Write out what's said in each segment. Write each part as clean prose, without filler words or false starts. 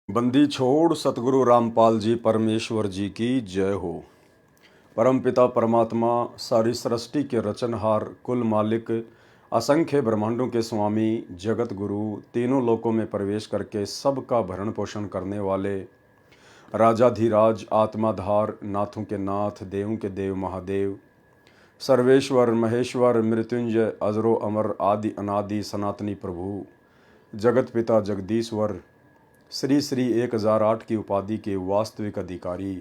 बंदी छोड़ सतगुरु रामपाल जी परमेश्वर जी की जय हो। परमपिता परमात्मा सारी सृष्टि के रचनहार कुल मालिक असंख्य ब्रह्मांडों के स्वामी जगत गुरु तीनों लोकों में प्रवेश करके सबका भरण पोषण करने वाले राजाधिराज आत्माधार नाथों के नाथ देवों के देव महादेव सर्वेश्वर महेश्वर मृत्युंजय अजरो अमर आदि अनादि सनातनी प्रभु जगत पिता जगदीश्वर श्री श्री 1008 की उपाधि के वास्तविक अधिकारी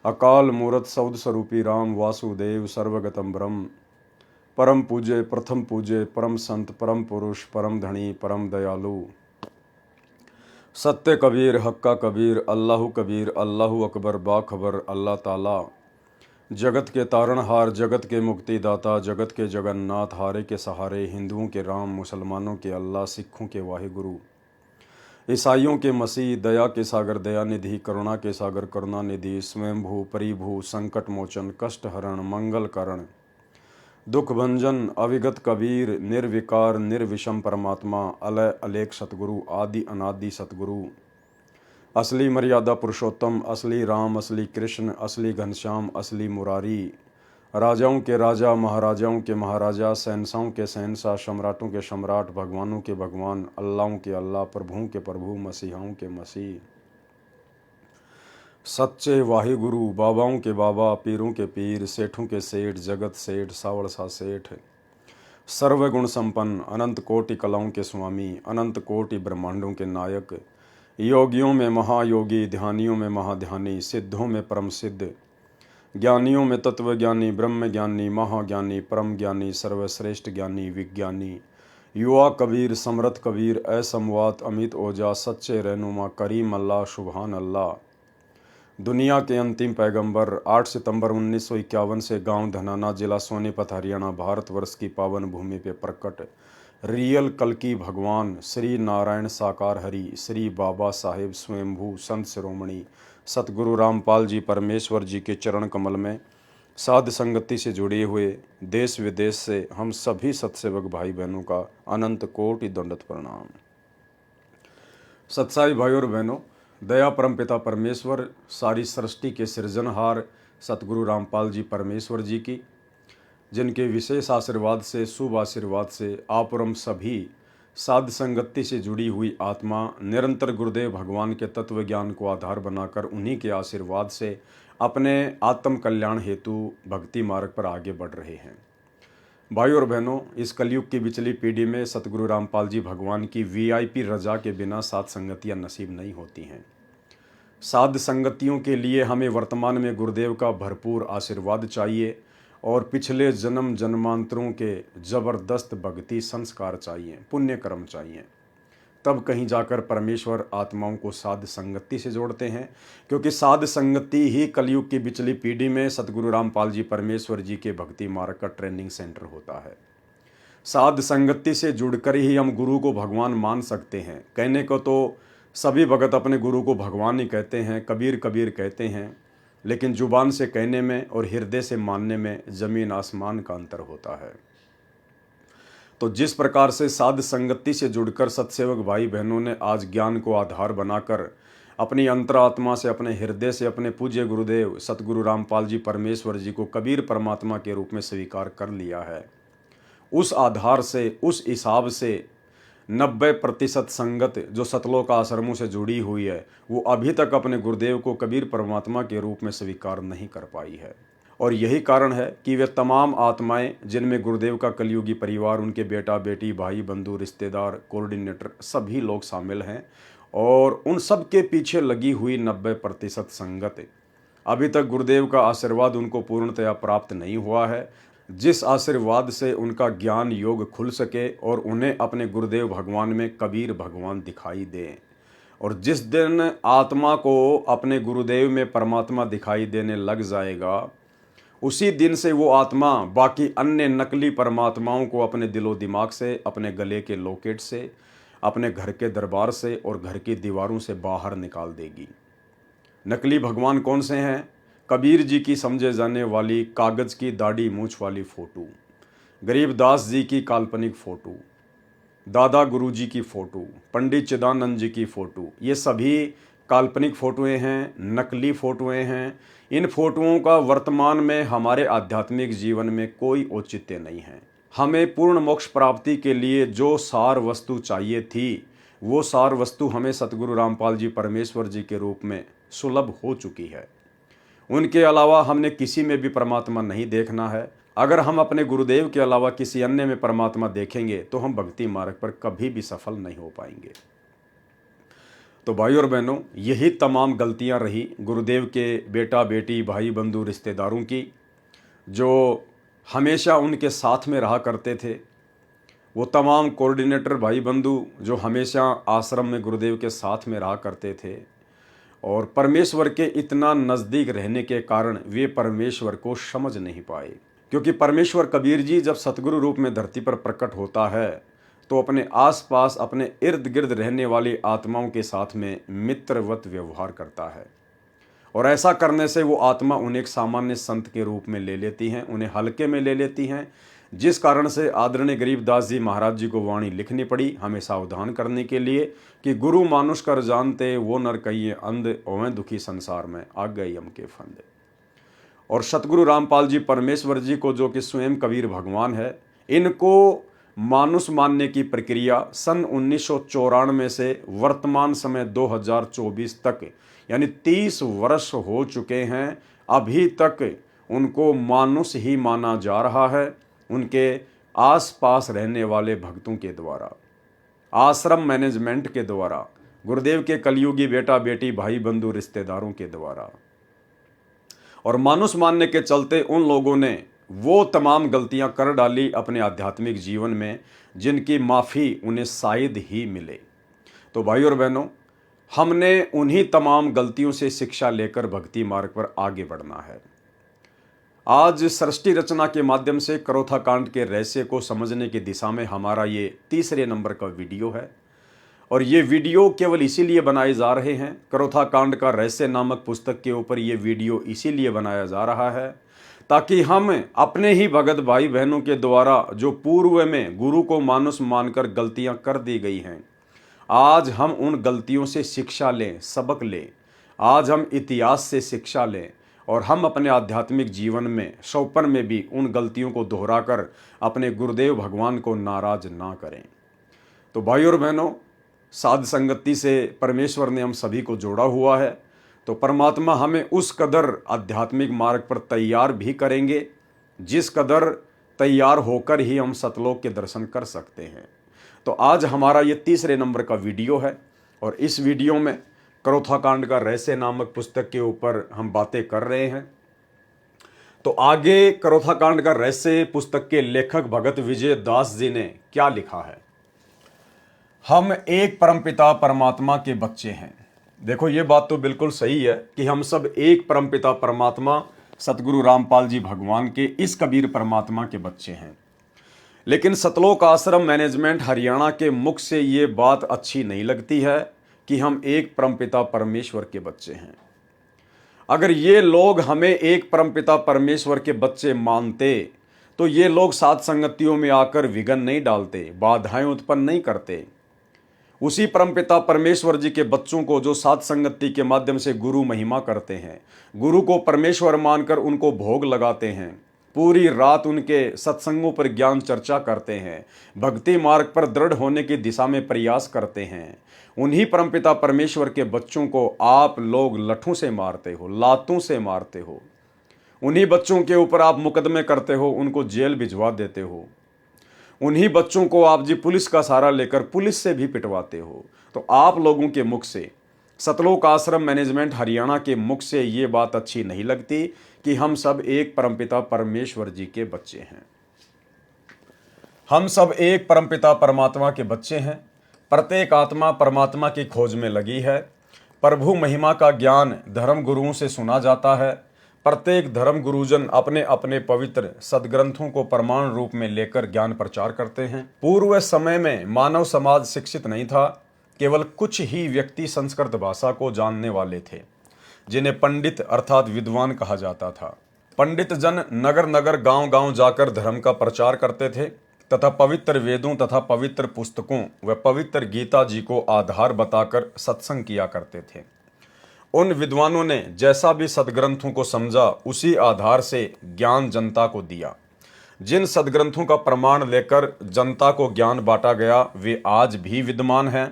अकाल मूर्त सौद स्वरूपी राम वासुदेव सर्वगतम ब्रह्म परम पूज्य प्रथम पूज्य परम संत परम पुरुष परम धनी परम दयालु सत्य कबीर हक्का कबीर अल्लाह अकबर बाखबर अल्लाह ताला जगत के तारणहार जगत के मुक्तिदाता जगत के जगन्नाथ हारे के सहारे हिंदुओं के राम मुसलमानों के अल्लाह सिखों के वाहिगुरु ईसाइयों के मसीह दया के सागर दयानिधि करुणा के सागर करुणानिधि स्वयंभू परिभू संकट मोचन कष्ट हरण मंगल करण दुख भंजन अविगत कबीर निर्विकार निर्विषम परमात्मा अलय अलेख सतगुरु आदि अनादि सतगुरु असली मर्यादा पुरुषोत्तम असली राम असली कृष्ण असली घनश्याम असली मुरारी राजाओं के राजा महाराजाओं के महाराजा शहंशाहों के शहंशाह सम्राटों के सम्राट भगवानों के भगवान अल्लाहों के अल्लाह प्रभुओं के प्रभु मसीहाओं के मसीह सच्चे वाहिगुरु बाबाओं के बाबा पीरों के पीर सेठों के सेठ जगत सेठ सावड़ सा सेठ सर्वगुण संपन्न अनंत कोटि कलाओं के स्वामी अनंत कोटि ब्रह्मांडों के नायक योगियों में महायोगी ध्यानियों में महाध्यानी सिद्धों में परम सिद्ध ज्ञानियों में तत्वज्ञानी ब्रह्म ज्ञानी महाज्ञानी परम ज्ञानी सर्वश्रेष्ठ ज्ञानी विज्ञानी युवा कबीर समरथ कबीर असमवात अमित ओजा सच्चे रहनुमा करीम अल्लाह सुबहान अल्लाह दुनिया के अंतिम पैगंबर 8 सितंबर 1951 से गांव धनाना जिला सोनीपत हरियाणा भारतवर्ष की पावन भूमि पे प्रकट रियल कल्कि भगवान श्री नारायण साकार हरि श्री बाबा साहेब स्वयंभू संत शिरोमणि सतगुरु रामपाल जी परमेश्वर जी के चरण कमल में साध संगति से जुड़े हुए देश विदेश से हम सभी सत्सेवक भाई बहनों का अनंत कोटि दंडवत प्रणाम। सत्साई भाई और बहनों, दया परमपिता परमेश्वर सारी सृष्टि के सृजनहार सतगुरु रामपाल जी परमेश्वर जी की, जिनके विशेष आशीर्वाद से शुभ आशीर्वाद से आप और हम सभी साध संगति से जुड़ी हुई आत्मा निरंतर गुरुदेव भगवान के तत्व ज्ञान को आधार बनाकर उन्हीं के आशीर्वाद से अपने आत्म कल्याण हेतु भक्ति मार्ग पर आगे बढ़ रहे हैं। भाई और बहनों, इस कलयुग की बिचली पीढ़ी में सतगुरु रामपाल जी भगवान की वीआईपी रजा के बिना साध संगतियाँ नसीब नहीं होती हैं। साध संगतियों के लिए हमें वर्तमान में गुरुदेव का भरपूर आशीर्वाद चाहिए और पिछले जन्म जन्मांतरों के जबरदस्त भक्ति संस्कार चाहिए, पुण्य कर्म चाहिए। तब कहीं जाकर परमेश्वर आत्माओं को साध संगति से जोड़ते हैं, क्योंकि साध संगति ही कलयुग की बिचली पीढ़ी में सतगुरु रामपाल जी परमेश्वर जी के भक्ति मार्ग का ट्रेनिंग सेंटर होता है। साध संगति से जुड़कर ही हम गुरु को भगवान मान सकते हैं। कहने को तो सभी भगत अपने गुरु को भगवान ही कहते हैं, कबीर कबीर कहते हैं, लेकिन जुबान से कहने में और हृदय से मानने में जमीन आसमान का अंतर होता है। तो जिस प्रकार से साध संगति से जुड़कर सत्सेवक भाई बहनों ने आज ज्ञान को आधार बनाकर अपनी अंतरात्मा से अपने हृदय से अपने पूज्य गुरुदेव सतगुरु रामपाल जी परमेश्वर जी को कबीर परमात्मा के रूप में स्वीकार कर लिया है, उस आधार से उस हिसाब से 90% संगत जो सतलोक आश्रमों से जुड़ी हुई है, वो अभी तक अपने गुरुदेव को कबीर परमात्मा के रूप में स्वीकार नहीं कर पाई है। और यही कारण है कि वे तमाम आत्माएं जिनमें गुरुदेव का कलयुगी परिवार, उनके बेटा बेटी भाई बंधु रिश्तेदार कोऑर्डिनेटर सभी लोग शामिल हैं, और उन सब के पीछे लगी हुई 90% संगत अभी तक गुरुदेव का आशीर्वाद उनको पूर्णतया प्राप्त नहीं हुआ है, जिस आशीर्वाद से उनका ज्ञान योग खुल सके और उन्हें अपने गुरुदेव भगवान में कबीर भगवान दिखाई दे। और जिस दिन आत्मा को अपने गुरुदेव में परमात्मा दिखाई देने लग जाएगा, उसी दिन से वो आत्मा बाकी अन्य नकली परमात्माओं को अपने दिलो दिमाग से, अपने गले के लॉकेट से, अपने घर के दरबार से और घर की दीवारों से बाहर निकाल देगी। नकली भगवान कौन से हैं? कबीर जी की समझे जाने वाली कागज़ की दाढ़ी मूछ वाली फ़ोटो, गरीबदास जी की काल्पनिक फ़ोटो, दादा गुरु जी की फ़ोटो, पंडित चिदानंद जी की फ़ोटो, ये सभी काल्पनिक फ़ोटोएं हैं, नकली फ़ोटोएं हैं। इन फ़ोटोओं का वर्तमान में हमारे आध्यात्मिक जीवन में कोई औचित्य नहीं है। हमें पूर्ण मोक्ष प्राप्ति के लिए जो सार वस्तु चाहिए थी, वो सार वस्तु हमें सतगुरु रामपाल जी परमेश्वर जी के रूप में सुलभ हो चुकी है। उनके अलावा हमने किसी में भी परमात्मा नहीं देखना है। अगर हम अपने गुरुदेव के अलावा किसी अन्य में परमात्मा देखेंगे तो हम भक्ति मार्ग पर कभी भी सफल नहीं हो पाएंगे। तो भाई और बहनों, यही तमाम गलतियां रही गुरुदेव के बेटा बेटी भाई बंधु रिश्तेदारों की, जो हमेशा उनके साथ में रहा करते थे। वो तमाम कोऑर्डिनेटर भाई बंधु जो हमेशा आश्रम में गुरुदेव के साथ में रहा करते थे और परमेश्वर के इतना नज़दीक रहने के कारण वे परमेश्वर को समझ नहीं पाए। क्योंकि परमेश्वर कबीर जी जब सतगुरु रूप में धरती पर प्रकट होता है तो अपने आसपास अपने इर्द गिर्द रहने वाली आत्माओं के साथ में मित्रवत व्यवहार करता है, और ऐसा करने से वो आत्मा उन्हें एक सामान्य संत के रूप में ले लेती हैं, उन्हें हल्के में ले लेती हैं, जिस कारण से आदरणीय गरीबदास जी महाराज जी को वाणी लिखनी पड़ी हमें सावधान करने के लिए कि गुरु मानुष कर जानते वो नर कहिए अंध ओवें दुखी संसार में आ गए यम के फंदे। और सतगुरु रामपाल जी परमेश्वर जी को, जो कि स्वयं कबीर भगवान है, इनको मानुष मानने की प्रक्रिया सन 1994 से वर्तमान समय 2024 तक यानी 30 वर्ष हो चुके हैं। अभी तक उनको मानुष ही माना जा रहा है उनके आसपास रहने वाले भक्तों के द्वारा, आश्रम मैनेजमेंट के द्वारा, गुरुदेव के कलयुगी बेटा बेटी भाई बंधु रिश्तेदारों के द्वारा। और मानुष मानने के चलते उन लोगों ने वो तमाम गलतियां कर डाली अपने आध्यात्मिक जीवन में जिनकी माफ़ी उन्हें शायद ही मिले। तो भाई और बहनों, हमने उन्हीं तमाम गलतियों से शिक्षा लेकर भक्ति मार्ग पर आगे बढ़ना है। आज सृष्टि रचना के माध्यम से करोथा कांड के रहस्य को समझने की दिशा में हमारा ये तीसरे नंबर का वीडियो है। और ये वीडियो केवल इसीलिए बनाए जा रहे हैं, करोथा कांड का रहस्य नामक पुस्तक के ऊपर ये वीडियो इसीलिए बनाया जा रहा है ताकि हम अपने ही भगत भाई बहनों के द्वारा जो पूर्व में गुरु को मानुष मानकर गलतियां कर दी गई हैं, आज हम उन गलतियों से शिक्षा लें, सबक लें। आज हम इतिहास से शिक्षा लें और हम अपने आध्यात्मिक जीवन में सौपन में भी उन गलतियों को दोहराकर अपने गुरुदेव भगवान को नाराज ना करें। तो भाई और बहनों, साध संगति से परमेश्वर ने हम सभी को जोड़ा हुआ है, तो परमात्मा हमें उस कदर आध्यात्मिक मार्ग पर तैयार भी करेंगे जिस कदर तैयार होकर ही हम सतलोक के दर्शन कर सकते हैं। तो आज हमारा ये तीसरे नंबर का वीडियो है और इस वीडियो में करोथा कांड का रहस्य नामक पुस्तक के ऊपर हम बातें कर रहे हैं। तो आगे करोथा कांड का रहस्य पुस्तक के लेखक भगत विजय दास जी ने क्या लिखा है। हम एक परमपिता परमात्मा के बच्चे हैं। देखो, ये बात तो बिल्कुल सही है कि हम सब एक परमपिता परमात्मा सतगुरु रामपाल जी भगवान के इस कबीर परमात्मा के बच्चे हैं। लेकिन सतलोक आश्रम मैनेजमेंट हरियाणा के मुख से ये बात अच्छी नहीं लगती है कि हम एक परमपिता परमेश्वर के बच्चे हैं। अगर ये लोग हमें एक परमपिता परमेश्वर के बच्चे मानते तो ये लोग साध संगतियों में आकर विघ्न नहीं डालते, बाधाएं उत्पन्न नहीं करते। उसी परमपिता परमेश्वर जी के बच्चों को जो साध संगति के माध्यम से गुरु महिमा करते हैं, गुरु को परमेश्वर मानकर उनको भोग लगाते हैं, पूरी रात उनके सत्संगों पर ज्ञान चर्चा करते हैं, भक्ति मार्ग पर दृढ़ होने की दिशा में प्रयास करते हैं, उन्हीं परमपिता परमेश्वर के बच्चों को आप लोग लठों से मारते हो, लातों से मारते हो। उन्हीं बच्चों के ऊपर आप मुकदमे करते हो, उनको जेल भिजवा देते हो। उन्हीं बच्चों को आप जी पुलिस का सहारा लेकर पुलिस से भी पिटवाते हो। तो आप लोगों के मुख से, सतलोक आश्रम मैनेजमेंट हरियाणा के मुख से ये बात अच्छी नहीं लगती कि हम सब एक परमपिता परमेश्वर जी के बच्चे हैं। हम सब एक परमपिता परमात्मा के बच्चे हैं। प्रत्येक आत्मा परमात्मा की खोज में लगी है। प्रभु महिमा का ज्ञान धर्म गुरुओं से सुना जाता है। प्रत्येक धर्म गुरुजन अपने अपने पवित्र सदग्रंथों को प्रमाण रूप में लेकर ज्ञान प्रचार करते हैं। पूर्व समय में मानव समाज शिक्षित नहीं था। केवल कुछ ही व्यक्ति संस्कृत भाषा को जानने वाले थे, जिन्हें पंडित अर्थात विद्वान कहा जाता था। पंडित जन नगर नगर गांव गांव जाकर धर्म का प्रचार करते थे तथा पवित्र वेदों तथा पवित्र पुस्तकों व पवित्र गीता जी को आधार बताकर सत्संग किया करते थे। उन विद्वानों ने जैसा भी सदग्रंथों को समझा उसी आधार से ज्ञान जनता को दिया। जिन सदग्रंथों का प्रमाण लेकर जनता को ज्ञान बांटा गया वे आज भी विद्यमान हैं।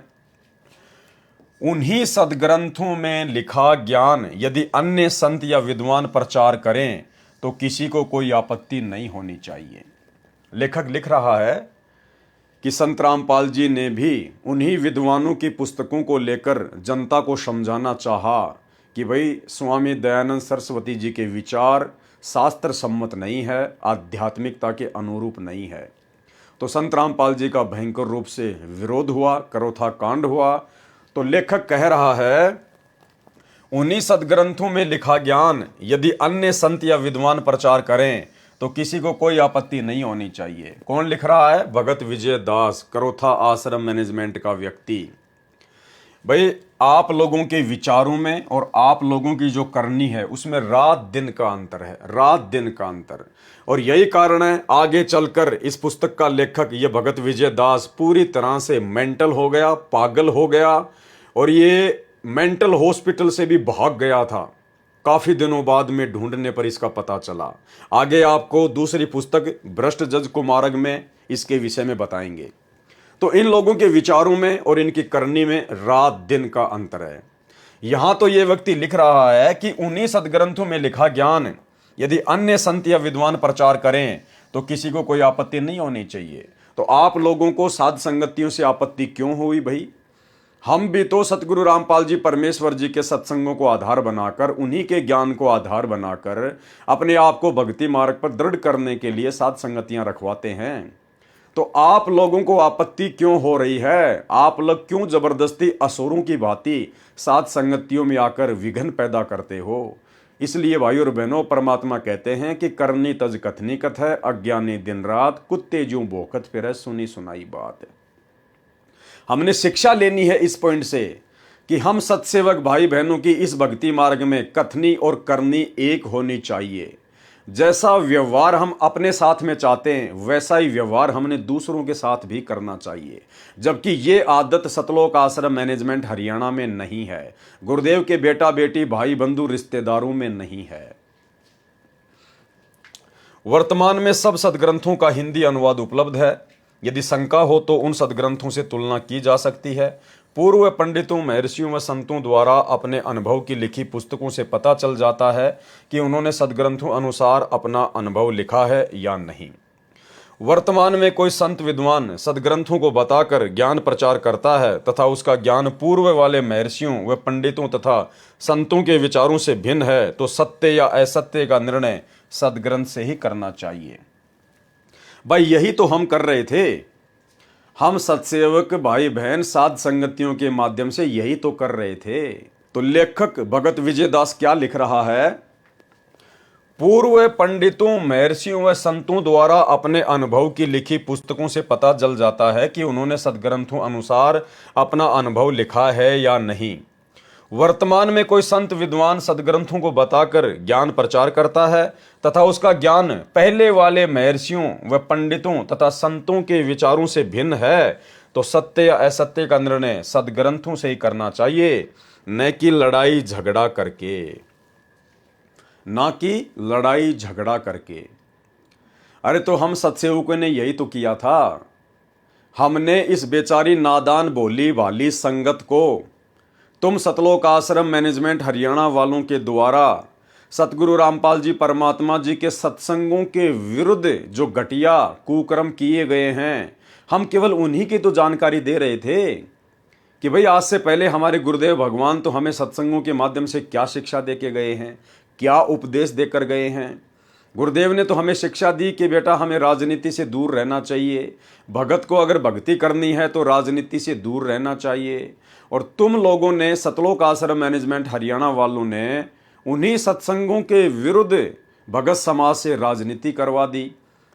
उन्हीं सदग्रंथों में लिखा ज्ञान यदि अन्य संत या विद्वान प्रचार करें तो किसी को कोई आपत्ति नहीं होनी चाहिए। लेखक लिख रहा है कि संत रामपाल जी ने भी उन्हीं विद्वानों की पुस्तकों को लेकर जनता को समझाना चाहा कि भाई स्वामी दयानंद सरस्वती जी के विचार शास्त्र सम्मत नहीं है, आध्यात्मिकता के अनुरूप नहीं है। तो संत रामपाल जी का भयंकर रूप से विरोध हुआ, करोथा कांड हुआ। तो लेखक कह रहा है उन्हीं सदग्रंथों में लिखा ज्ञान यदि अन्य संत या विद्वान प्रचार करें तो किसी को कोई आपत्ति नहीं होनी चाहिए। कौन लिख रहा है? भगत विजय दास, करोथा आश्रम मैनेजमेंट का व्यक्ति। भाई आप लोगों के विचारों में और आप लोगों की जो करनी है उसमें रात दिन का अंतर है, रात दिन का अंतर। और यही कारण है आगे चलकर इस पुस्तक का लेखक ये भगत विजय दास पूरी तरह से मेंटल हो गया, पागल हो गया और ये मेंटल हॉस्पिटल से भी भाग गया था। काफी दिनों बाद में ढूंढने पर इसका पता चला। आगे आपको दूसरी पुस्तक भ्रष्ट जज कुमारग में इसके विषय में बताएंगे। तो इन लोगों के विचारों में और इनकी करनी में रात दिन का अंतर है। यहां तो ये व्यक्ति लिख रहा है कि उन्हीं सदग्रंथों में लिखा ज्ञान यदि अन्य संत या विद्वान प्रचार करें तो किसी को कोई आपत्ति नहीं होनी चाहिए। तो आप लोगों को साध संगतियों से आपत्ति क्यों हुई भाई? हम भी तो सतगुरु रामपाल जी परमेश्वर जी के सत्संगों को आधार बनाकर, उन्हीं के ज्ञान को आधार बनाकर अपने आप को भक्ति मार्ग पर दृढ़ करने के लिए साध संगतियां रखवाते हैं। तो आप लोगों को आपत्ति क्यों हो रही है? आप लोग क्यों जबरदस्ती असुरों की भांति साध संगतियों में आकर विघ्न पैदा करते हो? इसलिए भाई और बहनों, परमात्मा कहते हैं कि करनी तज कथनी कथ है, अज्ञानी दिन रात, कुत्ते ज्यों भौंकत फिरै, सुनी सुनाई बात। हमने शिक्षा लेनी है इस पॉइंट से कि हम सत्सेवक भाई बहनों की इस भक्ति मार्ग में कथनी और करनी एक होनी चाहिए। जैसा व्यवहार हम अपने साथ में चाहते हैं वैसा ही व्यवहार हमने दूसरों के साथ भी करना चाहिए। जबकि ये आदत सतलोक आश्रम मैनेजमेंट हरियाणा में नहीं है, गुरुदेव के बेटा बेटी भाई बंधु रिश्तेदारों में नहीं है। वर्तमान में सब सदग्रंथों का हिंदी अनुवाद उपलब्ध है। यदि शंका हो तो उन सदग्रंथों से तुलना की जा सकती है। पूर्व पंडितों, महर्षियों व संतों द्वारा अपने अनुभव की लिखी पुस्तकों से पता चल जाता है कि उन्होंने सदग्रंथों अनुसार अपना अनुभव लिखा है या नहीं। वर्तमान में कोई संत विद्वान सदग्रंथों को बताकर ज्ञान प्रचार करता है तथा उसका ज्ञान पूर्व वाले महर्षियों व पंडितों तथा संतों के विचारों से भिन्न है तो सत्य या असत्य का निर्णय सदग्रंथ से ही करना चाहिए। भाई यही तो हम कर रहे थे। हम सत्सेवक भाई बहन साध संगतियों के माध्यम से यही तो कर रहे थे। तो लेखक भगत विजय दास क्या लिख रहा है? पूर्व पंडितों, महर्षियों व संतों द्वारा अपने अनुभव की लिखी पुस्तकों से पता चल जाता है कि उन्होंने सदग्रंथों अनुसार अपना अनुभव लिखा है या नहीं। वर्तमान में कोई संत विद्वान सदग्रंथों को बताकर ज्ञान प्रचार करता है तथा उसका ज्ञान पहले वाले महर्षियों व पंडितों तथा संतों के विचारों से भिन्न है तो सत्य या असत्य का निर्णय सदग्रंथों से ही करना चाहिए, न कि लड़ाई झगड़ा करके, ना कि लड़ाई झगड़ा करके। अरे तो हम सत्सेवकों ने यही तो किया था। हमने इस बेचारी नादान भोली भाली संगत को तुम सतलोक आश्रम मैनेजमेंट हरियाणा वालों के द्वारा सतगुरु रामपाल जी परमात्मा जी के सत्संगों के विरुद्ध जो घटिया कुकर्म किए गए हैं, हम केवल उन्हीं की तो जानकारी दे रहे थे कि भाई आज से पहले हमारे गुरुदेव भगवान तो हमें सत्संगों के माध्यम से क्या शिक्षा दे के गए हैं, क्या उपदेश देकर गए हैं। गुरुदेव ने तो हमें शिक्षा दी कि बेटा हमें राजनीति से दूर रहना चाहिए, भगत को अगर भक्ति करनी है तो राजनीति से दूर रहना चाहिए। और तुम लोगों ने सतलोक आश्रम मैनेजमेंट हरियाणा वालों ने उन्हीं सत्संगों के विरुद्ध भगत समाज से राजनीति करवा दी।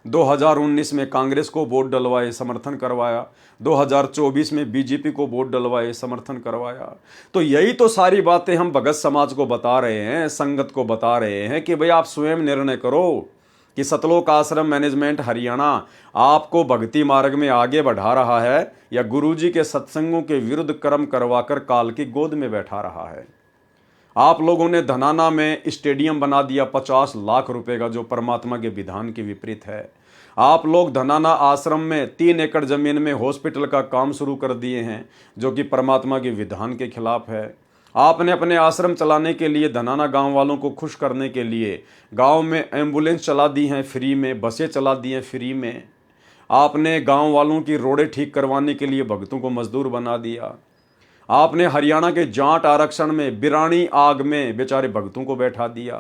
2019 में कांग्रेस को वोट डलवाए, समर्थन करवाया। 2024 में बीजेपी को वोट डलवाए, समर्थन करवाया। तो यही तो सारी बातें हम भगत समाज को बता रहे हैं, संगत को बता रहे हैं कि भाई आप स्वयं निर्णय करो कि सतलोक आश्रम मैनेजमेंट हरियाणा आपको भक्ति मार्ग में आगे बढ़ा रहा है या गुरुजी के सत्संगों के विरुद्ध कर्म करवाकर काल की गोद में बैठा रहा है। आप लोगों ने धनाना में स्टेडियम बना दिया 50 लाख रुपए का, जो परमात्मा के विधान के विपरीत है। आप लोग धनाना आश्रम में 3 एकड़ जमीन में हॉस्पिटल का काम शुरू कर दिए हैं, जो कि परमात्मा के विधान के खिलाफ है। आपने अपने आश्रम चलाने के लिए, धनाना गांव वालों को खुश करने के लिए गांव में एम्बुलेंस चला दी हैं फ्री में, बसें चला दी हैं फ्री में। आपने गांव वालों की रोडें ठीक करवाने के लिए भक्तों को मजदूर बना दिया। आपने हरियाणा के जाट आरक्षण में बिरानी आग में बेचारे भक्तों को बैठा दिया।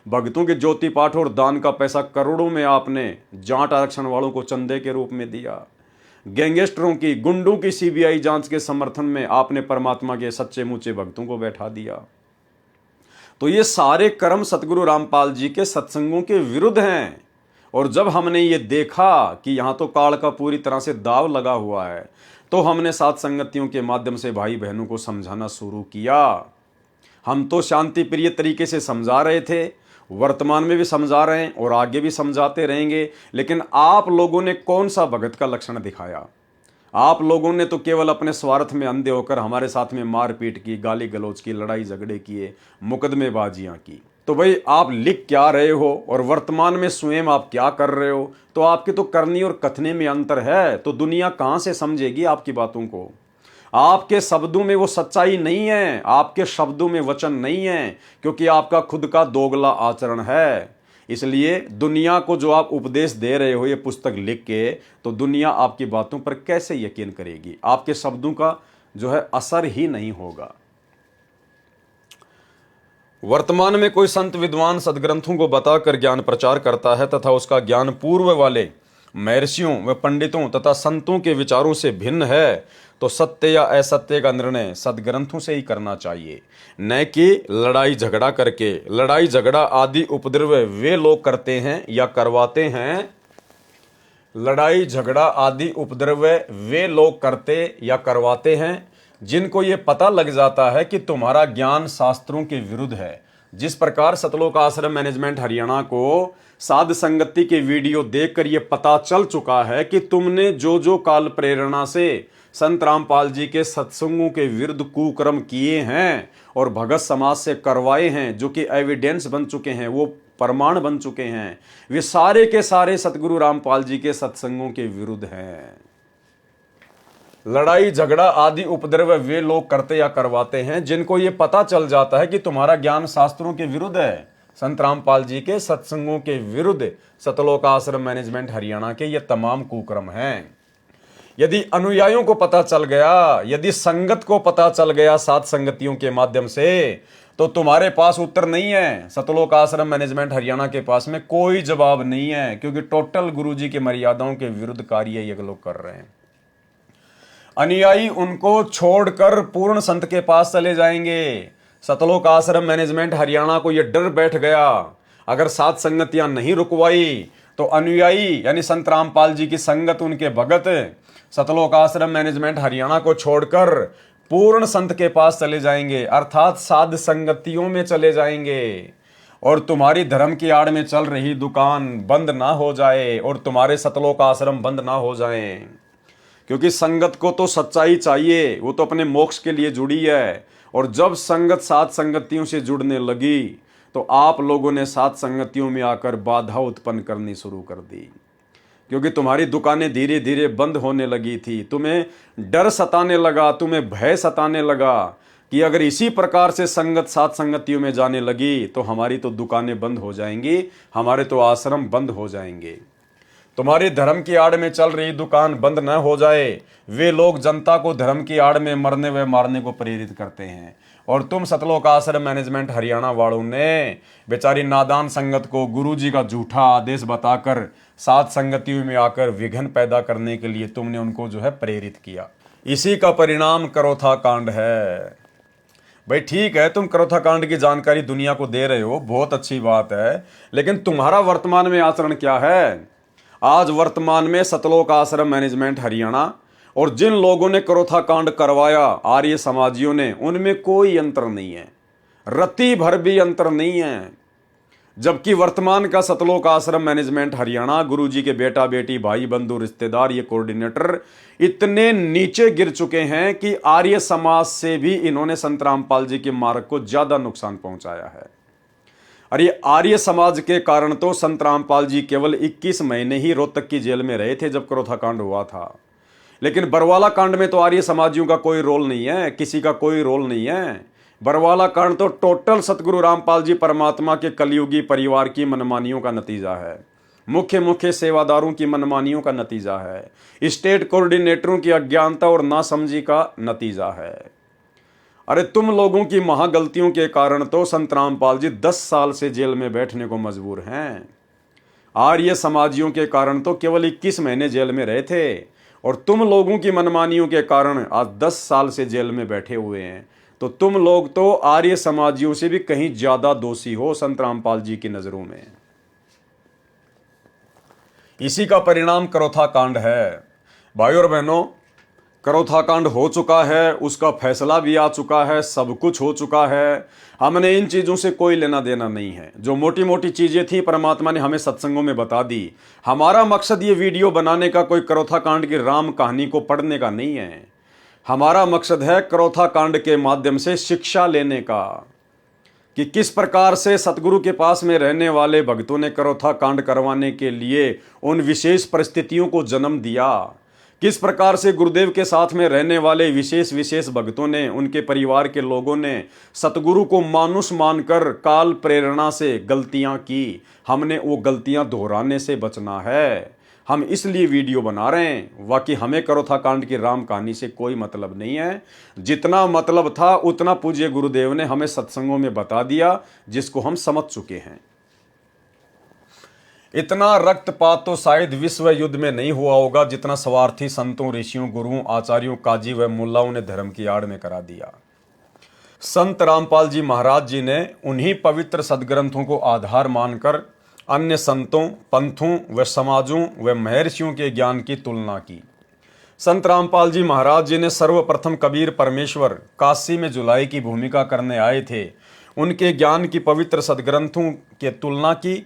भक्तों के ज्योति पाठ और दान का पैसा करोड़ों में आपने जाट आरक्षण वालों को चंदे के रूप में दिया। गैंगस्टरों की, गुंडों की सीबीआई जांच के समर्थन में आपने परमात्मा के सच्चे मुच्चे भक्तों को बैठा दिया। तो ये सारे कर्म सतगुरु रामपाल जी के सत्संगों के विरुद्ध हैं। और जब हमने ये देखा कि यहाँ तो काल का पूरी तरह से दाव लगा हुआ है, तो हमने साथ संगतियों के माध्यम से भाई बहनों को समझाना शुरू किया। हम तो शांति प्रिय तरीके से समझा रहे थे, वर्तमान में भी समझा रहे हैं और आगे भी समझाते रहेंगे। लेकिन आप लोगों ने कौन सा भगत का लक्षण दिखाया? आप लोगों ने तो केवल अपने स्वार्थ में अंधे होकर हमारे साथ में मारपीट की, गाली गलौज की, लड़ाई झगड़े किए, मुकदमेबाजियां की। तो भाई आप लिख क्या रहे हो और वर्तमान में स्वयं आप क्या कर रहे हो? तो आपकी तो करनी और कथने में अंतर है। तो दुनिया कहां से समझेगी आपकी बातों को? आपके शब्दों में वो सच्चाई नहीं है, आपके शब्दों में वचन नहीं है, क्योंकि आपका खुद का दोगला आचरण है। इसलिए दुनिया को जो आप उपदेश दे रहे हो ये पुस्तक लिख के, तो दुनिया आपकी बातों पर कैसे यकीन करेगी? आपके शब्दों का जो है असर ही नहीं होगा। वर्तमान में कोई संत विद्वान सदग्रंथों को बताकर ज्ञान प्रचार करता है तथा उसका ज्ञान पूर्व वाले महर्षियों व पंडितों तथा संतों के विचारों से भिन्न है, तो सत्य या असत्य का निर्णय सदग्रंथों से ही करना चाहिए, न कि लड़ाई झगड़ा करके। लड़ाई झगड़ा आदि उपद्रव वे लोग करते हैं या करवाते हैं। लड़ाई झगड़ा आदि उपद्रव वे लोग करते या करवाते हैं जिनको ये पता लग जाता है कि तुम्हारा ज्ञान शास्त्रों के विरुद्ध है। जिस प्रकार सतलोक आश्रम मैनेजमेंट हरियाणा को साध संगति के वीडियो देखकर ये पता चल चुका है कि तुमने जो जो काल प्रेरणा से संत रामपाल जी के सत्संगों के विरुद्ध कुकर्म किए हैं और भगत समाज से करवाए हैं, जो कि एविडेंस बन चुके हैं, वो प्रमाण बन चुके हैं, वे सारे के सारे सतगुरु रामपाल जी के सत्संगों के विरुद्ध हैं। लड़ाई झगड़ा आदि उपद्रव वे लोग करते या करवाते हैं जिनको ये पता चल जाता है कि तुम्हारा ज्ञान शास्त्रों के विरुद्ध है, संत रामपाल जी के सत्संगों के विरुद्ध। सतलोक आश्रम मैनेजमेंट हरियाणा के ये तमाम कुकर्म हैं। यदि अनुयायियों को पता चल गया, यदि संगत को पता चल गया साथ संगतियों के माध्यम से, तो तुम्हारे पास उत्तर नहीं है। सतलोक आश्रम मैनेजमेंट हरियाणा के पास में कोई जवाब नहीं है, क्योंकि टोटल गुरुजी की मर्यादाओं के विरुद्ध कार्य ये लोग कर रहे हैं। अनुयायी उनको छोड़कर पूर्ण संत के पास चले जाएंगे। सतलोक आश्रम मैनेजमेंट हरियाणा को यह डर बैठ गया, अगर सात संगतियां नहीं रुकवाई तो अनुयायी यानी संत रामपाल जी की संगत, उनके भगत सतलोक आश्रम मैनेजमेंट हरियाणा को छोड़कर पूर्ण संत के पास चले जाएंगे, अर्थात साध संगतियों में चले जाएंगे। और तुम्हारी धर्म की आड़ में चल रही दुकान बंद ना हो जाए और तुम्हारे सतलोक आश्रम बंद ना हो जाएं। क्योंकि संगत को तो सच्चाई चाहिए, वो तो अपने मोक्ष के लिए जुड़ी है। और जब संगत सात संगतियों से जुड़ने लगी तो आप लोगों ने सात संगतियों में आकर बाधा उत्पन्न करनी शुरू कर दी, क्योंकि तुम्हारी दुकानें धीरे धीरे बंद होने लगी थी। तुम्हें डर सताने लगा, तुम्हें भय सताने लगा कि अगर इसी प्रकार से संगत सात संगतियों में जाने लगी तो हमारी तो दुकानें बंद हो जाएंगी, हमारे तो आश्रम बंद हो जाएंगे। तुम्हारी धर्म की आड़ में चल रही दुकान बंद न हो जाए। वे लोग जनता को धर्म की आड़ में मरने व मारने को प्रेरित करते हैं, और तुम सतलोक आश्रम मैनेजमेंट हरियाणा वालों ने बेचारी नादान संगत को गुरुजी का झूठा आदेश बताकर सात संगतियों में आकर विघ्न पैदा करने के लिए तुमने उनको जो है प्रेरित किया। इसी का परिणाम करोथा कांड है। भाई ठीक है, तुम करोथा कांड की जानकारी दुनिया को दे रहे हो, बहुत अच्छी बात है, लेकिन तुम्हारा वर्तमान में आचरण क्या है? आज वर्तमान में सतलोक आश्रम मैनेजमेंट हरियाणा और जिन लोगों ने करोथा कांड करवाया आर्य समाजियों ने, उनमें कोई अंतर नहीं है, रत्ती भर भी अंतर नहीं है। जबकि वर्तमान का सतलोक आश्रम मैनेजमेंट हरियाणा, गुरुजी के बेटा बेटी भाई बंधु रिश्तेदार ये कोऑर्डिनेटर इतने नीचे गिर चुके हैं कि आर्य समाज से भी इन्होंने संत रामपाल जी के मार्ग को ज्यादा नुकसान पहुंचाया है। और ये आर्य समाज के कारण तो संत रामपाल जी केवल 21 महीने ही रोहतक की जेल में रहे थे जब करोथा कांड हुआ था। लेकिन बरवाला कांड में तो आर्य समाजियों का कोई रोल नहीं है, किसी का कोई रोल नहीं है। बरवाला कांड तो टोटल सतगुरु रामपाल जी परमात्मा के कलयुगी परिवार की मनमानियों का नतीजा है, मुख्य सेवादारों की मनमानियों का नतीजा है, स्टेट कोऑर्डिनेटरों की अज्ञानता और नासमझी का नतीजा है। अरे तुम लोगों की महागलतियों के कारण तो संत रामपाल जी 10 साल से जेल में बैठने को मजबूर हैं। आर्य समाजियों के कारण तो केवल 21 महीने जेल में रहे थे और तुम लोगों की मनमानियों के कारण आज 10 साल से जेल में बैठे हुए हैं। तो तुम लोग तो आर्य समाजियों से भी कहीं ज्यादा दोषी हो संत रामपाल जी की नजरों में। इसी का परिणाम करोथा कांड है। भाइयों और बहनों, करोथा कांड हो चुका है, उसका फैसला भी आ चुका है, सब कुछ हो चुका है। हमने इन चीजों से कोई लेना देना नहीं है। जो मोटी मोटी चीजें थी परमात्मा ने हमें सत्संगों में बता दी। हमारा मकसद ये वीडियो बनाने का कोई करोथा कांड की राम कहानी को पढ़ने का नहीं है। हमारा मकसद है करोथा कांड के माध्यम से शिक्षा लेने का कि किस प्रकार से सतगुरु के पास में रहने वाले भक्तों ने करोथा कांड करवाने के लिए उन विशेष परिस्थितियों को जन्म दिया, किस प्रकार से गुरुदेव के साथ में रहने वाले विशेष भक्तों ने, उनके परिवार के लोगों ने सतगुरु को मानुष मानकर काल प्रेरणा से गलतियां की। हमने वो गलतियां दोहराने से बचना है। हम इसलिए वीडियो बना रहे हैं। बाकी हमें करोथा कांड की राम कहानी से कोई मतलब नहीं है। जितना मतलब था उतना पूज्य गुरुदेव ने हमें सत्संगों में बता दिया, जिसको हम समझ चुके हैं। इतना रक्तपात तो शायद विश्व युद्ध में नहीं हुआ होगा जितना स्वार्थी संतों, ऋषियों, गुरुओं, आचार्यों, काजी व मुल्लाओं ने धर्म की आड़ में करा दिया। संत रामपाल जी महाराज जी ने उन्हीं पवित्र सदग्रंथों को आधार मानकर अन्य संतों, पंथों व समाजों व महर्षियों के ज्ञान की तुलना की। संत रामपाल जी महाराज जी ने सर्वप्रथम कबीर परमेश्वर काशी में जुलाई की भूमिका करने आए थे, उनके ज्ञान की पवित्र सदग्रंथों की तुलना की,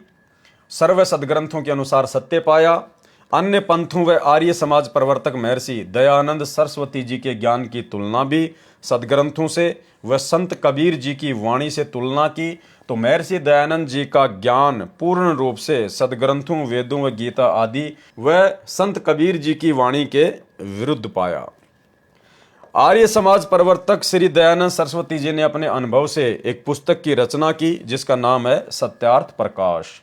सर्व सदग्रंथों के अनुसार सत्य पाया। अन्य पंथों व आर्य समाज प्रवर्तक महर्षि दयानंद सरस्वती जी के ज्ञान की तुलना भी सदग्रंथों से व संत कबीर जी की वाणी से तुलना की तो महर्षि दयानंद जी का ज्ञान पूर्ण रूप से सदग्रंथों, वेदों व गीता आदि व संत कबीर जी की वाणी के विरुद्ध पाया। आर्य समाज प्रवर्तक श्री दयानंद सरस्वती जी ने अपने अनुभव से एक पुस्तक की रचना की जिसका नाम है सत्यार्थ प्रकाश।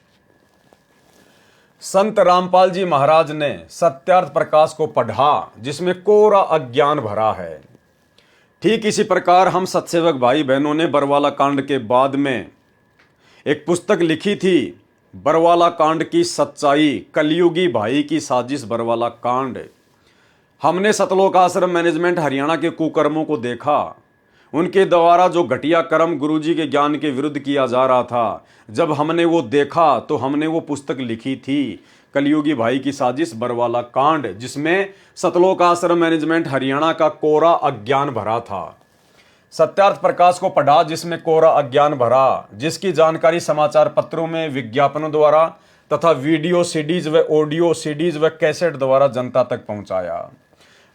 संत रामपाल जी महाराज ने सत्यार्थ प्रकाश को पढ़ा जिसमें कोरा अज्ञान भरा है। ठीक इसी प्रकार हम सत्सेवक भाई बहनों ने बरवाला कांड के बाद में एक पुस्तक लिखी थी, बरवाला कांड की सच्चाई, कलयुगी भाई की साजिश बरवाला कांड। हमने सतलोक आश्रम मैनेजमेंट हरियाणा के कुकर्मों को देखा, उनके द्वारा जो घटिया कर्म गुरुजी के ज्ञान के विरुद्ध किया जा रहा था। जब हमने वो देखा तो हमने वो पुस्तक लिखी थी, कलयुगी भाई की साजिश बरवाला कांड, जिसमें सतलोक आश्रम मैनेजमेंट हरियाणा का कोरा अज्ञान भरा था। सत्यार्थ प्रकाश को पढ़ा जिसमें कोरा अज्ञान भरा, जिसकी जानकारी समाचार पत्रों में, विज्ञापनों द्वारा तथा वीडियो सीडीज व ऑडियो सीडीज व कैसेट द्वारा जनता तक पहुंचाया।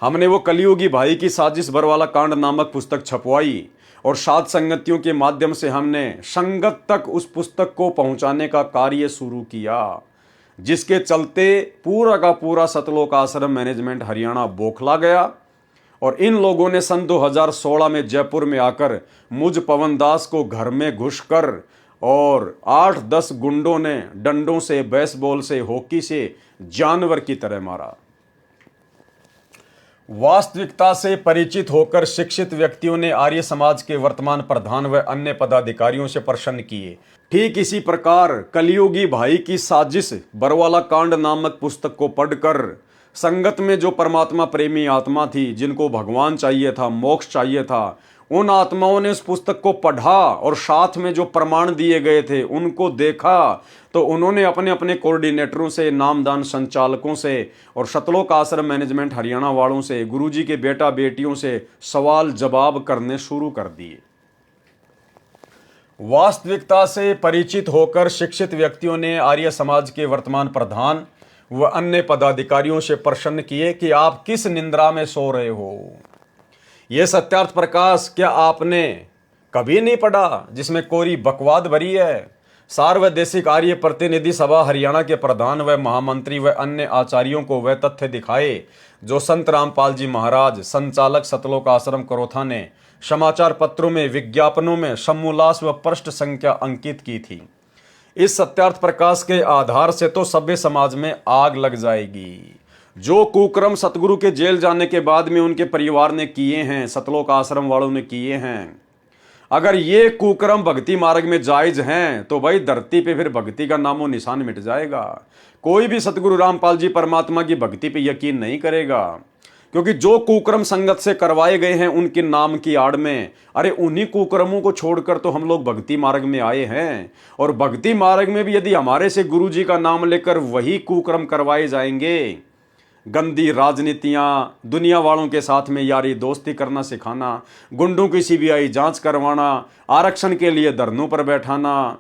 हमने वो कलयुगी भाई की साजिश बरवाला कांड नामक पुस्तक छपवाई और साध संगतियों के माध्यम से हमने संगत तक उस पुस्तक को पहुंचाने का कार्य शुरू किया, जिसके चलते पूरा का पूरा सतलोक आश्रम मैनेजमेंट हरियाणा बौखला गया। और इन लोगों ने सन 2016 में जयपुर में आकर मुझ पवन दास को घर में घुसकर और 8-10 गुंडों ने डंडों से, बेसबॉल से, हॉकी से जानवर की तरह मारा। वास्तविकता से परिचित होकर शिक्षित व्यक्तियों ने आर्य समाज के वर्तमान प्रधान व अन्य पदाधिकारियों से प्रश्न किए। ठीक इसी प्रकार कलयुगी भाई की साजिश बरवाला कांड नामक पुस्तक को पढ़कर संगत में जो परमात्मा प्रेमी आत्मा थी, जिनको भगवान चाहिए था, मोक्ष चाहिए था, उन आत्माओं ने उस पुस्तक को पढ़ा और साथ में जो प्रमाण दिए गए थे उनको देखा तो उन्होंने अपने अपने कोऑर्डिनेटरों से, नामदान संचालकों से और सतलोक आश्रम मैनेजमेंट हरियाणा वालों से, गुरुजी के बेटा बेटियों से सवाल जवाब करने शुरू कर दिए। वास्तविकता से परिचित होकर शिक्षित व्यक्तियों ने आर्य समाज के वर्तमान प्रधान व अन्य पदाधिकारियों से प्रश्न किए कि आप किस निंद्रा में सो रहे हो। यह सत्यार्थ प्रकाश क्या आपने कभी नहीं पढ़ा जिसमें कोरी बकवाद भरी है। सार्वदेशिक आर्य प्रतिनिधि सभा हरियाणा के प्रधान व महामंत्री व अन्य आचार्यों को वह तथ्य दिखाए जो संत रामपाल जी महाराज संचालक सतलोक आश्रम करोथा ने समाचार पत्रों में विज्ञापनों में समूलास व पृष्ठ संख्या अंकित की थी। इस सत्यार्थ प्रकाश के आधार से तो सभ्य समाज में आग लग जाएगी। जो कुक्रम सतगुरु के जेल जाने के बाद में उनके परिवार ने किए हैं, सतलोक आश्रम वालों ने किए हैं, अगर ये कुक्रम भक्ति मार्ग में जायज हैं तो भाई धरती पे फिर भक्ति का नामो निशान मिट जाएगा। कोई भी सतगुरु रामपाल जी परमात्मा की भक्ति पे यकीन नहीं करेगा, क्योंकि जो कुक्रम संगत से करवाए गए हैं उनके नाम की आड़ में, अरे उन्हीं कुक्रमों को छोड़कर तो हम लोग भक्ति मार्ग में आए हैं। और भक्ति मार्ग में भी यदि हमारे से गुरु जी का नाम लेकर वही कुक्रम करवाए जाएंगे, गंदी राजनीतियां, दुनिया वालों के साथ में यारी दोस्ती करना सिखाना, गुंडों की सीबीआई जांच करवाना, आरक्षण के लिए धरनों पर बैठाना,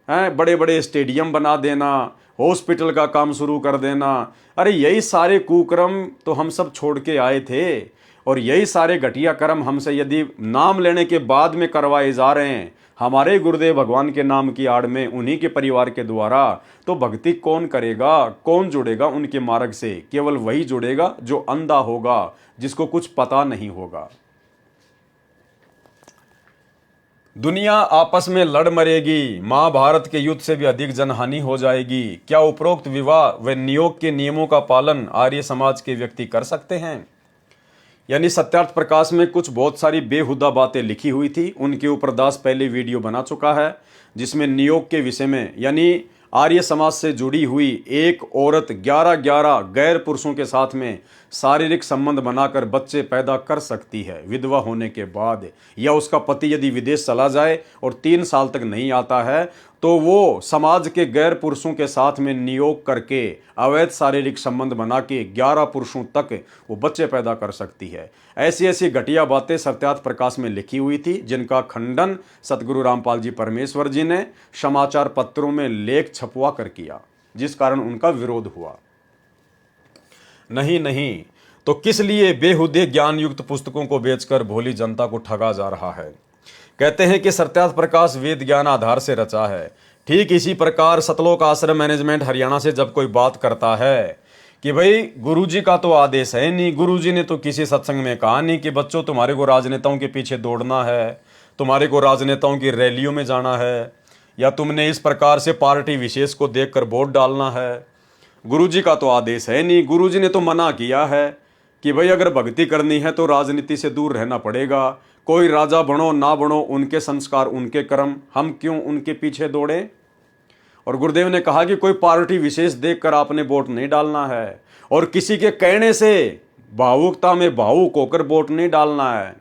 बड़े बड़े स्टेडियम बना देना, हॉस्पिटल का काम शुरू कर देना, अरे यही सारे कुकर्म तो हम सब छोड़ के आए थे। और यही सारे घटिया कर्म हमसे यदि नाम लेने के बाद में करवाए जा रहे हैं हमारे गुरुदेव भगवान के नाम की आड़ में, उन्हीं के परिवार के द्वारा, तो भक्ति कौन करेगा, कौन जुड़ेगा उनके मार्ग से? केवल वही जुड़ेगा जो अंधा होगा, जिसको कुछ पता नहीं होगा। दुनिया आपस में लड़ मरेगी, महाभारत के युद्ध से भी अधिक जनहानि हो जाएगी। क्या उपरोक्त विवाह व नियोग के नियमों का पालन आर्य समाज के व्यक्ति कर सकते हैं? यानी सत्यार्थ प्रकाश में कुछ बहुत सारी बेहुदा बातें लिखी हुई थी, उनके ऊपर दास पहले वीडियो बना चुका है, जिसमें नियोग के विषय में, यानी आर्य समाज से जुड़ी हुई एक औरत 11 गैर पुरुषों के साथ में शारीरिक संबंध बनाकर बच्चे पैदा कर सकती है विधवा होने के बाद, या उसका पति यदि विदेश चला जाए और 3 साल तक नहीं आता है तो वो समाज के गैर पुरुषों के साथ में नियोग करके अवैध शारीरिक संबंध बना के 11 पुरुषों तक वो बच्चे पैदा कर सकती है। ऐसी ऐसी घटिया बातें सत्यार्थ प्रकाश में लिखी हुई थी, जिनका खंडन सतगुरु रामपाल जी परमेश्वर जी ने समाचार पत्रों में लेख छपवा कर किया, जिस कारण उनका विरोध हुआ। नहीं तो किस लिए बेहुदे ज्ञान युक्त पुस्तकों को बेचकर भोली जनता को ठगा जा रहा है? कहते हैं कि सत्यार्थ प्रकाश वेद ज्ञान आधार से रचा है। ठीक इसी प्रकार सतलोक आश्रम मैनेजमेंट हरियाणा से जब कोई बात करता है कि भाई गुरुजी का तो आदेश है नहीं, गुरुजी ने तो किसी सत्संग में कहा नहीं कि बच्चों तुम्हारे को राजनेताओं के पीछे दौड़ना है, तुम्हारे को राजनेताओं की रैलियों में जाना है, या तुमने इस प्रकार से पार्टी विशेष को देखकर वोट डालना है, गुरुजी का तो आदेश है नहीं। गुरुजी ने तो मना किया है कि भाई अगर भक्ति करनी है तो राजनीति से दूर रहना पड़ेगा, कोई राजा बनो ना बनो, उनके संस्कार उनके कर्म, हम क्यों उनके पीछे दौड़े। और गुरुदेव ने कहा कि कोई पार्टी विशेष देखकर आपने वोट नहीं डालना है, और किसी के कहने से भावुकता में भावुक होकर वोट नहीं डालना है।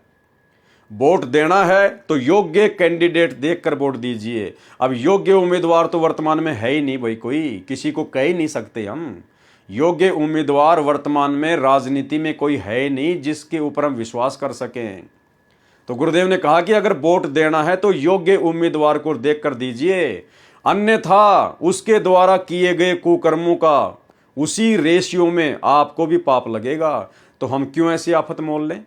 वोट देना है तो योग्य कैंडिडेट देखकर वोट दीजिए। अब योग्य उम्मीदवार तो वर्तमान में है ही नहीं भाई, कोई किसी को कह ही नहीं सकते हम। योग्य उम्मीदवार वर्तमान में राजनीति में कोई है नहीं जिसके ऊपर हम विश्वास कर सकें। तो गुरुदेव ने कहा कि अगर वोट देना है तो योग्य उम्मीदवार को देखकर दीजिए, अन्यथा उसके द्वारा किए गए कुकर्मों का उसी रेशियो में आपको भी पाप लगेगा। तो हम क्यों ऐसी आफत मोल लें?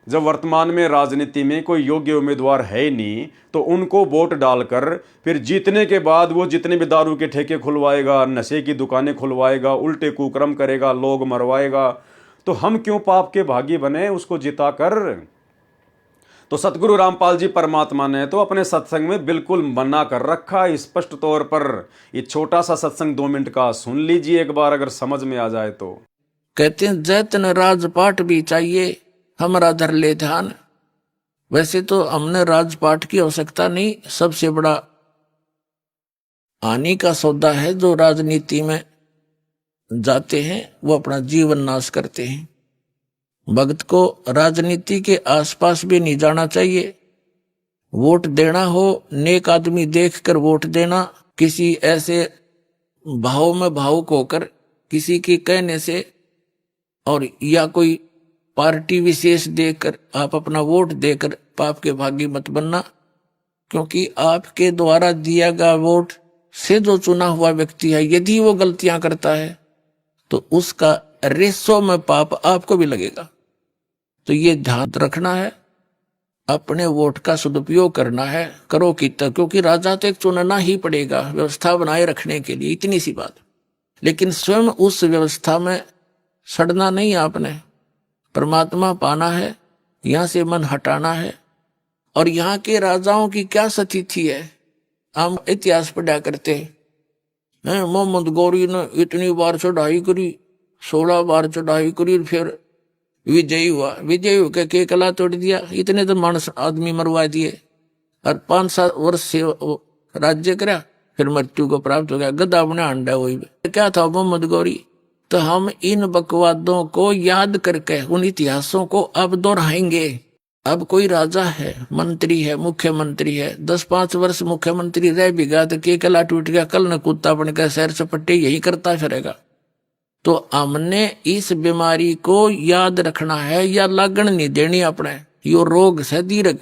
जब वर्तमान में राजनीति में कोई योग्य उम्मीदवार है नहीं तो उनको वोट डालकर फिर जीतने के बाद वो जितने भी दारू के ठेके खुलवाएगा, नशे की दुकानें खुलवाएगा, उल्टे कुकर्म करेगा, लोग मरवाएगा, तो हम क्यों पाप के भागी बने उसको जिताकर? तो सतगुरु रामपाल जी परमात्मा ने तो अपने सत्संग में बिल्कुल मना कर रखा स्पष्ट तौर पर। ये छोटा सा सत्संग 2 मिनट का सुन लीजिए एक बार, अगर समझ में आ जाए तो। कहते हैं जैतन राजपाट भी चाहिए हमारा धर ले ध्यान। वैसे तो हमने राजपाट की आवश्यकता नहीं, सबसे बड़ा हानि का सौदा है जो राजनीति में जाते हैं वो अपना जीवन नाश करते हैं। भक्त को राजनीति के आसपास भी नहीं जाना चाहिए। वोट देना हो नेक आदमी देखकर वोट देना, किसी ऐसे भाव में भावुक होकर किसी के कहने से और या कोई पार्टी विशेष देखकर आप अपना वोट देकर पाप के भागी मत बनना। क्योंकि आपके द्वारा दिया गया वोट से जो चुना हुआ व्यक्ति है, यदि वो गलतियां करता है तो उसका रेसो में पाप आपको भी लगेगा। तो ये ध्यान रखना है, अपने वोट का सदुपयोग करना है, करो कितना, क्योंकि राजा तो एक चुनना ही पड़ेगा व्यवस्था बनाए रखने के लिए, इतनी सी बात। लेकिन स्वयं उस व्यवस्था में सड़ना नहीं, आपने परमात्मा पाना है, यहां से मन हटाना है। और यहाँ के राजाओं की क्या स्थिति है, हम इतिहास पढ़ा करते हैं। मोहम्मद गौरी ने इतनी बार चढ़ाई करी, 16 बार चढ़ाई करी, फिर विजयी हुआ, विजयी होकर के कला तोड़ दिया, इतने तो मानस आदमी मरवा दिए, और 5-7 वर्ष से राज्य करा, फिर मृत्यु को प्राप्त हो गया, गधा अपने अंडा। वही क्या था मोहम्मद गौरी। तो हम इन बकवादों को याद करके उन इतिहासों को अब दोहराएंगे। अब कोई राजा है, मंत्री है, मुख्यमंत्री है, 10-5 वर्ष मुख्यमंत्री रह भी गया तो के कला टूट गया, कल न कुत्ता बन गया, सैर सपट्टे यही करता फिरेगा। तो हमने इस बीमारी को याद रखना है, या लगन नहीं देनी अपने, यो रोग से दीर्घ।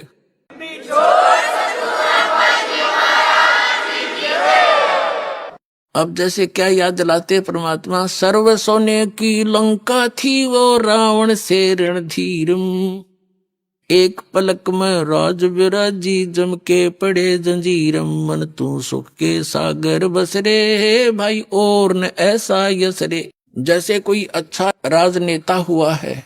अब जैसे क्या याद दिलाते परमात्मा, सर्व सोने की लंका थी वो रावण से रणधीरम, एक पलक में राज विराजी जम के पड़े जंजीरम, मन तू सुख के सागर बसरे भाई और न ऐसा यसरे। जैसे कोई अच्छा राजनेता हुआ है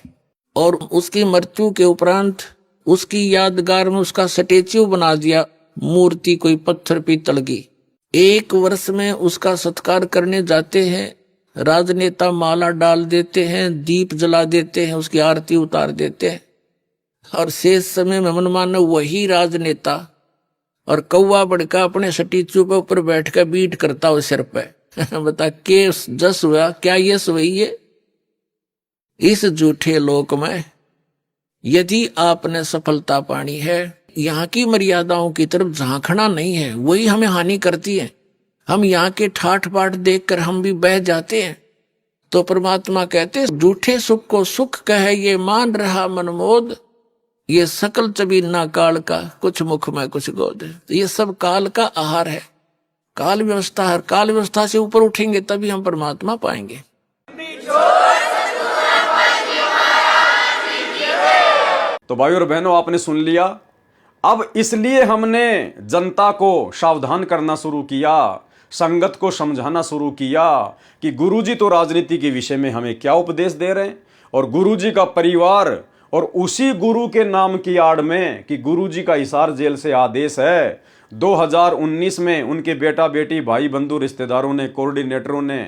और उसकी मृत्यु के उपरांत उसकी यादगार में उसका स्टेच्यू बना दिया, मूर्ति कोई पत्थर पीतल की, 1 वर्ष में उसका सत्कार करने जाते हैं, राजनेता माला डाल देते हैं, दीप जला देते हैं, उसकी आरती उतार देते हैं, और शेष समय में मनमाना वही राजनेता और कौवा बड़का अपने स्टेच्यू पे ऊपर बैठ कर बीट करता हो सिर पे। बता के जस हुआ क्या, ये हुई है। इस झूठे लोक में यदि आपने सफलता पानी है, यहाँ की मर्यादाओं की तरफ झांकना नहीं है, वही हमें हानि करती है। हम यहाँ के ठाठ बाट देखकर हम भी बह जाते हैं। तो परमात्मा कहते झूठे सुख को सुख कहे ये मान रहा मनमोद, ये सकल चबीना काल का कुछ मुख में कुछ गोद। तो ये सब काल का आहार है, काल व्यवस्था है। काल व्यवस्था से ऊपर उठेंगे तभी हम परमात्मा पाएंगे। तो भाई और बहनों, आपने सुन लिया। अब इसलिए हमने जनता को सावधान करना शुरू किया, संगत को समझाना शुरू किया कि गुरुजी तो राजनीति के विषय में हमें क्या उपदेश दे रहे हैं, और गुरुजी का परिवार और उसी गुरु के नाम की आड़ में कि गुरुजी का हिसार जेल से आदेश है। 2019 में उनके बेटा बेटी भाई बंधु रिश्तेदारों ने, कोऑर्डिनेटरों ने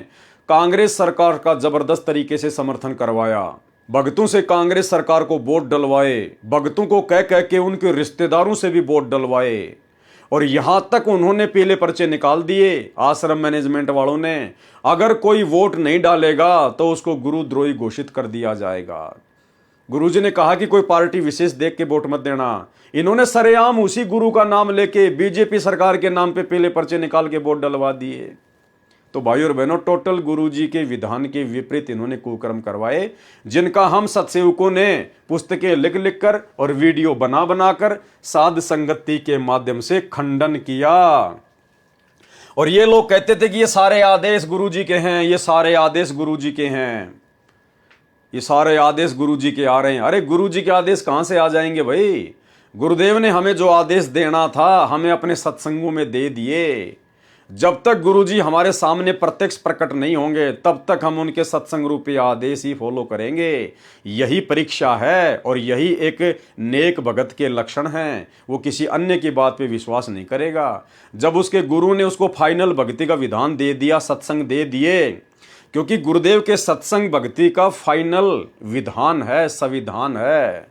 कांग्रेस सरकार का जबरदस्त तरीके से समर्थन करवाया, भगतों से कांग्रेस सरकार को वोट डलवाए, भगतों को कह कह के उनके रिश्तेदारों से भी वोट डलवाए, और यहां तक उन्होंने पीले पर्चे निकाल दिए आश्रम मैनेजमेंट वालों ने। अगर कोई वोट नहीं डालेगा तो उसको गुरुद्रोही घोषित कर दिया जाएगा। गुरुजी ने कहा कि कोई पार्टी विशेष देख के वोट मत देना। इन्होंने सरेआम उसी गुरु का नाम लेके बीजेपी सरकार के नाम पे पीले पर्चे निकाल के वोट डलवा दिए। तो भाई और बहनों, टोटल गुरुजी के विधान के विपरीत इन्होंने कुकर्म करवाए, जिनका हम सत्सेवकों ने पुस्तकें लिख लिख कर और वीडियो बना बनाकर साध संगति के माध्यम से खंडन किया। और ये लोग कहते थे कि ये सारे आदेश गुरुजी के हैं, ये सारे आदेश गुरुजी के हैं, ये सारे आदेश गुरुजी के आ रहे हैं। अरे गुरुजी के आदेश कहां से आ जाएंगे भाई? गुरुदेव ने हमें जो आदेश देना था हमें अपने सत्संगों में दे दिए। जब तक गुरुजी हमारे सामने प्रत्यक्ष प्रकट नहीं होंगे तब तक हम उनके सत्संग रूपी आदेश ही फॉलो करेंगे। यही परीक्षा है और यही एक नेक भगत के लक्षण हैं। वो किसी अन्य की बात पे विश्वास नहीं करेगा। जब उसके गुरु ने उसको फाइनल भक्ति का विधान दे दिया, सत्संग दे दिए, क्योंकि गुरुदेव के सत्संग भक्ति का फाइनल विधान है, संविधान है।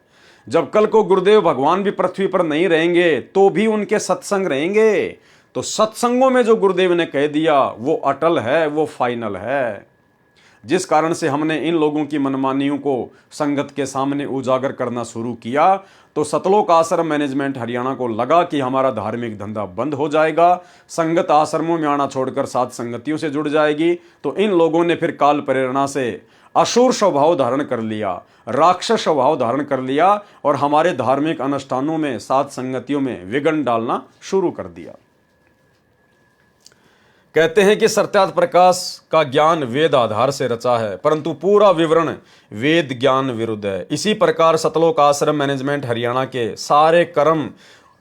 जब कल को गुरुदेव भगवान भी पृथ्वी पर नहीं रहेंगे तो भी उनके सत्संग रहेंगे। तो सत्संगों में जो गुरुदेव ने कह दिया वो अटल है, वो फाइनल है। जिस कारण से हमने इन लोगों की मनमानियों को संगत के सामने उजागर करना शुरू किया, तो सतलोक आश्रम मैनेजमेंट हरियाणा को लगा कि हमारा धार्मिक धंधा बंद हो जाएगा, संगत आश्रमों में आना छोड़कर साथ संगतियों से जुड़ जाएगी। तो इन लोगों ने फिर काल प्रेरणा से असुर स्वभाव धारण कर लिया, राक्षस स्वभाव धारण कर लिया और हमारे धार्मिक अनुष्ठानों में, साध संगतियों में विघ्न डालना शुरू कर दिया। कहते हैं कि सत्यार्थ प्रकाश का ज्ञान वेद आधार से रचा है, परंतु पूरा विवरण वेद ज्ञान विरुद्ध है। इसी प्रकार सतलोक आश्रम मैनेजमेंट हरियाणा के सारे कर्म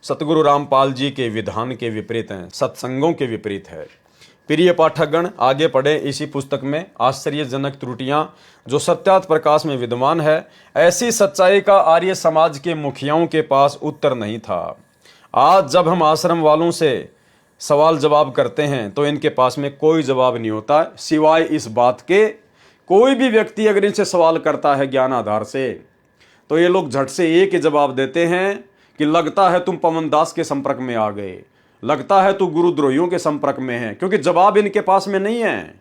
सतगुरु रामपाल जी के विधान के विपरीत हैं, सत्संगों के विपरीत है। प्रिय पाठकगण, आगे पढ़े इसी पुस्तक में आश्चर्यजनक त्रुटियां जो सत्यार्थ प्रकाश में विद्यमान है। ऐसी सच्चाई का आर्य समाज के मुखियाओं के पास उत्तर नहीं था। आज जब हम आश्रम वालों से सवाल जवाब करते हैं तो इनके पास में कोई जवाब नहीं होता, सिवाय इस बात के, कोई भी व्यक्ति अगर इनसे सवाल करता है ज्ञान आधार से तो ये लोग झट से एक ही जवाब देते हैं कि लगता है तुम पवन दास के संपर्क में आ गए, लगता है तू गुरुद्रोहियों के संपर्क में है, क्योंकि जवाब इनके पास में नहीं है,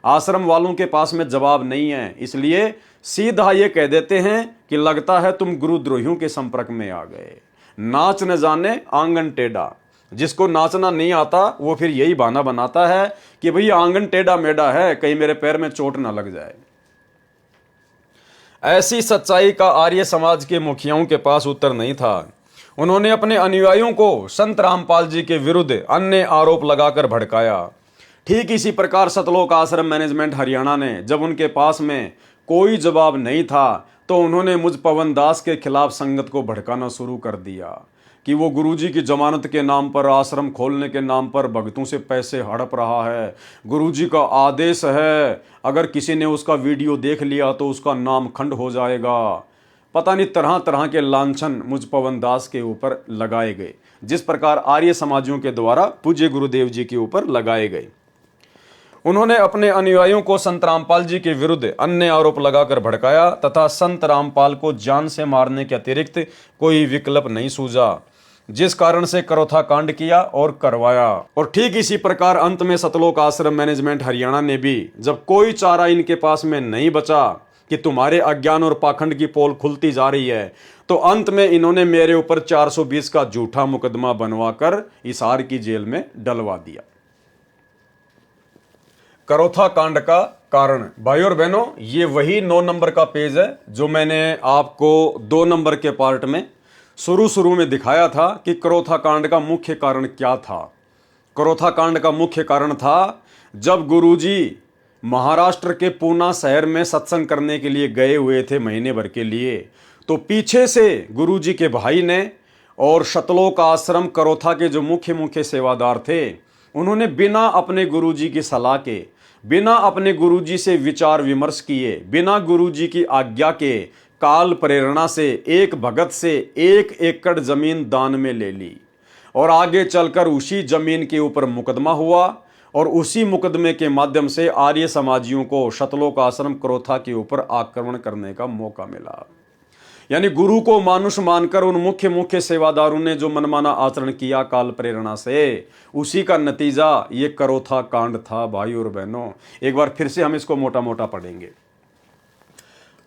आश्रम वालों के पास में जवाब नहीं है। इसलिए सीधा ये कह देते हैं कि लगता है तुम गुरुद्रोहियों के संपर्क में आ गए। नाच न जाने आंगन टेढ़ा, जिसको नाचना नहीं आता वो फिर यही बहाना बनाता है कि भई आंगन टेढ़ा मेढ़ा है, कहीं मेरे पैर में चोट ना लग जाए। ऐसी सच्चाई का आर्य समाज के मुखियाओं के पास उत्तर नहीं था। उन्होंने अपने अनुयायियों को संत रामपाल जी के विरुद्ध अन्य आरोप लगाकर भड़काया। ठीक इसी प्रकार सतलोक आश्रम मैनेजमेंट हरियाणा ने जब उनके पास में कोई जवाब नहीं था तो उन्होंने मुझ पवन दास के खिलाफ संगत को भड़काना शुरू कर दिया कि वो गुरुजी की जमानत के नाम पर, आश्रम खोलने के नाम पर भक्तों से पैसे हड़प रहा है। गुरुजी का आदेश है, अगर किसी ने उसका वीडियो देख लिया तो उसका नाम खंड हो जाएगा। पता नहीं तरह तरह के लांछन मुझ पवन दास के ऊपर लगाए गए, जिस प्रकार आर्य समाजियों के द्वारा पूज्य गुरुदेव जी के ऊपर लगाए गए। उन्होंने अपने अनुयायियों को संत रामपाल जी के विरुद्ध अन्य आरोप लगाकर भड़काया तथा संत रामपाल को जान से मारने के अतिरिक्त कोई विकल्प नहीं सूझा, जिस कारण से करोथा कांड किया और करवाया। और ठीक इसी प्रकार अंत में सतलोक आश्रम मैनेजमेंट हरियाणा ने भी जब कोई चारा इनके पास में नहीं बचा कि तुम्हारे अज्ञान और पाखंड की पोल खुलती जा रही है, तो अंत में इन्होंने मेरे ऊपर 420 का झूठा मुकदमा बनवाकर हिसार की जेल में डलवा दिया। करोथा कांड का कारण, भाई और बहनों, ये वही 9 नंबर का पेज है जो मैंने आपको 2 नंबर के पार्ट में शुरू में दिखाया था कि करोथा कांड का मुख्य कारण क्या था। करोथा कांड का मुख्य कारण था जब गुरुजी महाराष्ट्र के पूना शहर में सत्संग करने के लिए गए हुए थे महीने भर के लिए, तो पीछे से गुरुजी के भाई ने और सतलोक आश्रम करोथा के जो मुख्य सेवादार थे, उन्होंने बिना अपने गुरुजी की सलाह के, बिना अपने गुरुजी से विचार विमर्श किए, बिना गुरुजी की आज्ञा के, काल प्रेरणा से एक भगत से 1 एकड़ जमीन दान में ले ली और आगे चलकर उसी जमीन के ऊपर मुकदमा हुआ और उसी मुकदमे के माध्यम से आर्य समाजियों को सतलोक आश्रम करोथा के ऊपर आक्रमण करने का मौका मिला। यानी गुरु को मानुष मानकर उन मुख्य सेवादारों ने जो मनमाना आचरण किया काल प्रेरणा से, उसी का नतीजा ये करोथा कांड था। भाई और बहनों, एक बार फिर से हम इसको मोटा मोटा पढ़ेंगे।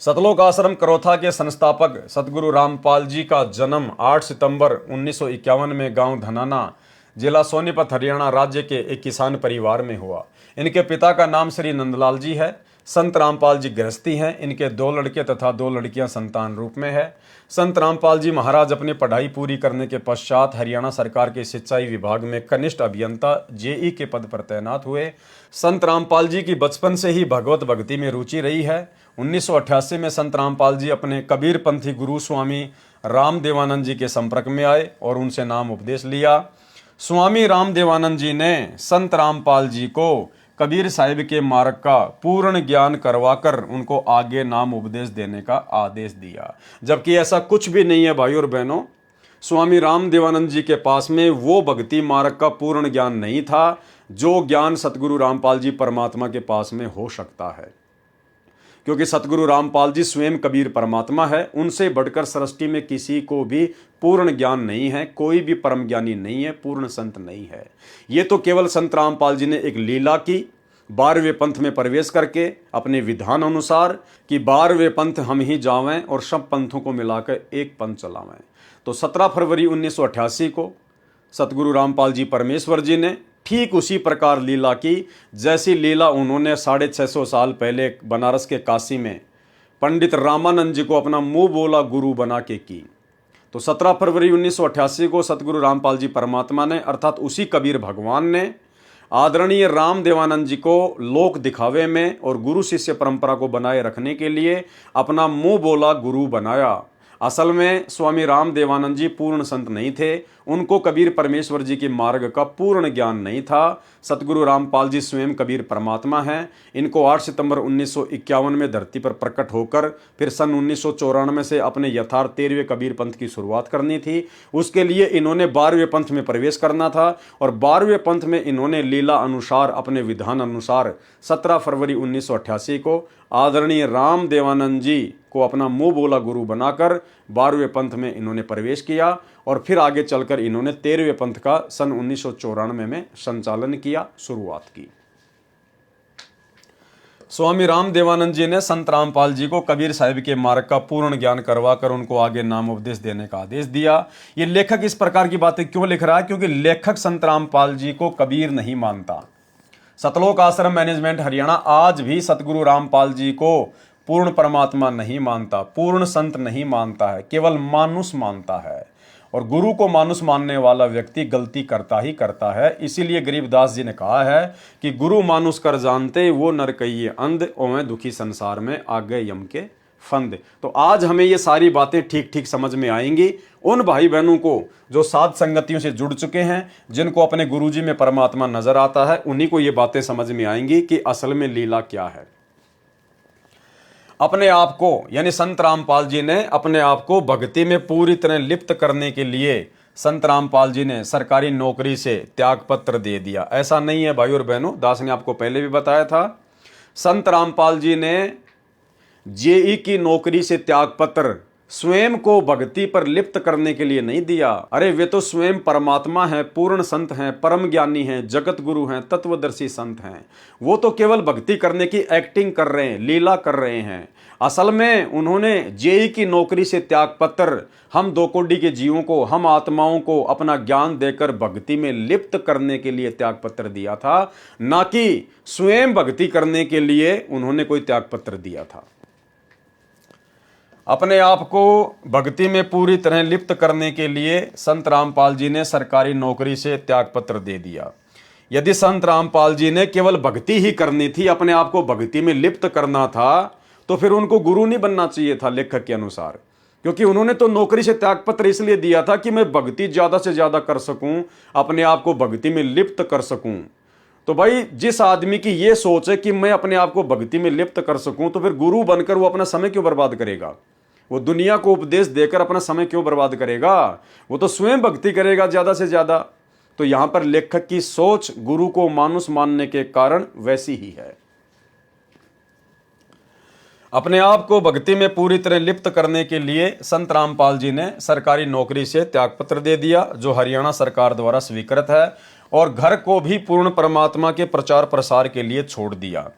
सतलोक आश्रम करोथा के संस्थापक सतगुरु रामपाल जी का जन्म 8 सितंबर 1951 में गांव धनाना, जिला सोनीपत, हरियाणा राज्य के एक किसान परिवार में हुआ। इनके पिता का नाम श्री नंदलाल जी है। संत रामपाल जी गृहस्थी हैं। इनके 2 लड़के तथा 2 लड़कियां संतान रूप में है। संत रामपाल जी महाराज अपनी पढ़ाई पूरी करने के पश्चात हरियाणा सरकार के सिंचाई विभाग में कनिष्ठ अभियंता जेई के पद पर तैनात हुए। संत रामपाल जी की बचपन से ही भगवत भक्ति में रुचि रही है। 1988 में संत रामपाल जी अपने कबीरपंथी गुरु स्वामी रामदेवानंद जी के संपर्क में आए और उनसे नाम उपदेश लिया। स्वामी रामदेवानंद जी ने संत रामपाल जी को कबीर साहिब के मार्ग का पूर्ण ज्ञान करवाकर उनको आगे नाम उपदेश देने का आदेश दिया, जबकि ऐसा कुछ भी नहीं है। भाई और बहनों, स्वामी रामदेवानंद जी के पास में वो भक्ति मार्ग का पूर्ण ज्ञान नहीं था जो ज्ञान सतगुरु रामपाल जी परमात्मा के पास में हो सकता है, क्योंकि सतगुरु रामपाल जी स्वयं कबीर परमात्मा है। उनसे बढ़कर सृष्टि में किसी को भी पूर्ण ज्ञान नहीं है, कोई भी परम ज्ञानी नहीं है, पूर्ण संत नहीं है। ये तो केवल संत रामपाल जी ने एक लीला की, 12वें पंथ में प्रवेश करके अपने विधान अनुसार कि 12वें पंथ हम ही जावें और सब पंथों को मिलाकर एक पंथ चलावें। तो 17 फरवरी 1988 को सतगुरु रामपाल जी परमेश्वर जी ने ठीक उसी प्रकार लीला की जैसी लीला उन्होंने 650 साल पहले बनारस के काशी में पंडित रामानंद जी को अपना मुंह बोला गुरु बना के की। तो 17 फरवरी 1988 को सतगुरु रामपाल जी परमात्मा ने अर्थात उसी कबीर भगवान ने आदरणीय राम देवानंद जी को लोक दिखावे में और गुरु शिष्य परंपरा को बनाए रखने के लिए अपना मुंह बोला गुरु बनाया। असल में स्वामी राम देवानंद जी पूर्ण संत नहीं थे, उनको कबीर परमेश्वर जी के मार्ग का पूर्ण ज्ञान नहीं था। सतगुरु रामपाल जी स्वयं कबीर परमात्मा हैं। इनको 8 सितंबर 1951 में धरती पर प्रकट होकर फिर सन 1994 से अपने यथार्थ 13वें कबीर पंथ की शुरुआत करनी थी। उसके लिए इन्होंने 12वें पंथ में प्रवेश करना था और 12वें पंथ में इन्होंने लीला अनुसार अपने विधान अनुसार 17 फरवरी 1988 को आदरणीय राम देवानंद जी को अपना मुंह बोला गुरु बनाकर 12वें पंथ में इन्होंने प्रवेश किया और फिर आगे चलकर इन्होंने 13वें पंथ का सन 1994 में संचालन किया, शुरुआत की। स्वामी राम देवानंद जी ने संत रामपाल जी को कबीर साहिब के मार्ग का पूर्ण ज्ञान करवाकर उनको आगे नाम उपदेश देने का आदेश दिया। ये लेखक इस प्रकार की बातें क्यों लिख रहा है? क्योंकि लेखक संत रामपाल जी को कबीर नहीं मानता। सतलोक आश्रम मैनेजमेंट हरियाणा आज भी सतगुरु रामपाल जी को पूर्ण परमात्मा नहीं मानता, पूर्ण संत नहीं मानता है, केवल मानुष मानता है। और गुरु को मानुष मानने वाला व्यक्ति गलती करता ही करता है। इसीलिए गरीबदास जी ने कहा है कि गुरु मानुष कर जानते वो नर कहिए अंध, ओवें दुखी संसार में आगे यम के फंद। तो आज हमें ये सारी बातें ठीक ठीक समझ में आएंगी। उन भाई बहनों को जो साध संगतियों से जुड़ चुके हैं, जिनको अपने गुरुजी में परमात्मा नजर आता है, उन्हीं को ये बातें समझ में आएंगी कि असल में लीला क्या है। अपने आप को यानी संत रामपाल जी ने अपने आप को भक्ति में पूरी तरह लिप्त करने के लिए संत रामपाल जी ने सरकारी नौकरी से त्याग पत्र दे दिया। ऐसा नहीं है भाई और बहनों, दास ने आपको पहले भी बताया था। संत रामपाल जी ने जेई की नौकरी से त्याग पत्र स्वयं को भक्ति पर लिप्त करने के लिए नहीं दिया। अरे वे तो स्वयं परमात्मा हैं, पूर्ण संत हैं, परम ज्ञानी हैं, जगत गुरु हैं, तत्वदर्शी संत हैं। वो तो केवल भक्ति करने की एक्टिंग कर रहे हैं, लीला कर रहे हैं। असल में उन्होंने जेई की नौकरी से त्याग पत्र हम दो कोटि के जीवों को, हम आत्माओं को अपना ज्ञान देकर भक्ति में लिप्त करने के लिए त्याग पत्र दिया था, ना कि स्वयं भक्ति करने के लिए उन्होंने कोई त्याग पत्र दिया था। अपने आप को भक्ति में पूरी तरह लिप्त करने के लिए संत रामपाल जी ने सरकारी नौकरी से त्यागपत्र दे दिया। यदि संत रामपाल जी ने केवल भक्ति ही करनी थी, अपने आप को भक्ति में लिप्त करना था, तो फिर उनको गुरु नहीं बनना चाहिए था लेखक के अनुसार। क्योंकि उन्होंने तो नौकरी से त्यागपत्र इसलिए दिया था कि मैं भक्ति ज्यादा से ज्यादा कर सकूं, अपने आप को भक्ति में लिप्त कर सकूं। तो भाई जिस आदमी की ये सोच है कि मैं अपने आप को भक्ति में लिप्त कर सकूं, तो फिर गुरु बनकर वो अपना समय क्यों बर्बाद करेगा? वो दुनिया को उपदेश देकर अपना समय क्यों बर्बाद करेगा? वो तो स्वयं भक्ति करेगा ज्यादा से ज्यादा। तो यहां पर लेखक की सोच गुरु को मानुष मानने के कारण वैसी ही है। अपने आप को भक्ति में पूरी तरह लिप्त करने के लिए संत रामपाल जी ने सरकारी नौकरी से त्यागपत्र दे दिया, जो हरियाणा सरकार द्वारा स्वीकृत है, और घर को भी पूर्ण परमात्मा के प्रचार प्रसार के लिए छोड़ दिया।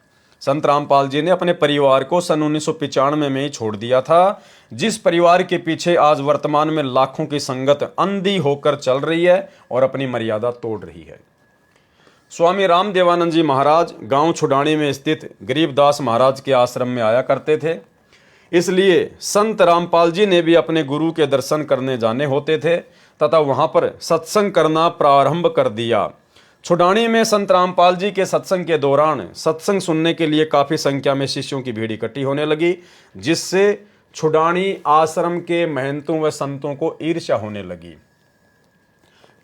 संत रामपाल जी ने अपने परिवार को सन 1995 में ही छोड़ दिया था, जिस परिवार के पीछे आज वर्तमान में लाखों की संगत अंधी होकर चल रही है और अपनी मर्यादा तोड़ रही है। स्वामी राम देवानंद जी महाराज गांव छुडानी में स्थित गरीबदास महाराज के आश्रम में आया करते थे। इसलिए संत रामपाल जी ने भी अपने गुरु के दर्शन करने जाने होते थे तथा वहां पर सत्संग करना प्रारंभ कर दिया। छुडानी में संत रामपाल जी के सत्संग के दौरान सत्संग सुनने के लिए काफी संख्या में शिष्यों की भीड़ इकट्ठी होने लगी, जिससे छुडानी आश्रम के महंतों व संतों को ईर्ष्या होने लगी।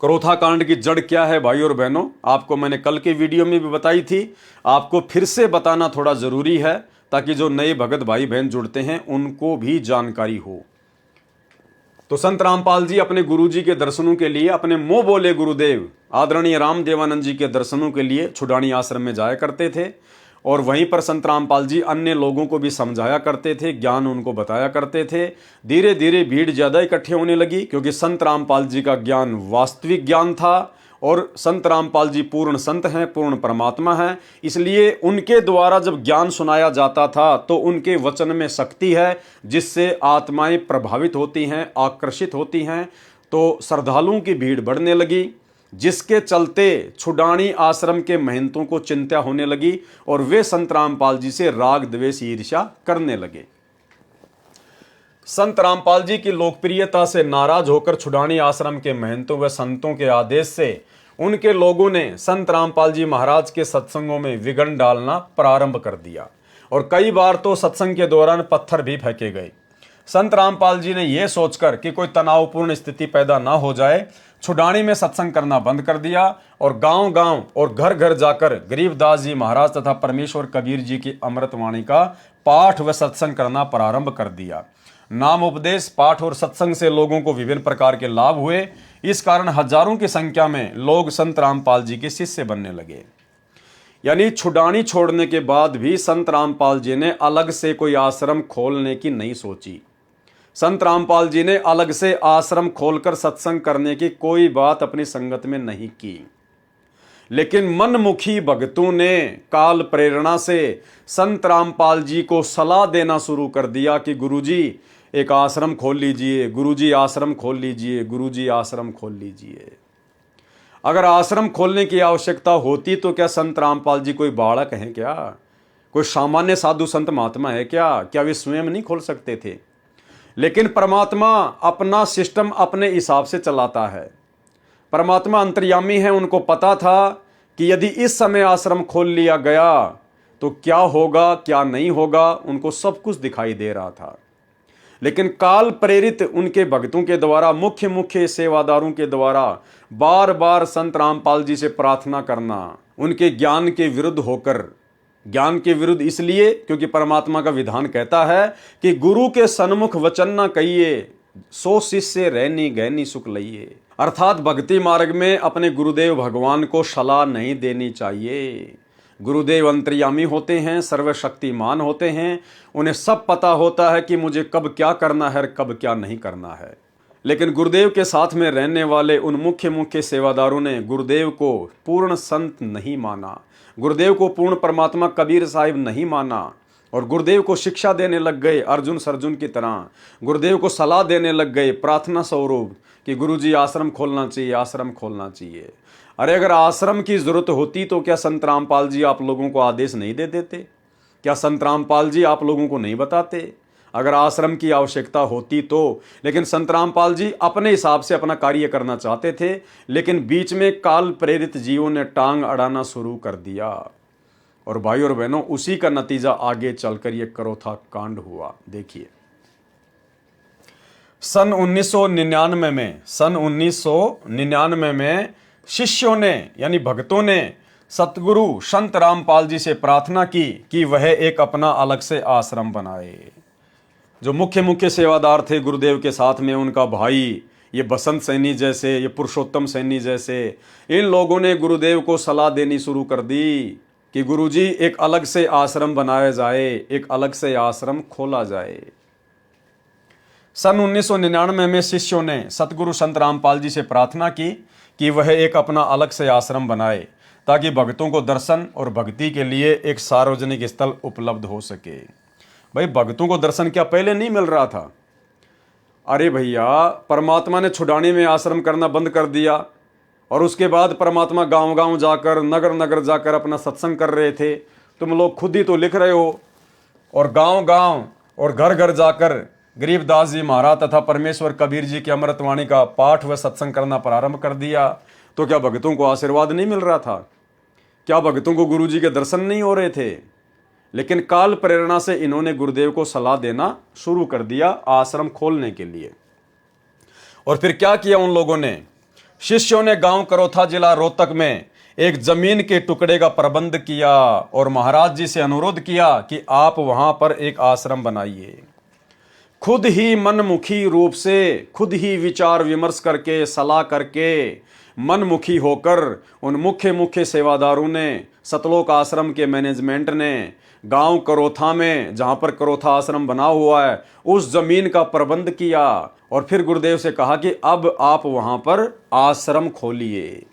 क्रोथा कांड की जड़ क्या है भाई और बहनों, आपको मैंने कल के वीडियो में भी बताई थी, आपको फिर से बताना थोड़ा जरूरी है ताकि जो नए भगत भाई बहन जुड़ते हैं उनको भी जानकारी हो। तो संत रामपाल जी अपने गुरुजी के दर्शनों के लिए, अपने मुंह बोले गुरुदेव आदरणीय राम देवानंद जी के दर्शनों के लिए छुडानी आश्रम में जाया करते थे, और वहीं पर संत रामपाल जी अन्य लोगों को भी समझाया करते थे, ज्ञान उनको बताया करते थे। धीरे धीरे भीड़ ज्यादा इकट्ठी होने लगी, क्योंकि संत रामपाल जी का ज्ञान वास्तविक ज्ञान था और संत रामपाल जी पूर्ण संत हैं, पूर्ण परमात्मा हैं। इसलिए उनके द्वारा जब ज्ञान सुनाया जाता था तो उनके वचन में शक्ति है, जिससे आत्माएं प्रभावित होती हैं, आकर्षित होती हैं। तो श्रद्धालुओं की भीड़ बढ़ने लगी। जिसके चलते छुडानी आश्रम के महंतों को चिंता होने लगी और वे संत रामपाल जी से राग द्वेष ईर्ष्या करने लगे। संत रामपाल जी की लोकप्रियता से नाराज होकर छुडानी आश्रम के महंतों व संतों के आदेश से उनके लोगों ने संत रामपाल जी महाराज के सत्संगों में विघ्न डालना प्रारंभ कर दिया और कई बार तो सत्संग के दौरान पत्थर भी फेंके गए। संत रामपाल जी ने यह सोचकर कि कोई तनावपूर्ण स्थिति पैदा ना हो जाए, छुडानी में सत्संग करना बंद कर दिया और गांव-गांव और घर-घर जाकर गरीबदास जी महाराज तथा परमेश्वर कबीर जी की अमृतवाणी का पाठ व सत्संग करना प्रारंभ कर दिया। नाम उपदेश, पाठ और सत्संग से लोगों को विभिन्न प्रकार के लाभ हुए। इस कारण हजारों की संख्या में लोग संत रामपाल जी के शिष्य बनने लगे। यानी छुडानी छोड़ने के बाद भी संत रामपाल जी ने अलग से कोई आश्रम खोलने की नहीं सोची। संत रामपाल जी ने अलग से आश्रम खोलकर सत्संग करने की कोई बात अपनी संगत में नहीं की, लेकिन मनमुखी भक्तों ने काल प्रेरणा से संत रामपाल जी को सलाह देना शुरू कर दिया कि गुरुजी एक आश्रम खोल लीजिए, गुरुजी आश्रम खोल लीजिए, गुरुजी आश्रम खोल लीजिए। अगर आश्रम खोलने की आवश्यकता होती तो क्या संत रामपाल जी कोई बालक हैं क्या? कोई सामान्य साधु संत महात्मा है क्या? क्या वे स्वयं नहीं खोल सकते थे? लेकिन परमात्मा अपना सिस्टम अपने हिसाब से चलाता है। परमात्मा अंतर्यामी है, उनको पता था कि यदि इस समय आश्रम खोल लिया गया तो क्या होगा क्या नहीं होगा, उनको सब कुछ दिखाई दे रहा था। लेकिन काल प्रेरित उनके भक्तों के द्वारा, मुख्य मुख्य सेवादारों के द्वारा बार बार संत रामपाल जी से प्रार्थना करना उनके ज्ञान के विरुद्ध होकर, ज्ञान के विरुद्ध इसलिए क्योंकि परमात्मा का विधान कहता है कि गुरु के सन्मुख वचन न कहिए, सो शिष्य रहनी गहनी सुख लइए। अर्थात भक्ति मार्ग में अपने गुरुदेव भगवान को सलाह नहीं देनी चाहिए। गुरुदेव अंतर्यामी होते हैं, सर्वशक्तिमान होते हैं, उन्हें सब पता होता है कि मुझे कब क्या करना है और कब क्या नहीं करना है। लेकिन गुरुदेव के साथ में रहने वाले उन मुख्य मुख्य सेवादारों ने गुरुदेव को पूर्ण संत नहीं माना, गुरुदेव को पूर्ण परमात्मा कबीर साहिब नहीं माना और गुरुदेव को शिक्षा देने लग गए अर्जुन सर्जुन की तरह। गुरुदेव को सलाह देने लग गए प्रार्थना स्वरूप कि गुरुजी आश्रम खोलना चाहिए, आश्रम खोलना चाहिए। अरे अगर आश्रम की जरूरत होती तो क्या संत रामपाल जी आप लोगों को आदेश नहीं दे देते? क्या संत रामपाल जी आप लोगों को नहीं बताते अगर आश्रम की आवश्यकता होती तो? लेकिन संत रामपाल जी अपने हिसाब से अपना कार्य करना चाहते थे, लेकिन बीच में काल प्रेरित जीवों ने टांग अड़ाना शुरू कर दिया और भाई और बहनों उसी का नतीजा आगे चलकर ये करोथा कांड हुआ। देखिए सन 1999 में शिष्यों ने यानी भक्तों ने सतगुरु संत रामपाल जी से प्रार्थना की कि वह एक अपना अलग से आश्रम बनाए। जो मुख्य मुख्य सेवादार थे गुरुदेव के साथ में, उनका भाई ये बसंत सैनी जैसे, ये पुरुषोत्तम सैनी जैसे, इन लोगों ने गुरुदेव को सलाह देनी शुरू कर दी कि गुरुजी एक अलग से आश्रम बनाया जाए, एक अलग से आश्रम खोला जाए। सन 1999 में शिष्यों ने सतगुरु संत रामपाल जी से प्रार्थना की कि वह एक अपना अलग से आश्रम बनाए ताकि भक्तों को दर्शन और भक्ति के लिए एक सार्वजनिक स्थल उपलब्ध हो सके। भाई भक्तों को दर्शन क्या पहले नहीं मिल रहा था? अरे भैया, परमात्मा ने छुडानी में आश्रम करना बंद कर दिया और उसके बाद परमात्मा गांव-गांव जाकर, नगर-नगर जाकर अपना सत्संग कर रहे थे। तुम लोग खुद ही तो लिख रहे हो। और गांव-गांव और घर-घर जाकर गरीबदास जी महाराज तथा परमेश्वर कबीर जी की अमृतवाणी का पाठ व सत्संग करना प्रारंभ कर दिया। तो क्या भक्तों को आशीर्वाद नहीं मिल रहा था? क्या भक्तों को गुरु जी के दर्शन नहीं हो रहे थे? लेकिन काल प्रेरणा से इन्होंने गुरुदेव को सलाह देना शुरू कर दिया आश्रम खोलने के लिए। और फिर क्या किया उन लोगों ने? शिष्यों ने गांव करोथा जिला रोहतक में एक जमीन के टुकड़े का प्रबंध किया और महाराज जी से अनुरोध किया कि आप वहां पर एक आश्रम बनाइए। खुद ही मनमुखी रूप से, खुद ही विचार विमर्श करके, सलाह करके, मनमुखी होकर उन मुख्य मुख्य सेवादारों ने, सतलोक आश्रम के मैनेजमेंट ने गांव करोथा में, जहां पर करोथा आश्रम बना हुआ है, उस जमीन का प्रबंध किया और फिर गुरुदेव से कहा कि अब आप वहां पर आश्रम खोलिए।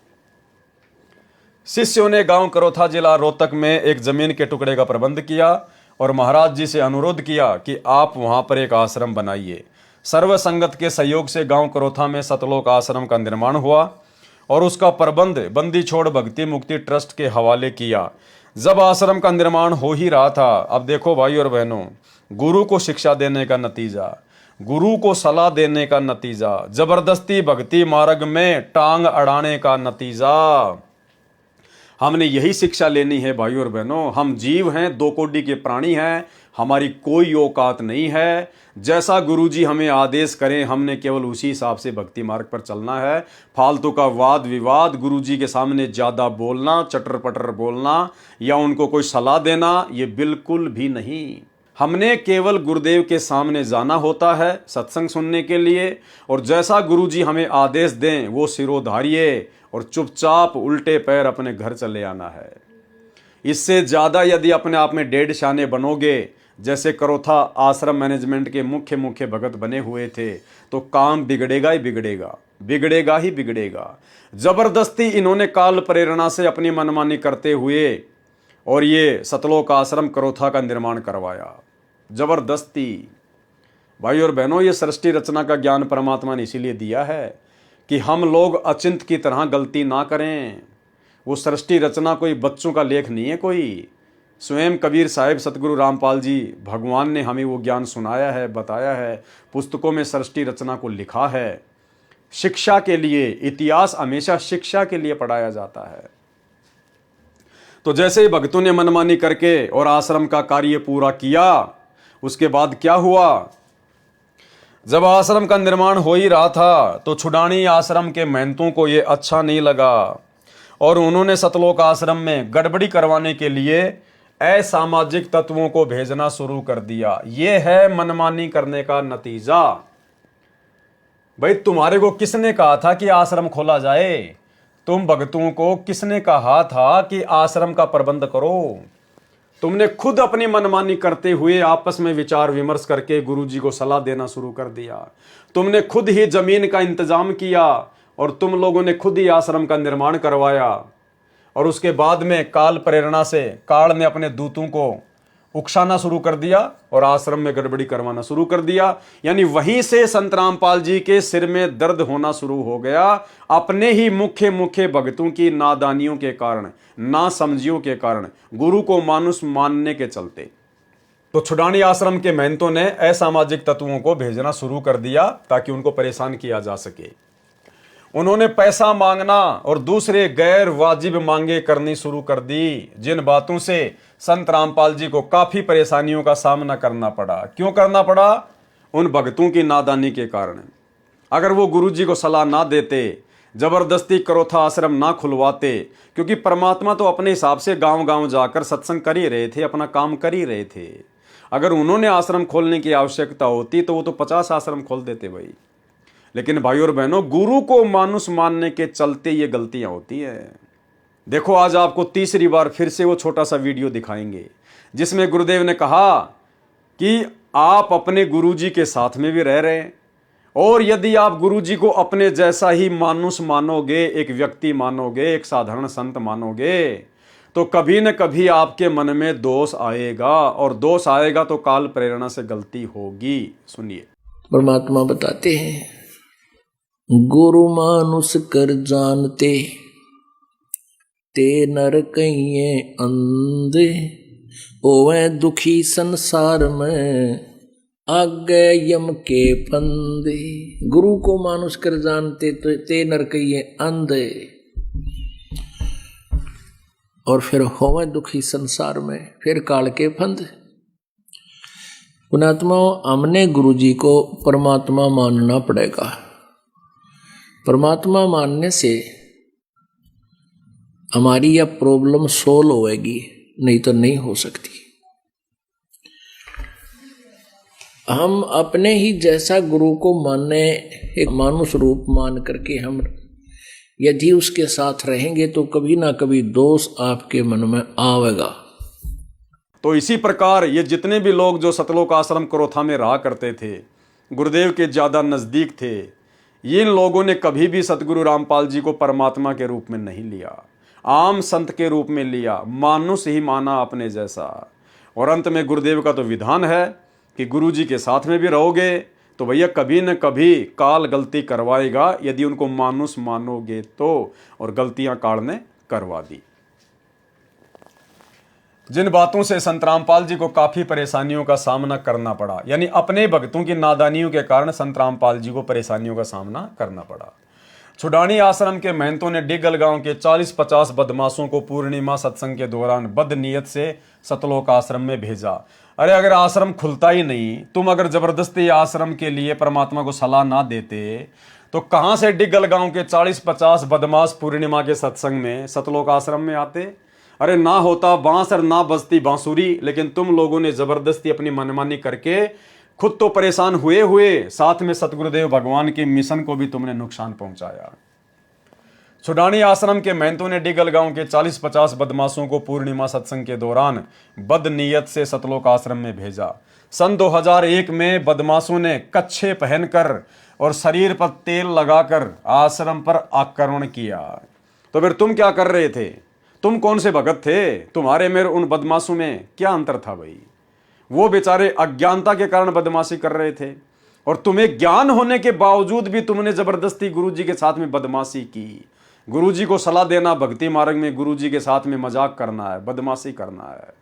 शिष्यों ने गांव करोथा जिला रोहतक में एक जमीन के टुकड़े का प्रबंध किया और महाराज जी से अनुरोध किया कि आप वहां पर एक आश्रम बनाइए। सर्व संगत के सहयोग से गांव करोथा में सतलोक आश्रम का निर्माण हुआ और उसका प्रबंध बंदी छोड़ भक्ति मुक्ति ट्रस्ट के हवाले किया। जब आश्रम का निर्माण हो ही रहा था, अब देखो भाई और बहनों, गुरु को शिक्षा देने का नतीजा, गुरु को सलाह देने का नतीजा, जबरदस्ती भक्ति मार्ग में टांग अड़ाने का नतीजा। हमने यही शिक्षा लेनी है भाई और बहनों। हम जीव हैं, दो कोटि के प्राणी हैं, हमारी कोई औकात नहीं है। जैसा गुरुजी हमें आदेश करें, हमने केवल उसी हिसाब से भक्ति मार्ग पर चलना है। फालतू का वाद विवाद, गुरुजी के सामने ज़्यादा बोलना, चटर पटर बोलना या उनको कोई सलाह देना, ये बिल्कुल भी नहीं। हमने केवल गुरुदेव के सामने जाना होता है सत्संग सुनने के लिए, और जैसा गुरुजी हमें आदेश दें वो सिरोधारिये और चुपचाप उल्टे पैर अपने घर चले आना है। इससे ज़्यादा यदि अपने आप में डेढ़ शाने बनोगे, जैसे करोथा आश्रम मैनेजमेंट के मुख्य भगत बने हुए थे, तो काम बिगड़ेगा ही बिगड़ेगा, बिगड़ेगा ही बिगड़ेगा। जबरदस्ती इन्होंने काल प्रेरणा से अपनी मनमानी करते हुए और ये सतलोक आश्रम करोथा का निर्माण करवाया, जबरदस्ती। भाई और बहनों, ये सृष्टि रचना का ज्ञान परमात्मा ने इसीलिए दिया है कि हम लोग अचिंत की तरह गलती ना करें। वो सृष्टि रचना कोई बच्चों का लेख नहीं है कोई। स्वयं कबीर साहिब, सतगुरु रामपाल जी, भगवान ने हमें वो ज्ञान सुनाया है, बताया है, पुस्तकों में सृष्टि रचना को लिखा है। शिक्षा के लिए, इतिहास हमेशा शिक्षा के लिए पढ़ाया जाता है। तो जैसे ही भक्तों ने मनमानी करके और आश्रम का कार्य पूरा किया, उसके बाद क्या हुआ? जब आश्रम का निर्माण हो ही रहा था तो छुडानी आश्रम के महंतों को ये अच्छा नहीं लगा और उन्होंने सतलोक आश्रम में गड़बड़ी करवाने के लिए असामाजिक तत्वों को भेजना शुरू कर दिया। ये है मनमानी करने का नतीजा। भाई, तुम्हारे को किसने कहा था कि आश्रम खोला जाए? तुम भक्तों को किसने कहा था कि आश्रम का प्रबंध करो? तुमने खुद अपनी मनमानी करते हुए आपस में विचार विमर्श करके गुरुजी को सलाह देना शुरू कर दिया। तुमने खुद ही जमीन का इंतजाम किया और तुम लोगों ने खुद ही आश्रम का निर्माण करवाया, और उसके बाद में काल प्रेरणा से काल ने अपने दूतों को उकसाना शुरू कर दिया और आश्रम में गड़बड़ी करवाना शुरू कर दिया। यानी वहीं से संत रामपाल जी के सिर में दर्द होना शुरू हो गया, अपने ही मुख्य भक्तों की नादानियों के कारण, नासमझियों के कारण, गुरु को मानुष मानने के चलते। तो छुडानी आश्रम के महंतों ने असामाजिक तत्वों को भेजना शुरू कर दिया ताकि उनको परेशान किया जा सके। उन्होंने पैसा मांगना और दूसरे गैर वाजिब मांगे करनी शुरू कर दी, जिन बातों से संत रामपाल जी को काफी परेशानियों का सामना करना पड़ा। क्यों करना पड़ा? उन भक्तों की नादानी के कारण। अगर वो गुरुजी को सलाह ना देते, जबरदस्ती करोथा आश्रम ना खुलवाते, क्योंकि परमात्मा तो अपने हिसाब से गांव-गांव जाकर सत्संग कर ही रहे थे, अपना काम कर ही रहे थे। अगर उन्होंने आश्रम खोलने की आवश्यकता होती तो वो तो 50 आश्रम खोल देते भाई। लेकिन भाई और बहनों, गुरु को मानुष मानने के चलते ये गलतियां होती है। देखो, आज आपको तीसरी बार फिर से वो छोटा सा वीडियो दिखाएंगे जिसमें गुरुदेव ने कहा कि आप अपने गुरुजी के साथ में भी रह रहे हैं, और यदि आप गुरुजी को अपने जैसा ही मानुष मानोगे, एक व्यक्ति मानोगे, एक साधारण संत मानोगे, तो कभी न कभी आपके मन में दोष आएगा, और दोष आएगा तो काल प्रेरणा से गलती होगी। सुनिए, परमात्मा बताते हैं, गुरु मानुष कर जानते ते नर कहिए अंधे, ओवे दुखी संसार में आगे यम के फंदे। गुरु को मानुष कर जानते तो ते नर कहिए अंधे, और फिर होवे दुखी संसार में, फिर काल के फंदे। पुणात्माओं, हमने गुरु जी को परमात्मा मानना पड़ेगा। परमात्मा मानने से हमारी यह प्रॉब्लम सोल्व होएगी, नहीं तो नहीं हो सकती। हम अपने ही जैसा गुरु को माने, एक मानुष रूप मान करके हम यदि उसके साथ रहेंगे तो कभी ना कभी दोष आपके मन में आवेगा। तो इसी प्रकार ये जितने भी लोग जो सतलोक आश्रम करोथा में रहा करते थे, गुरुदेव के ज़्यादा नज़दीक थे, इन लोगों ने कभी भी सतगुरु रामपाल जी को परमात्मा के रूप में नहीं लिया, आम संत के रूप में लिया, मानुष ही माना अपने जैसा। और अंत में गुरुदेव का तो विधान है कि गुरु जी के साथ में भी रहोगे तो भैया कभी न कभी काल गलती करवाएगा, यदि उनको मानुस मानोगे तो, और गलतियां काल ने करवा दी। जिन बातों से संत रामपाल जी को काफी परेशानियों का सामना करना पड़ा, यानी अपने भक्तों की नादानियों के कारण संत रामपाल जी को परेशानियों का सामना करना पड़ा। छुडानी आश्रम के महंतों ने डिगल गांव के 40-50 बदमाशों को पूर्णिमा सत्संग के दौरान बदनीयत से सतलोक आश्रम में भेजा। अरे अगर आश्रम खुलता ही नहीं, तुम अगर जबरदस्ती आश्रम के लिए परमात्मा को सलाह ना देते, तो कहां से डिगल गांव के 40-50 बदमाश पूर्णिमा के सत्संग में सतलोक आश्रम में आते? अरे ना होता बांस और ना बजती बांसुरी, लेकिन तुम लोगों ने जबरदस्ती अपनी मनमानी करके खुद तो परेशान हुए साथ में सतगुरुदेव भगवान के मिशन को भी तुमने नुकसान पहुंचाया। छुडानी आश्रम के महंतों ने डिगल गांव के 40-50 बदमाशों को पूर्णिमा सत्संग के दौरान बदनीयत से सतलोक आश्रम में भेजा। सन 2001 में बदमाशों ने कच्छे पहनकर और शरीर पर तेल लगाकर आश्रम पर आक्रमण किया। तो फिर तुम क्या कर रहे थे? तुम कौन से भगत थे? तुम्हारे मेरे उन बदमाशों में क्या अंतर था भाई? वो बेचारे अज्ञानता के कारण बदमाशी कर रहे थे, और तुम्हें ज्ञान होने के बावजूद भी तुमने जबरदस्ती गुरुजी के साथ में बदमाशी की। गुरुजी को सलाह देना भक्ति मार्ग में गुरुजी के साथ में मजाक करना है, बदमाशी करना है।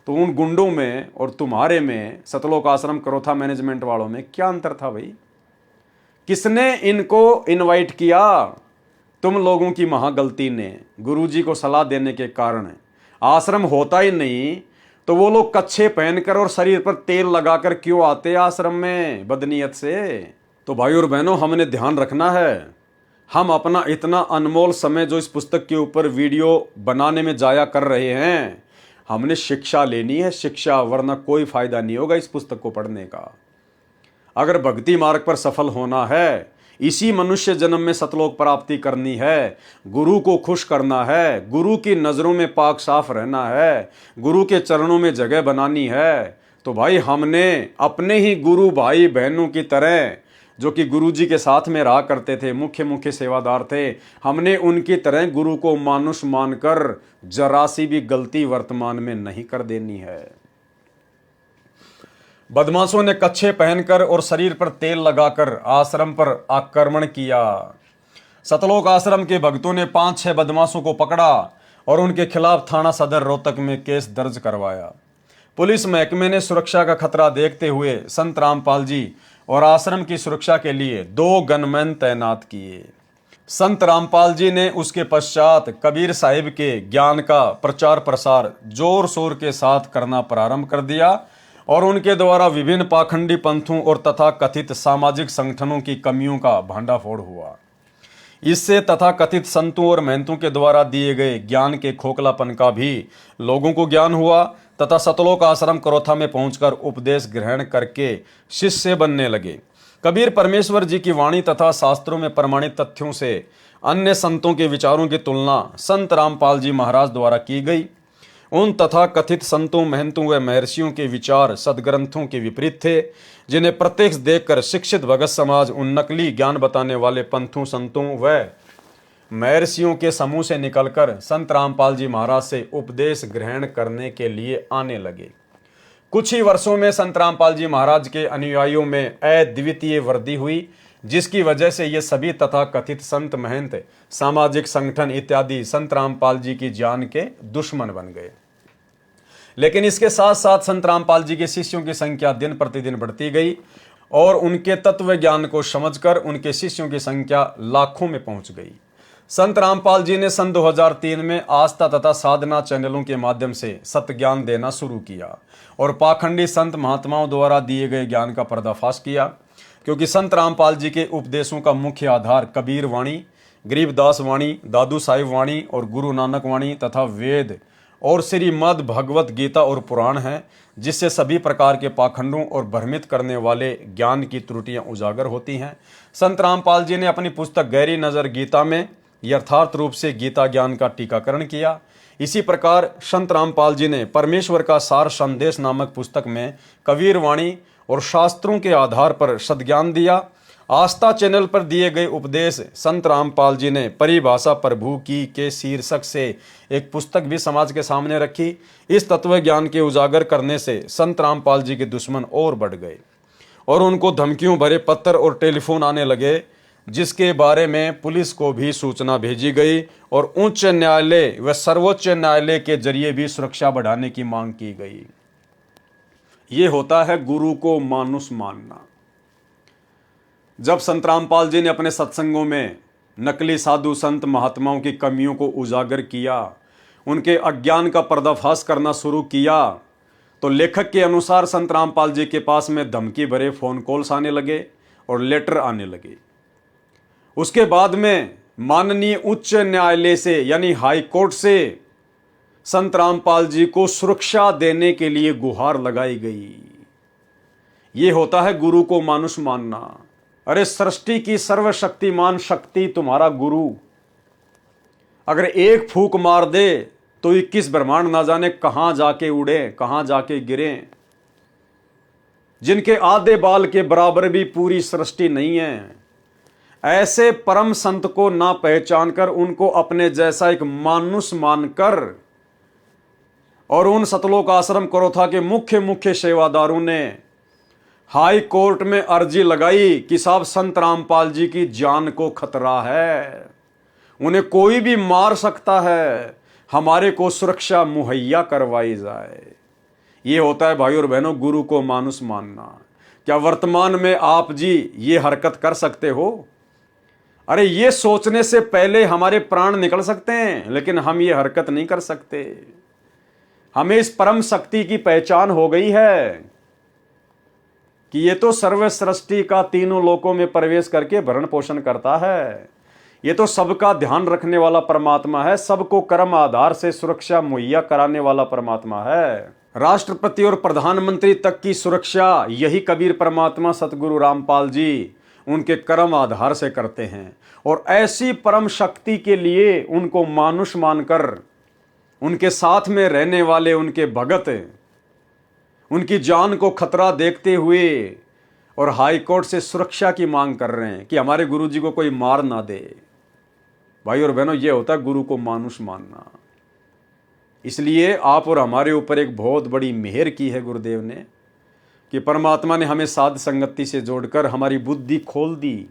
तो उन गुंडों में और तुम्हारे में, सतलोक आश्रम करोथा मैनेजमेंट वालों में क्या अंतर था भाई? किसने इनको इनवाइट किया? तुम लोगों की महागलती ने। गुरुजी को सलाह देने के कारण आश्रम होता ही नहीं, तो वो लोग कच्छे पहनकर और शरीर पर तेल लगाकर क्यों आते आश्रम में बदनीयत से? तो भाई और बहनों, हमने ध्यान रखना है। हम अपना इतना अनमोल समय जो इस पुस्तक के ऊपर वीडियो बनाने में जाया कर रहे हैं, हमने शिक्षा लेनी है, शिक्षा, वरना कोई फायदा नहीं होगा इस पुस्तक को पढ़ने का। अगर भक्ति मार्ग पर सफल होना है, इसी मनुष्य जन्म में सतलोक प्राप्ति करनी है, गुरु को खुश करना है, गुरु की नज़रों में पाक साफ रहना है, गुरु के चरणों में जगह बनानी है, तो भाई हमने अपने ही गुरु भाई बहनों की तरह, जो कि गुरु जी के साथ में रहा करते थे, मुख्य सेवादार थे, हमने उनकी तरह गुरु को मानुष मानकर जरा सी भी गलती वर्तमान में नहीं कर देनी है। बदमाशों ने कच्छे पहनकर और शरीर पर तेल लगाकर आश्रम पर आक्रमण किया। सतलोक आश्रम के भक्तों ने 5-6 बदमाशों को पकड़ा और उनके खिलाफ थाना सदर रोहतक में केस दर्ज करवाया। पुलिस महकमे ने सुरक्षा का खतरा देखते हुए संत रामपाल जी और आश्रम की सुरक्षा के लिए 2 गनमैन तैनात किए। संत रामपाल जी ने उसके पश्चात कबीर साहिब के ज्ञान का प्रचार प्रसार जोर शोर के साथ करना प्रारंभ कर दिया, और उनके द्वारा विभिन्न पाखंडी पंथों और तथा कथित सामाजिक संगठनों की कमियों का भंडाफोड़ हुआ। इससे तथा कथित संतों और महंतों के द्वारा दिए गए ज्ञान के खोखलापन का भी लोगों को ज्ञान हुआ, तथा सतलोक आश्रम करोथा में पहुंचकर उपदेश ग्रहण करके शिष्य बनने लगे। कबीर परमेश्वर जी की वाणी तथा शास्त्रों में प्रमाणित तथ्यों से अन्य संतों के विचारों की तुलना संत रामपाल जी महाराज द्वारा की गई। उन तथा कथित संतों, महंतों व महर्षियों के विचार सदग्रंथों के विपरीत थे, जिन्हें प्रत्यक्ष देखकर शिक्षित भगत समाज उन नकली ज्ञान बताने वाले पंथों, संतों व महर्षियों के समूह से निकलकर संत रामपाल जी महाराज से उपदेश ग्रहण करने के लिए आने लगे। कुछ ही वर्षों में संत रामपाल जी महाराज के अनुयायियों में अद्वितीय वृद्धि हुई, जिसकी वजह से ये सभी तथा कथित संत, महंत, सामाजिक संगठन इत्यादि संत रामपाल जी की जान के दुश्मन बन गए। लेकिन इसके साथ साथ संत रामपाल जी के शिष्यों की संख्या दिन प्रतिदिन बढ़ती गई, और उनके तत्व ज्ञान को समझकर उनके शिष्यों की संख्या लाखों में पहुंच गई। संत रामपाल जी ने सन 2003 में आस्था तथा साधना चैनलों के माध्यम से सत्य ज्ञान देना शुरू किया और पाखंडी संत महात्माओं द्वारा दिए गए ज्ञान का पर्दाफाश किया। क्योंकि संत रामपाल जी के उपदेशों का मुख्य आधार कबीर वाणी, गरीबदास वाणी, दादू साहिब वाणी और गुरु नानक वाणी तथा वेद और श्रीमद् भगवत गीता और पुराण है, जिससे सभी प्रकार के पाखंडों और भ्रमित करने वाले ज्ञान की त्रुटियां उजागर होती हैं। संत रामपाल जी ने अपनी पुस्तक गहरी नज़र गीता में यथार्थ रूप से गीता ज्ञान का टीकाकरण किया। इसी प्रकार संत रामपाल जी ने परमेश्वर का सार संदेश नामक पुस्तक में कबीर वाणी और शास्त्रों के आधार पर सद्ज्ञान दिया। आस्था चैनल पर दिए गए उपदेश संत रामपाल जी ने परिभाषा प्रभु की के शीर्षक से एक पुस्तक भी समाज के सामने रखी। इस तत्व ज्ञान के उजागर करने से संत रामपाल जी के दुश्मन और बढ़ गए और उनको धमकियों भरे पत्र और टेलीफोन आने लगे, जिसके बारे में पुलिस को भी सूचना भेजी गई और उच्च न्यायालय व सर्वोच्च न्यायालय के जरिए भी सुरक्षा बढ़ाने की मांग की गई। ये होता है गुरु को मानुष मानना। जब संत रामपाल जी ने अपने सत्संगों में नकली साधु संत महात्माओं की कमियों को उजागर किया, उनके अज्ञान का पर्दाफाश करना शुरू किया, तो लेखक के अनुसार संत रामपाल जी के पास में धमकी भरे फोन कॉल्स आने लगे और लेटर आने लगे। उसके बाद में माननीय उच्च न्यायालय से यानी हाई कोर्ट से संत रामपाल जी को सुरक्षा देने के लिए गुहार लगाई गई। ये होता है गुरु को मानुष मानना। अरे सृष्टि की सर्वशक्तिमान शक्ति तुम्हारा गुरु अगर एक फूंक मार दे तो 21 ब्रह्मांड ना जाने कहां जाके उड़े, कहां जाके गिरे। जिनके आधे बाल के बराबर भी पूरी सृष्टि नहीं है, ऐसे परम संत को ना पहचान कर उनको अपने जैसा एक मानुष मानकर और उन सतलोक आश्रम करोथा के मुख्य सेवादारों ने हाई कोर्ट में अर्जी लगाई कि साहब संत रामपाल जी की जान को खतरा है, उन्हें कोई भी मार सकता है, हमारे को सुरक्षा मुहैया करवाई जाए। ये होता है भाई और बहनों गुरु को मानुष मानना। क्या वर्तमान में आप जी ये हरकत कर सकते हो? अरे ये सोचने से पहले हमारे प्राण निकल सकते हैं, लेकिन हम ये हरकत नहीं कर सकते। हमें इस परम शक्ति की पहचान हो गई है कि ये तो सर्व सृष्टि का तीनों लोकों में प्रवेश करके भरण पोषण करता है। ये तो सबका ध्यान रखने वाला परमात्मा है, सबको कर्म आधार से सुरक्षा मुहैया कराने वाला परमात्मा है। राष्ट्रपति और प्रधानमंत्री तक की सुरक्षा यही कबीर परमात्मा सतगुरु रामपाल जी उनके कर्म आधार से करते हैं। और ऐसी परम शक्ति के लिए उनको मानुष मानकर उनके साथ में रहने वाले उनके भगत उनकी जान को खतरा देखते हुए और हाई कोर्ट से सुरक्षा की मांग कर रहे हैं कि हमारे गुरु जी को कोई मार ना दे। भाई और बहनों, ये होता है गुरु को मानुष मानना। इसलिए आप और हमारे ऊपर एक बहुत बड़ी मेहर की है गुरुदेव ने कि परमात्मा ने हमें साध संगति से जोड़कर हमारी बुद्धि खोल दी।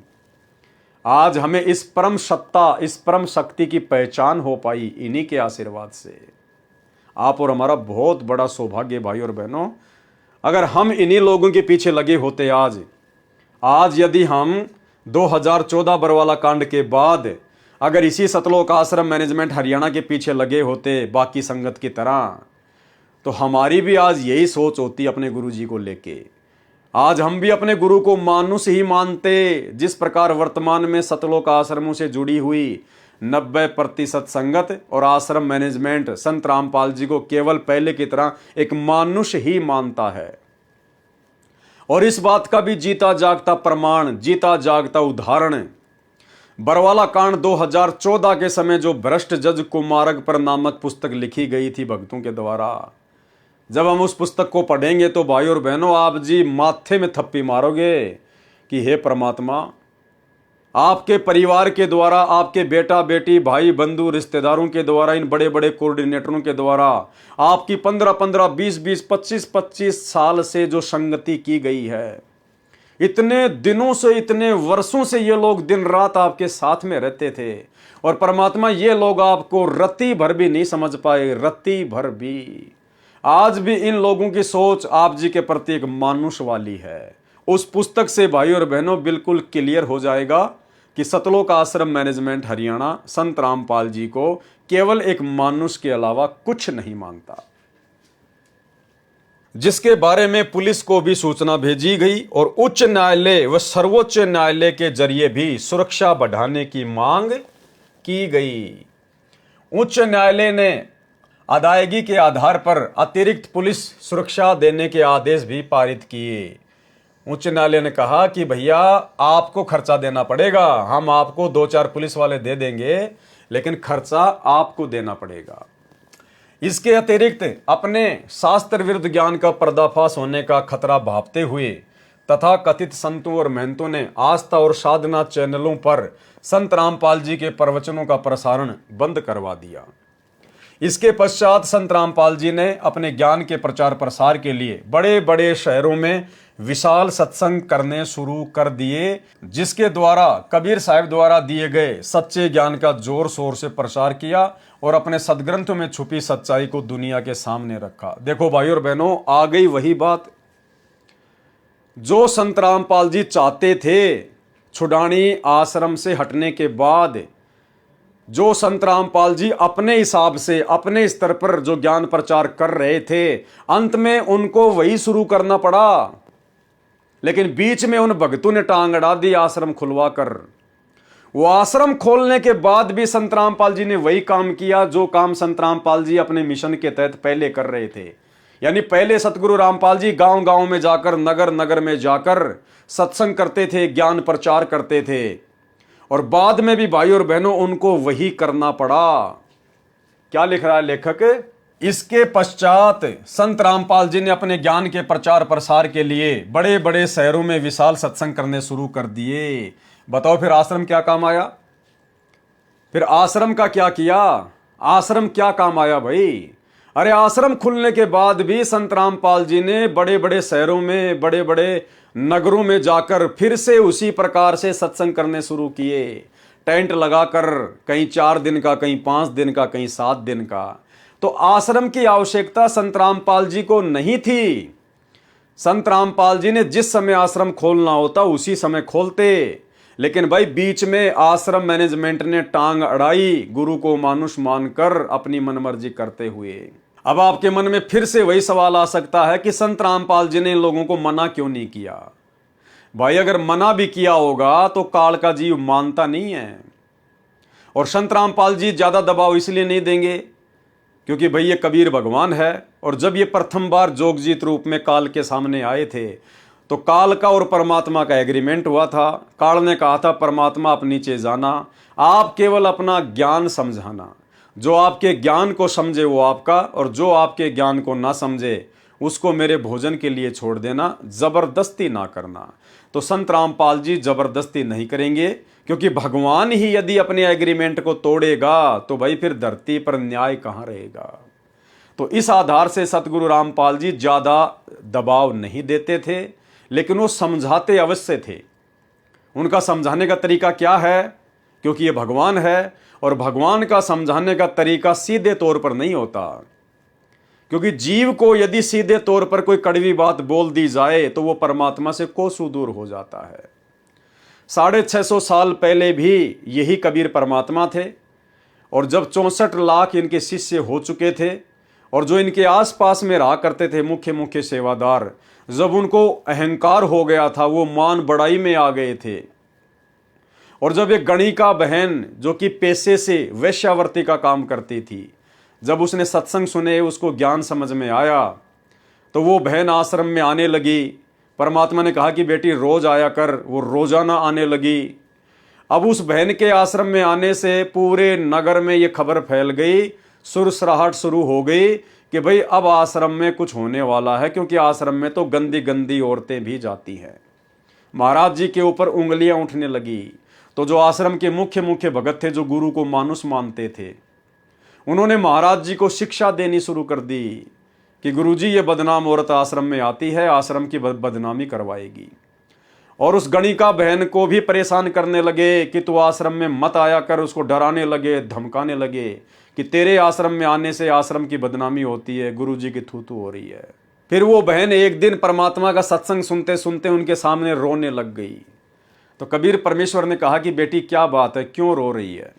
आज हमें इस परम सत्ता, इस परम शक्ति की पहचान हो पाई इन्हीं के आशीर्वाद से। आप और हमारा बहुत बड़ा सौभाग्य भाई और बहनों। अगर हम इन्हीं लोगों के पीछे लगे होते आज यदि हम 2014 बरवाला कांड के बाद अगर इसी सतलोक आश्रम मैनेजमेंट हरियाणा के पीछे लगे होते बाकी संगत की तरह, तो हमारी भी आज यही सोच होती अपने गुरु जी को लेके। आज हम भी अपने गुरु को मानुष ही मानते। जिस प्रकार वर्तमान में सतलोक आश्रमों से जुड़ी हुई 90% संगत और आश्रम मैनेजमेंट संत रामपाल जी को केवल पहले की तरह एक मानुष ही मानता है। और इस बात का भी जीता जागता प्रमाण, जीता जागता उदाहरण बरवाला कांड 2014 के समय जो भ्रष्ट जज कुमारक पर नामक पुस्तक लिखी गई थी भक्तों के द्वारा। जब हम उस पुस्तक को पढ़ेंगे तो भाई और बहनों आप जी माथे में थप्पी मारोगे कि हे परमात्मा, आपके परिवार के द्वारा, आपके बेटा बेटी भाई बंधु रिश्तेदारों के द्वारा, इन बड़े बड़े कोऑर्डिनेटरों के द्वारा आपकी 15-15, 20-20, 25-25 साल से जो संगति की गई है, इतने दिनों से, इतने वर्षों से ये लोग दिन रात आपके साथ में रहते थे और परमात्मा ये लोग आपको रत्ती भर भी नहीं समझ पाए, रत्ती भर भी। आज भी इन लोगों की सोच आप जी के प्रति एक मानुष वाली है। उस पुस्तक से भाई और बहनों बिल्कुल क्लियर हो जाएगा कि सतलोक आश्रम मैनेजमेंट हरियाणा संत रामपाल जी को केवल एक मानुष के अलावा कुछ नहीं मानता। जिसके बारे में पुलिस को भी सूचना भेजी गई और उच्च न्यायालय व सर्वोच्च न्यायालय के जरिए भी सुरक्षा बढ़ाने की मांग की गई। उच्च न्यायालय ने अदायगी के आधार पर अतिरिक्त पुलिस सुरक्षा देने के आदेश भी पारित किए। उच्च न्यायालय ने कहा कि भैया आपको खर्चा देना पड़ेगा, हम आपको 2-4 पुलिस वाले दे देंगे, लेकिन खर्चा आपको देना पड़ेगा। इसके अतिरिक्त अपने शास्त्र विरुद्ध ज्ञान का पर्दाफाश होने का खतरा भांपते हुए तथा कथित संतों और महंतों ने आस्था और साधना चैनलों पर संत रामपाल जी के प्रवचनों का प्रसारण बंद करवा दिया। इसके पश्चात संत रामपाल जी ने अपने ज्ञान के प्रचार प्रसार के लिए बड़े बड़े शहरों में विशाल सत्संग करने शुरू कर दिए, जिसके द्वारा कबीर साहब द्वारा दिए गए सच्चे ज्ञान का जोर शोर से प्रचार किया और अपने सदग्रंथों में छुपी सच्चाई को दुनिया के सामने रखा। देखो भाई और बहनों, आ गई वही बात जो संत रामपाल जी चाहते थे। छुडानी आश्रम से हटने के बाद जो संत रामपाल जी अपने हिसाब से अपने स्तर पर जो ज्ञान प्रचार कर रहे थे, अंत में उनको वही शुरू करना पड़ा। लेकिन बीच में उन भक्तों ने टांग अड़ा दी आश्रम खुलवा कर। वो आश्रम खोलने के बाद भी संत रामपाल जी ने वही काम किया जो काम संत रामपाल जी अपने मिशन के तहत पहले कर रहे थे। यानी पहले सतगुरु रामपाल जी गांव गांव में जाकर, नगर नगर में जाकर सत्संग करते थे, ज्ञान प्रचार करते थे, और बाद में भी भाई और बहनों उनको वही करना पड़ा। क्या लिख रहा है लेखक? इसके पश्चात संत रामपाल जी ने अपने ज्ञान के प्रचार प्रसार के लिए बड़े बड़े शहरों में विशाल सत्संग करने शुरू कर दिए। बताओ फिर आश्रम क्या काम आया? फिर आश्रम का क्या किया? आश्रम क्या काम आया भाई? अरे आश्रम खुलने के बाद भी संत रामपाल जी ने बड़े बड़े शहरों में, बड़े बड़े नगरों में जाकर फिर से उसी प्रकार से सत्संग करने शुरू किए। टेंट लगाकर, कहीं 4 दिन का, कहीं 5 दिन का, कहीं 7 दिन का। तो आश्रम की आवश्यकता संत रामपाल जी को नहीं थी। संत रामपाल जी ने जिस समय आश्रम खोलना होता उसी समय खोलते। लेकिन भाई बीच में आश्रम मैनेजमेंट ने टांग अड़ाई, गुरु को मानुष मानकर अपनी मनमर्जी करते हुए। अब आपके मन में फिर से वही सवाल आ सकता है कि संत रामपाल जी ने इन लोगों को मना क्यों नहीं किया? भाई अगर मना भी किया होगा तो काल का जीव मानता नहीं है, और संत रामपाल जी ज्यादा दबाव इसलिए नहीं देंगे क्योंकि भाई ये कबीर भगवान है। और जब ये प्रथम बार जोगजीत रूप में काल के सामने आए थे तो काल का और परमात्मा का एग्रीमेंट हुआ था। काल ने कहा था, परमात्मा आप नीचे जाना, आप केवल अपना ज्ञान समझाना, जो आपके ज्ञान को समझे वो आपका, और जो आपके ज्ञान को ना समझे उसको मेरे भोजन के लिए छोड़ देना, जबरदस्ती ना करना। तो संत रामपाल जी जबरदस्ती नहीं करेंगे, क्योंकि भगवान ही यदि अपने एग्रीमेंट को तोड़ेगा तो भाई फिर धरती पर न्याय कहां रहेगा। तो इस आधार से सतगुरु रामपाल जी ज्यादा दबाव नहीं देते थे, लेकिन वो समझाते अवश्य थे। उनका समझाने का तरीका क्या है? क्योंकि ये भगवान है, और भगवान का समझाने का तरीका सीधे तौर पर नहीं होता। क्योंकि जीव को यदि सीधे तौर पर कोई कड़वी बात बोल दी जाए तो वो परमात्मा से कोसों दूर हो जाता है। 650 साल पहले भी यही कबीर परमात्मा थे, और जब 64 लाख इनके शिष्य हो चुके थे, और जो इनके आसपास में रहा करते थे मुख्य मुख्य सेवादार, जब उनको अहंकार हो गया था, वो मान बढ़ाई में आ गए थे। और जब एक गणिका बहन जो कि पेशे से वेश्यावृत्ति का काम करती थी, जब उसने सत्संग सुने, उसको ज्ञान समझ में आया, तो वो बहन आश्रम में आने लगी। परमात्मा ने कहा कि बेटी रोज आया कर, वो रोजाना आने लगी। अब उस बहन के आश्रम में आने से पूरे नगर में ये खबर फैल गई, सुरसराहट शुरू हो गई कि भाई अब आश्रम में कुछ होने वाला है, क्योंकि आश्रम में तो गंदी गंदी औरतें भी जाती हैं। महाराज जी के ऊपर उंगलियां उठने लगी। तो जो आश्रम के मुख्य मुख्य भगत थे, जो गुरु को मानुष मानते थे, उन्होंने महाराज जी को शिक्षा देनी शुरू कर दी कि गुरुजी ये बदनाम औरत आश्रम में आती है, आश्रम की बदनामी करवाएगी। और उस गणिका बहन को भी परेशान करने लगे कि तू आश्रम में मत आया कर, उसको डराने लगे, धमकाने लगे कि तेरे आश्रम में आने से आश्रम की बदनामी होती है, गुरुजी की थू-थू हो रही है। फिर वो बहन एक दिन परमात्मा का सत्संग सुनते सुनते उनके सामने रोने लग गई। तो कबीर परमेश्वर ने कहा कि बेटी क्या बात है, क्यों रो रही है?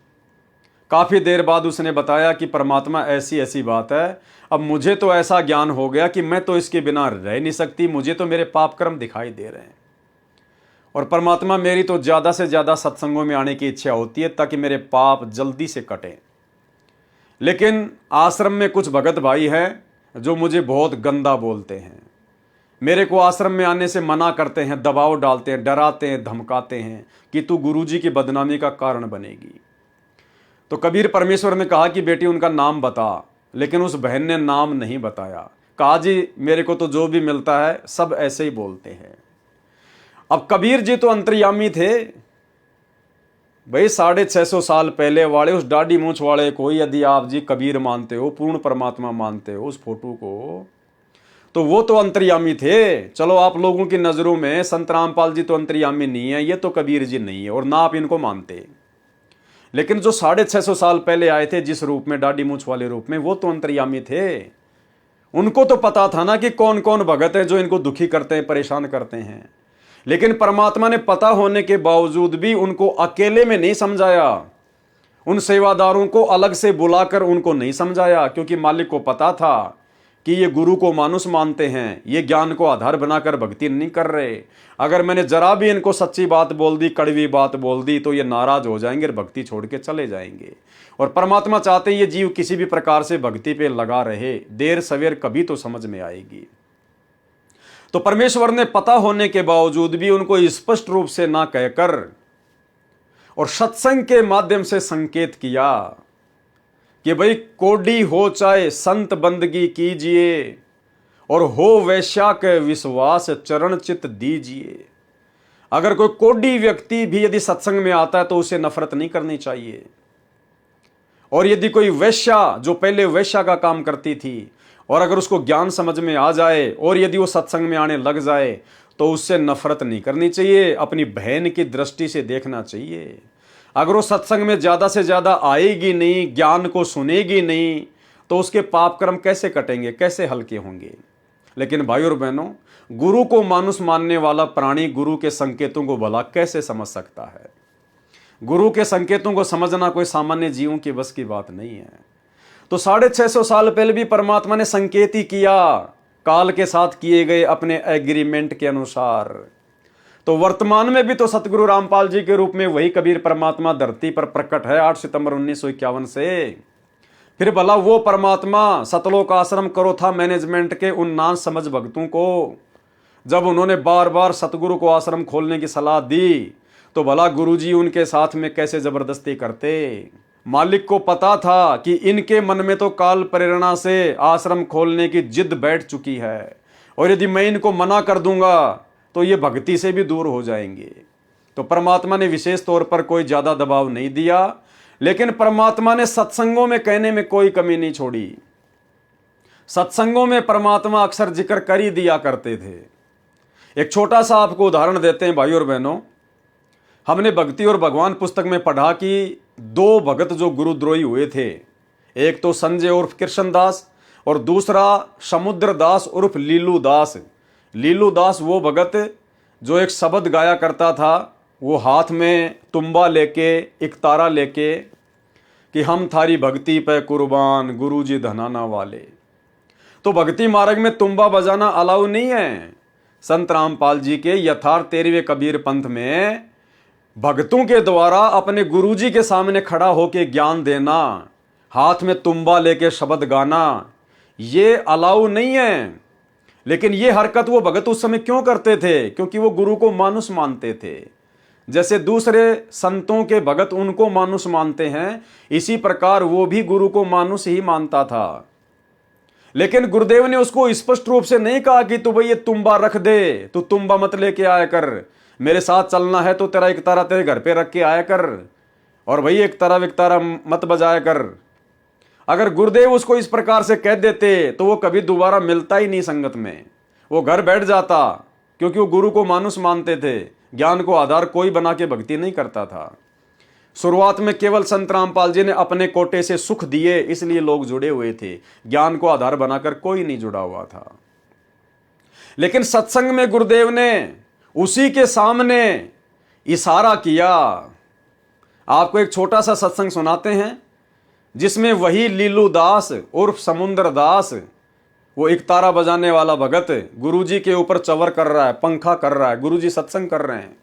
काफी देर बाद उसने बताया कि परमात्मा ऐसी ऐसी बात है, अब मुझे तो ऐसा ज्ञान हो गया कि मैं तो इसके बिना रह नहीं सकती, मुझे तो मेरे पाप कर्म दिखाई दे रहे हैं, और परमात्मा मेरी तो ज्यादा से ज्यादा सत्संगों में आने की इच्छा होती है ताकि मेरे पाप जल्दी से कटें। लेकिन आश्रम में कुछ भगत भाई हैं जो मुझे बहुत गंदा बोलते हैं, मेरे को आश्रम में आने से मना करते हैं, दबाव डालते हैं, डराते हैं, धमकाते हैं कि तू गुरुजी की बदनामी का कारण बनेगी। तो कबीर परमेश्वर ने कहा कि बेटी उनका नाम बता, लेकिन उस बहन ने नाम नहीं बताया। कहा जी मेरे को तो जो भी मिलता है सब ऐसे ही बोलते हैं। अब कबीर जी तो अंतर्यामी थे, भाई 650 साल पहले वाले उस दाढ़ी मूंछ वाले को यदि आप जी कबीर मानते हो, पूर्ण परमात्मा मानते हो उस फोटो को, तो वो तो अंतर्यामी थे। चलो आप लोगों की नजरों में संत रामपाल जी तो अंतर्यामी नहीं है, ये तो कबीर जी नहीं है, और ना आप इनको मानते। लेकिन जो 650 साल पहले आए थे जिस रूप में, दाढ़ी मूंछ वाले रूप में, वो तो अंतर्यामी थे। उनको तो पता था ना कि कौन कौन भगत है जो इनको दुखी करते हैं, परेशान करते हैं। लेकिन परमात्मा ने पता होने के बावजूद भी उनको अकेले में नहीं समझाया, उन सेवादारों को अलग से बुलाकर उनको नहीं समझाया, क्योंकि मालिक को पता था कि ये गुरु को मानुष मानते हैं, ये ज्ञान को आधार बनाकर भक्ति नहीं कर रहे। अगर मैंने जरा भी इनको सच्ची बात बोल दी, कड़वी बात बोल दी, तो ये नाराज हो जाएंगे और भक्ति छोड़ के चले जाएंगे। और परमात्मा चाहते हैं ये जीव किसी भी प्रकार से भक्ति पे लगा रहे, देर सवेर कभी तो समझ में आएगी। तो परमेश्वर ने पता होने के बावजूद भी उनको स्पष्ट रूप से ना कहकर और सत्संग के माध्यम से संकेत किया कि भाई कोडी हो चाहे संत बंदगी कीजिए, और हो वैश्या के विश्वास चरण चित दीजिए। अगर कोई कोडी व्यक्ति भी यदि सत्संग में आता है तो उसे नफरत नहीं करनी चाहिए। और यदि कोई वैश्या जो पहले वैश्या का काम करती थी, और अगर उसको ज्ञान समझ में आ जाए और यदि वो सत्संग में आने लग जाए, तो उससे नफरत नहीं करनी चाहिए, अपनी बहन की दृष्टि से देखना चाहिए। अगर वो सत्संग में ज़्यादा से ज़्यादा आएगी नहीं, ज्ञान को सुनेगी नहीं, तो उसके पाप कर्म कैसे कटेंगे, कैसे हल्के होंगे। लेकिन भाई और बहनों, गुरु को मानुष मानने वाला प्राणी गुरु के संकेतों को भला कैसे समझ सकता है। गुरु के संकेतों को समझना कोई सामान्य जीवों की बस की बात नहीं है। तो 650 साल पहले भी परमात्मा ने संकेत ही किया, काल के साथ किए गए अपने एग्रीमेंट के अनुसार। तो वर्तमान में भी तो सतगुरु रामपाल जी के रूप में वही कबीर परमात्मा धरती पर प्रकट है 8 सितंबर 1951 से। फिर भला वो परमात्मा सतलोक आश्रम करो था मैनेजमेंट के उन नाम समझ भक्तों को, जब उन्होंने बार बार सतगुरु को आश्रम खोलने की सलाह दी, तो भला गुरुजी उनके साथ में कैसे जबरदस्ती करते। मालिक को पता था कि इनके मन में तो काल प्रेरणा से आश्रम खोलने की जिद बैठ चुकी है, और यदि मैं इनको मना कर दूंगा तो ये भक्ति से भी दूर हो जाएंगे। तो परमात्मा ने विशेष तौर पर कोई ज्यादा दबाव नहीं दिया, लेकिन परमात्मा ने सत्संगों में कहने में कोई कमी नहीं छोड़ी। सत्संगों में परमात्मा अक्सर जिक्र कर ही दिया करते थे। एक छोटा सा आपको उदाहरण देते हैं भाई और बहनों। हमने भक्ति और भगवान पुस्तक में पढ़ा कि 2 भगत जो गुरुद्रोही हुए थे, एक तो संजय उर्फ कृष्णदास और दूसरा समुद्र दास उर्फ लीलू दास। लीलू दास वो भगत जो एक शब्द गाया करता था, वो हाथ में तुम्बा लेके, एक तारा लेके, कि हम थारी भक्ति पे कुर्बान गुरुजी धनाना वाले। तो भक्ति मार्ग में तुम्बा बजाना अलाउ नहीं है। संत रामपाल जी के यथार्थ 13वें कबीर पंथ में भक्तों के द्वारा अपने गुरुजी के सामने खड़ा होकर ज्ञान देना, हाथ में तुम्बा लेके शब्द गाना, ये अलाउ नहीं है। लेकिन ये हरकत वो भगत उस समय क्यों करते थे? क्योंकि वो गुरु को मानुष मानते थे। जैसे दूसरे संतों के भगत उनको मानुष मानते हैं, इसी प्रकार वो भी गुरु को मानुष ही मानता था। लेकिन गुरुदेव ने उसको स्पष्ट रूप से नहीं कहा कि तू भाई ये तुम्बा रख दे, तू तुम्बा मत लेके आया कर, मेरे साथ चलना है तो तेरा एक तारा तेरे घर पे रख के आया कर, और भाई एक तारा मत बजाया कर। अगर गुरुदेव उसको इस प्रकार से कह देते तो वो कभी दोबारा मिलता ही नहीं संगत में, वो घर बैठ जाता, क्योंकि वो गुरु को मानुष मानते थे। ज्ञान को आधार कोई बना के भक्ति नहीं करता था। शुरुआत में केवल संत रामपाल जी ने अपने कोटे से सुख दिए, इसलिए लोग जुड़े हुए थे, ज्ञान को आधार बनाकर कोई नहीं जुड़ा हुआ था। लेकिन सत्संग में गुरुदेव ने उसी के सामने इशारा किया। आपको एक छोटा सा सत्संग सुनाते हैं जिसमें वही लीलू दास उर्फ समुद्र दास, वो एक तारा बजाने वाला भगत, गुरुजी के ऊपर चवर कर रहा है, पंखा कर रहा है, गुरुजी सत्संग कर रहे हैं,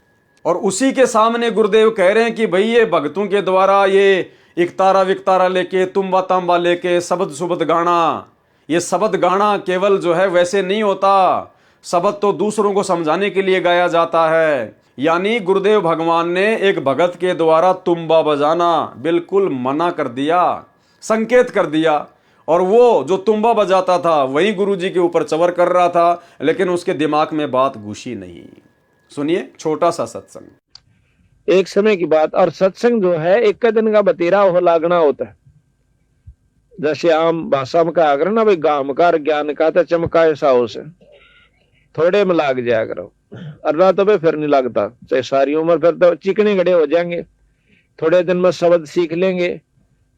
और उसी के सामने गुरुदेव कह रहे हैं कि भाई ये भक्तों के द्वारा ये एक तारा विकतारा लेके, तुम्बा तांबा लेके शब्द सुबद गाना, ये शब्द गाना केवल जो है वैसे नहीं होता, शब्द तो दूसरों को समझाने के लिए गाया जाता है। यानी गुरुदेव भगवान ने एक भगत के द्वारा तुम्बा बजाना बिल्कुल मना कर दिया, संकेत कर दिया, और वो जो तुम्बा बजाता था वही गुरुजी के ऊपर चवर कर रहा था, लेकिन उसके दिमाग में बात घुसी नहीं। सुनिए छोटा सा सत्संग। एक समय की बात। और सत्संग जो है एक दिन का बतेरा हो लागना होता है। जैसे आम भाषा में कहा करो ना भाई, गामकार ज्ञान का तो चमका ऐसा हो से थोड़े में लाग जाया करो, और रात तो फिर नहीं लगता, चाहे सारी उम्र फिर तो चिकने गड़े हो जाएंगे। थोड़े दिन में शब्द सीख लेंगे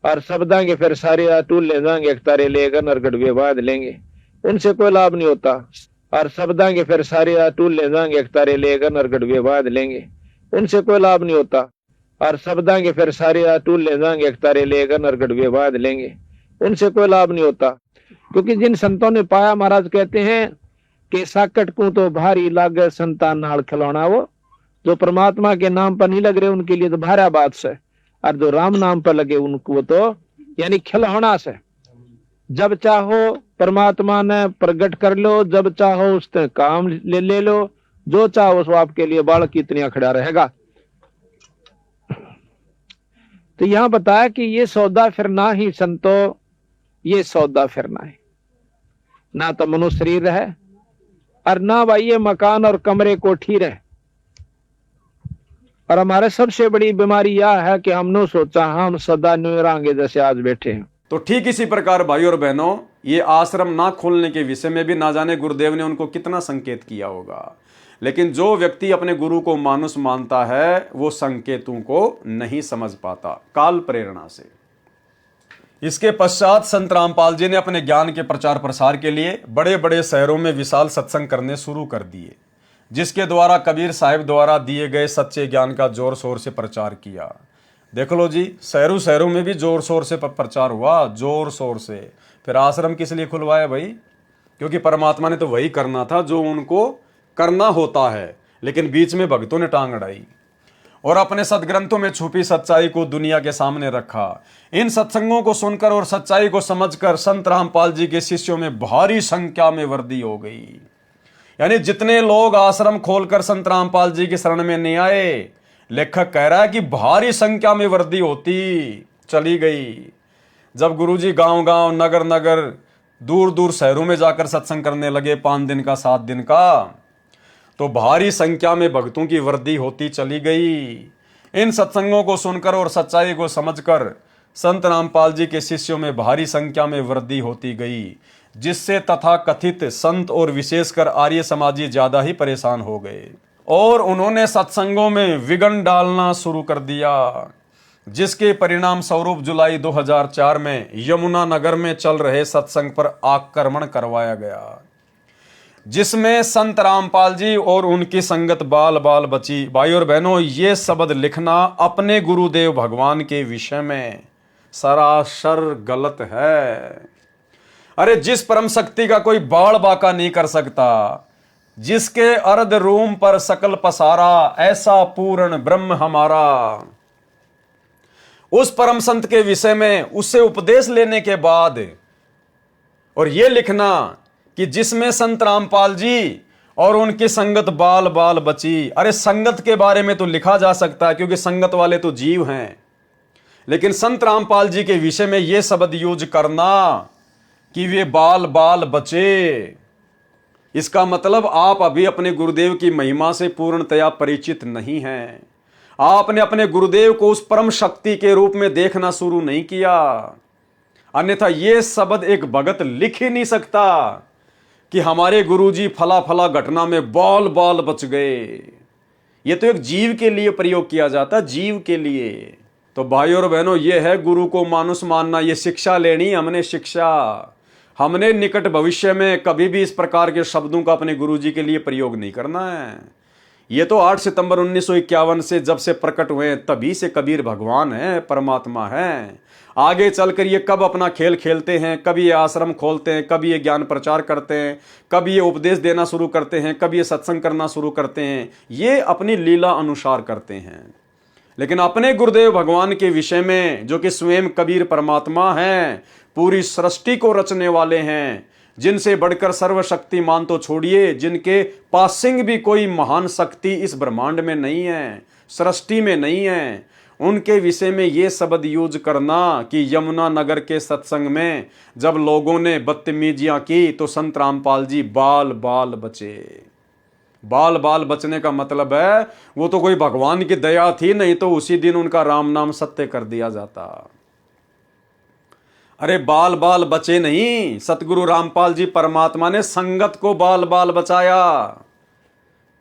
और शब्दा के फिर सारे टूल ले जाएंगे, एक तारे लेकर नरगढ़ वे बांध लेंगे, उनसे कोई लाभ नहीं होता। और शब्दा के फिर सारे टूल ले जाएंगे, एक तारे लेकर नरगढ़ वे बांध लेंगे, उनसे कोई लाभ नहीं होता। और शब्दा के फिर सारे टूल ले जाएंगे, एक तारे लेकर नरगढ़ वे बांध लेंगे, उनसे कोई लाभ नहीं होता। क्योंकि जिन संतों ने पाया, महाराज कहते हैं कि साकट को तो भारी लागे संतान नाल खिलौना, वो जो परमात्मा के नाम पर नहीं लग रहे उनके लिए तो भारा बात से, और जो राम नाम पर लगे उनको तो यानी खिलौना से। जब चाहो परमात्मा ने प्रकट कर लो, जब चाहो उससे काम ले लो, जो चाहो सो आपके लिए बालक की इतनी खड़ा रहेगा। तो यहां बताया कि ये सौदा फिरना ही संतो, ये सौदा फिरना है, ना तो मनुष्य शरीर है और ना भाई ये मकान और कमरे कोठी रहे। और हमारे सबसे बड़ी बीमारी यह है कि हमने सोचा हम सदा न्यूरांगे जैसे आज बैठे हैं। तो ठीक इसी प्रकार भाई और बहनों, ये आश्रम ना खोलने के विषय में भी ना जाने गुरुदेव ने उनको कितना संकेत किया होगा, लेकिन जो व्यक्ति अपने गुरु को मानुष मानता है वो संकेतों को नहीं समझ पाता काल प्रेरणा से। इसके पश्चात संत रामपाल जी ने अपने ज्ञान के प्रचार प्रसार के लिए बड़े बड़े शहरों में विशाल सत्संग करने शुरू कर दिए, जिसके द्वारा कबीर साहिब द्वारा दिए गए सच्चे ज्ञान का जोर शोर से प्रचार किया। देख लो जी, शहरों शहरों में भी जोर शोर से प्रचार हुआ, जोर शोर से। फिर आश्रम किस लिए खुलवाया भाई? क्योंकि परमात्मा ने तो वही करना था जो उनको करना होता है, लेकिन बीच में भक्तों ने टांग अड़ाई और अपने सदग्रंथों में छुपी सच्चाई को दुनिया के सामने रखा। इन सत्संगों को सुनकर और सच्चाई को समझकर संत रामपाल जी के शिष्यों में भारी संख्या में वृद्धि हो गई। यानी जितने लोग आश्रम खोलकर संत रामपाल जी की शरण में नहीं आए, लेखक कह रहा है कि भारी संख्या में वृद्धि होती चली गई। जब गुरुजी गांव-गांव, नगर-नगर, दूर-दूर शहरों में जाकर सत्संग करने लगे 5 दिन का, 7 दिन का, तो भारी संख्या में भक्तों की वृद्धि होती चली गई। इन सत्संगों को सुनकर और सच्चाई को समझकर संत रामपाल जी के शिष्यों में भारी संख्या में वृद्धि होती गई, जिससे तथा कथित संत और विशेषकर आर्य समाजी ज्यादा ही परेशान हो गए और उन्होंने सत्संगों में विघ्न डालना शुरू कर दिया, जिसके परिणाम स्वरूप जुलाई 2004 में यमुना नगर में चल रहे सत्संग पर आक्रमण करवाया गया, जिसमें संत रामपाल जी और उनकी संगत बाल बाल बची। भाई और बहनों, ये शब्द लिखना अपने गुरुदेव भगवान के विषय में सरासर गलत है। अरे जिस परम शक्ति का कोई बाल बाका नहीं कर सकता, जिसके अर्ध रूम पर सकल पसारा, ऐसा पूर्ण ब्रह्म हमारा, उस परम संत के विषय में उससे उपदेश लेने के बाद और ये लिखना कि जिसमें संत रामपाल जी और उनकी संगत बाल बाल बची। अरे संगत के बारे में तो लिखा जा सकता है क्योंकि संगत वाले तो जीव हैं, लेकिन संत रामपाल जी के विषय में यह शब्द यूज करना कि वे बाल बाल बचे, इसका मतलब आप अभी अपने गुरुदेव की महिमा से पूर्णतया परिचित नहीं हैं। आपने अपने गुरुदेव को उस परम शक्ति के रूप में देखना शुरू नहीं किया, अन्यथा यह शब्द एक भगत लिख ही नहीं सकता कि हमारे गुरुजी फला फला घटना में बाल बाल बच गए। ये तो एक जीव के लिए प्रयोग किया जाता, जीव के लिए। तो भाई और बहनों, ये है गुरु को मानुष मानना, ये शिक्षा लेनी हमने शिक्षा। हमने निकट भविष्य में कभी भी इस प्रकार के शब्दों का अपने गुरुजी के लिए प्रयोग नहीं करना है। ये तो 8 सितंबर 1951 से जब से प्रकट हुए तभी से कबीर भगवान है, परमात्मा है। आगे चलकर ये कब अपना खेल खेलते हैं, कभी ये आश्रम खोलते हैं, कभी ये ज्ञान प्रचार करते हैं, कभी ये उपदेश देना शुरू करते हैं, कभी ये सत्संग करना शुरू करते हैं, ये अपनी लीला अनुसार करते हैं। लेकिन अपने गुरुदेव भगवान के विषय में, जो कि स्वयं कबीर परमात्मा हैं, पूरी सृष्टि को रचने वाले हैं, जिनसे बढ़कर सर्वशक्तिमान तो छोड़िए, जिनके पासिंग भी कोई महान शक्ति इस ब्रह्मांड में नहीं है, सृष्टि में नहीं है, उनके विषय में ये शब्द यूज करना कि यमुना नगर के सत्संग में जब लोगों ने बदतमीजियां की तो संत रामपाल जी बाल बाल बचे। बाल बाल बचने का मतलब है वो तो कोई भगवान की दया थी, नहीं तो उसी दिन उनका राम नाम सत्य कर दिया जाता। अरे बाल बाल बचे नहीं, सतगुरु रामपाल जी परमात्मा ने संगत को बाल बाल बचाया।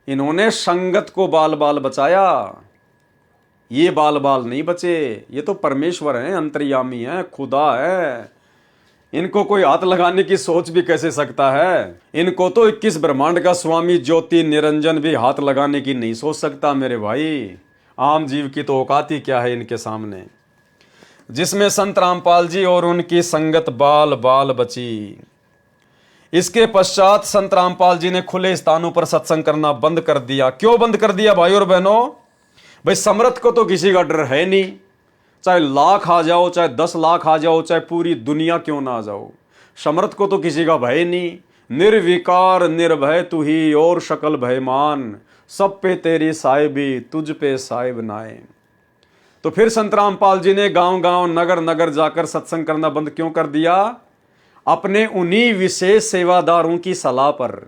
इन्होंने संगत को बाल बाल बचाया, ये बाल बाल नहीं बचे। ये तो परमेश्वर हैं, अंतर्यामी हैं, खुदा है। इनको कोई हाथ लगाने की सोच भी कैसे सकता है? इनको तो 21 ब्रह्मांड का स्वामी ज्योति निरंजन भी हाथ लगाने की नहीं सोच सकता मेरे भाई। आम जीव की तो औकात ही क्या है इनके सामने, जिसमें संत रामपाल जी और उनकी संगत बाल बाल बची। इसके पश्चात संत रामपाल जी ने खुले स्थानों पर सत्संग करना बंद कर दिया। क्यों बंद कर दिया भाई और बहनों? भाई समर्थ को तो किसी का डर है नहीं, चाहे लाख आ जाओ, चाहे 10 लाख आ जाओ, चाहे पूरी दुनिया क्यों ना आ जाओ, समर्थ को तो किसी का भय नहीं। निर्विकार निर्भय तू ही और शकल भयमान, सब पे तेरी साहिबी तुझ पे साहिब नाए। तो फिर संत रामपाल जी ने गांव गांव नगर नगर जाकर सत्संग करना बंद क्यों कर दिया? अपने उन्हीं विशेष सेवादारों की सलाह पर।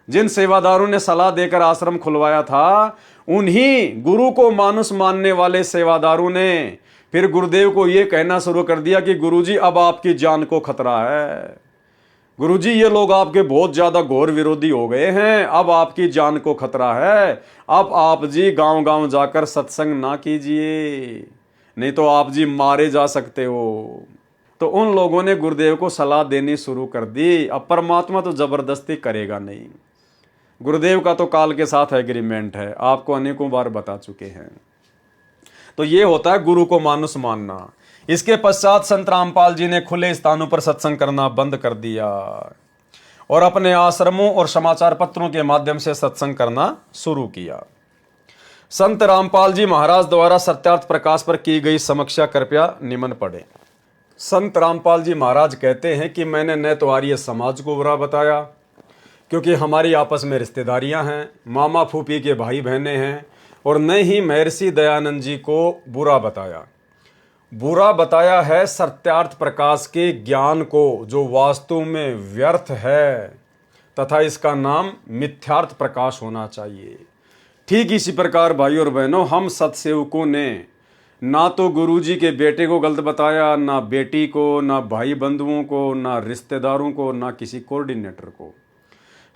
जिन सेवादारों ने सलाह देकर आश्रम खुलवाया था, उन्हीं गुरु को मानुष मानने वाले सेवादारों ने फिर गुरुदेव को यह कहना शुरू कर दिया कि गुरुजी अब आपकी जान को खतरा है, गुरुजी ये लोग आपके बहुत ज्यादा घोर विरोधी हो गए हैं, अब आपकी जान को खतरा है, अब आप जी गांव गांव जाकर सत्संग ना कीजिए, नहीं तो आप जी मारे जा सकते हो। तो उन लोगों ने गुरुदेव को सलाह देनी शुरू कर दी। अब परमात्मा तो जबरदस्ती करेगा नहीं, गुरुदेव का तो काल के साथ एग्रीमेंट है, आपको अनेकों बार बता चुके हैं। तो ये होता है गुरु को मानुष मानना। इसके पश्चात संत रामपाल जी ने खुले स्थानों पर सत्संग करना बंद कर दिया और अपने आश्रमों और समाचार पत्रों के माध्यम से सत्संग करना शुरू किया। संत रामपाल जी महाराज द्वारा सत्यार्थ प्रकाश पर की गई समीक्षा कृपया निमन पढ़े। संत रामपाल जी महाराज कहते हैं कि मैंने न तो आर्य समाज को बुरा बताया, क्योंकि हमारी आपस में रिश्तेदारियां हैं, मामा फूफी के भाई बहनें हैं, और न ही महर्षि दयानंद जी को बुरा बताया। बुरा बताया है सत्यार्थ प्रकाश के ज्ञान को, जो वास्तव में व्यर्थ है तथा इसका नाम मिथ्यार्थ प्रकाश होना चाहिए। ठीक इसी प्रकार भाई और बहनों, हम सत्सेवकों ने ना तो गुरुजी के बेटे को गलत बताया, ना बेटी को, ना भाई बंधुओं को, ना रिश्तेदारों को, ना किसी कोऑर्डिनेटर को।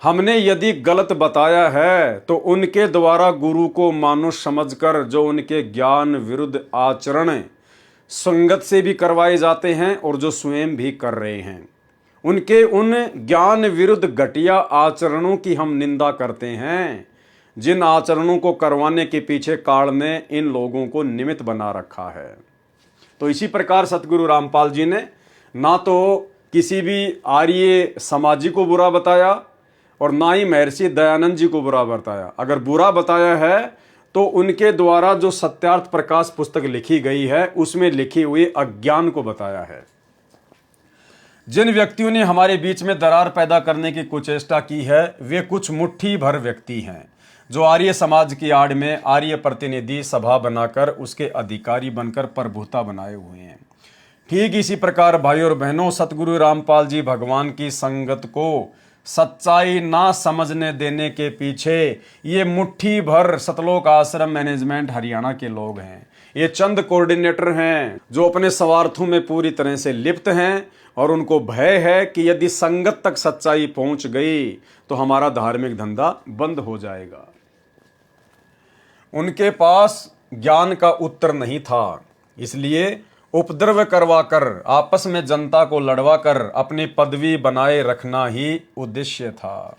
हमने यदि गलत बताया है तो उनके द्वारा गुरु को मानुष समझकर जो उनके ज्ञान विरुद्ध आचरण संगत से भी करवाए जाते हैं और जो स्वयं भी कर रहे हैं, उनके उन ज्ञान विरुद्ध घटिया आचरणों की हम निंदा करते हैं, जिन आचरणों को करवाने के पीछे काल ने इन लोगों को निमित्त बना रखा है। तो इसी प्रकार सतगुरु रामपाल जी ने ना तो किसी भी आर्य समाजी को बुरा बताया और ना ही महर्षि दयानंद जी को बुरा बताया। अगर बुरा बताया है तो उनके द्वारा जो सत्यार्थ प्रकाश पुस्तक लिखी गई है उसमें लिखी हुई अज्ञान को बताया है। जिन व्यक्तियों ने हमारे बीच में दरार पैदा करने की कुचेष्टा की है, वे कुछ मुट्ठी भर व्यक्ति हैं जो आर्य समाज की आड़ में आर्य प्रतिनिधि सभा बनाकर उसके अधिकारी बनकर प्रभुता बनाए हुए हैं। ठीक इसी प्रकार भाई और बहनों, सतगुरु रामपाल जी भगवान की संगत को सच्चाई ना समझने देने के पीछे ये मुट्ठी भर सतलोक आश्रम मैनेजमेंट हरियाणा के लोग हैं। ये चंद कोऑर्डिनेटर हैं जो अपने स्वार्थों में पूरी तरह से लिप्त हैं और उनको भय है कि यदि संगत तक सच्चाई पहुंच गई तो हमारा धार्मिक धंधा बंद हो जाएगा। उनके पास ज्ञान का उत्तर नहीं था, इसलिए उपद्रव करवाकर आपस में जनता को लड़वाकर अपनी पदवी बनाए रखना ही उद्देश्य था।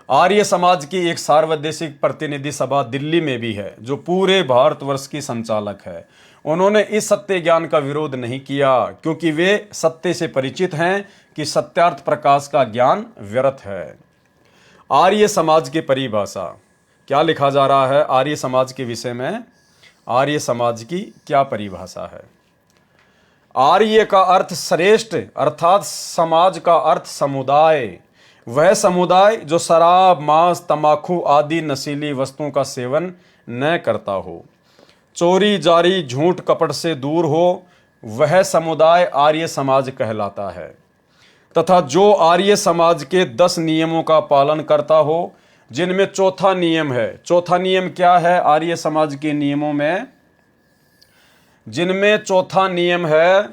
आर्य समाज की एक सार्वदेशिक प्रतिनिधि सभा दिल्ली में भी है जो पूरे भारतवर्ष की संचालक है। उन्होंने इस सत्य ज्ञान का विरोध नहीं किया क्योंकि वे सत्य से परिचित हैं कि सत्यार्थ प्रकाश का ज्ञान व्यर्थ है। आर्य समाज की परिभाषा क्या लिखा जा रहा है? आर्य समाज के विषय में आर्य समाज की क्या परिभाषा है? आर्य का अर्थ श्रेष्ठ, अर्थात समाज का अर्थ समुदाय, वह समुदाय जो शराब, मांस, तंबाकू आदि नशीली वस्तुओं का सेवन न करता हो, चोरी जारी झूठ कपट से दूर हो, वह समुदाय आर्य समाज कहलाता है। तथा जो आर्य समाज के 10 नियमों का पालन करता हो, जिनमें चौथा नियम है। चौथा नियम क्या है आर्य समाज के नियमों में? जिनमें चौथा नियम है,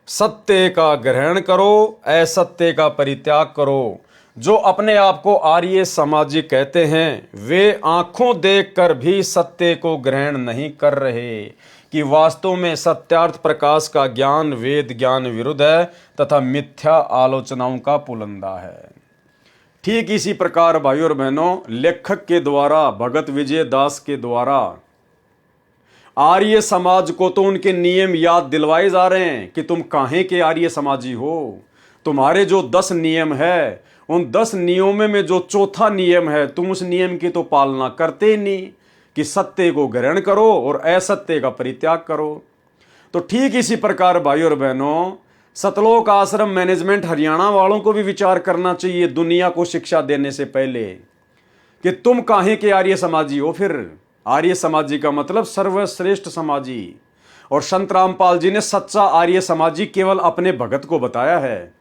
सत्य का ग्रहण करो, असत्य का परित्याग करो। जो अपने आप को आर्य समाजी कहते हैं, वे आंखों देखकर भी सत्य को ग्रहण नहीं कर रहे कि वास्तव में सत्यार्थ प्रकाश का ज्ञान वेद ज्ञान विरुद्ध है तथा मिथ्या आलोचनाओं का पुलंदा है। ठीक इसी प्रकार भाइयों और बहनों, लेखक के द्वारा, भगत विजय दास के द्वारा आर्य समाज को तो उनके नियम याद दिलवाए जा रहे हैं कि तुम काहे के आर्य समाजी हो। तुम्हारे जो 10 नियम है, उन 10 नियमों में जो चौथा नियम है, तुम उस नियम की तो पालना करते ही नहीं कि सत्य को ग्रहण करो और असत्य का परित्याग करो। तो ठीक इसी प्रकार भाइयों और बहनों, सतलोक आश्रम मैनेजमेंट हरियाणा वालों को भी विचार करना चाहिए दुनिया को शिक्षा देने से पहले कि तुम काहे के आर्य समाजी हो। फिर आर्य समाजी का मतलब सर्वश्रेष्ठ समाजी, और संत रामपाल जी ने सच्चा आर्य समाजी केवल अपने भगत को बताया है।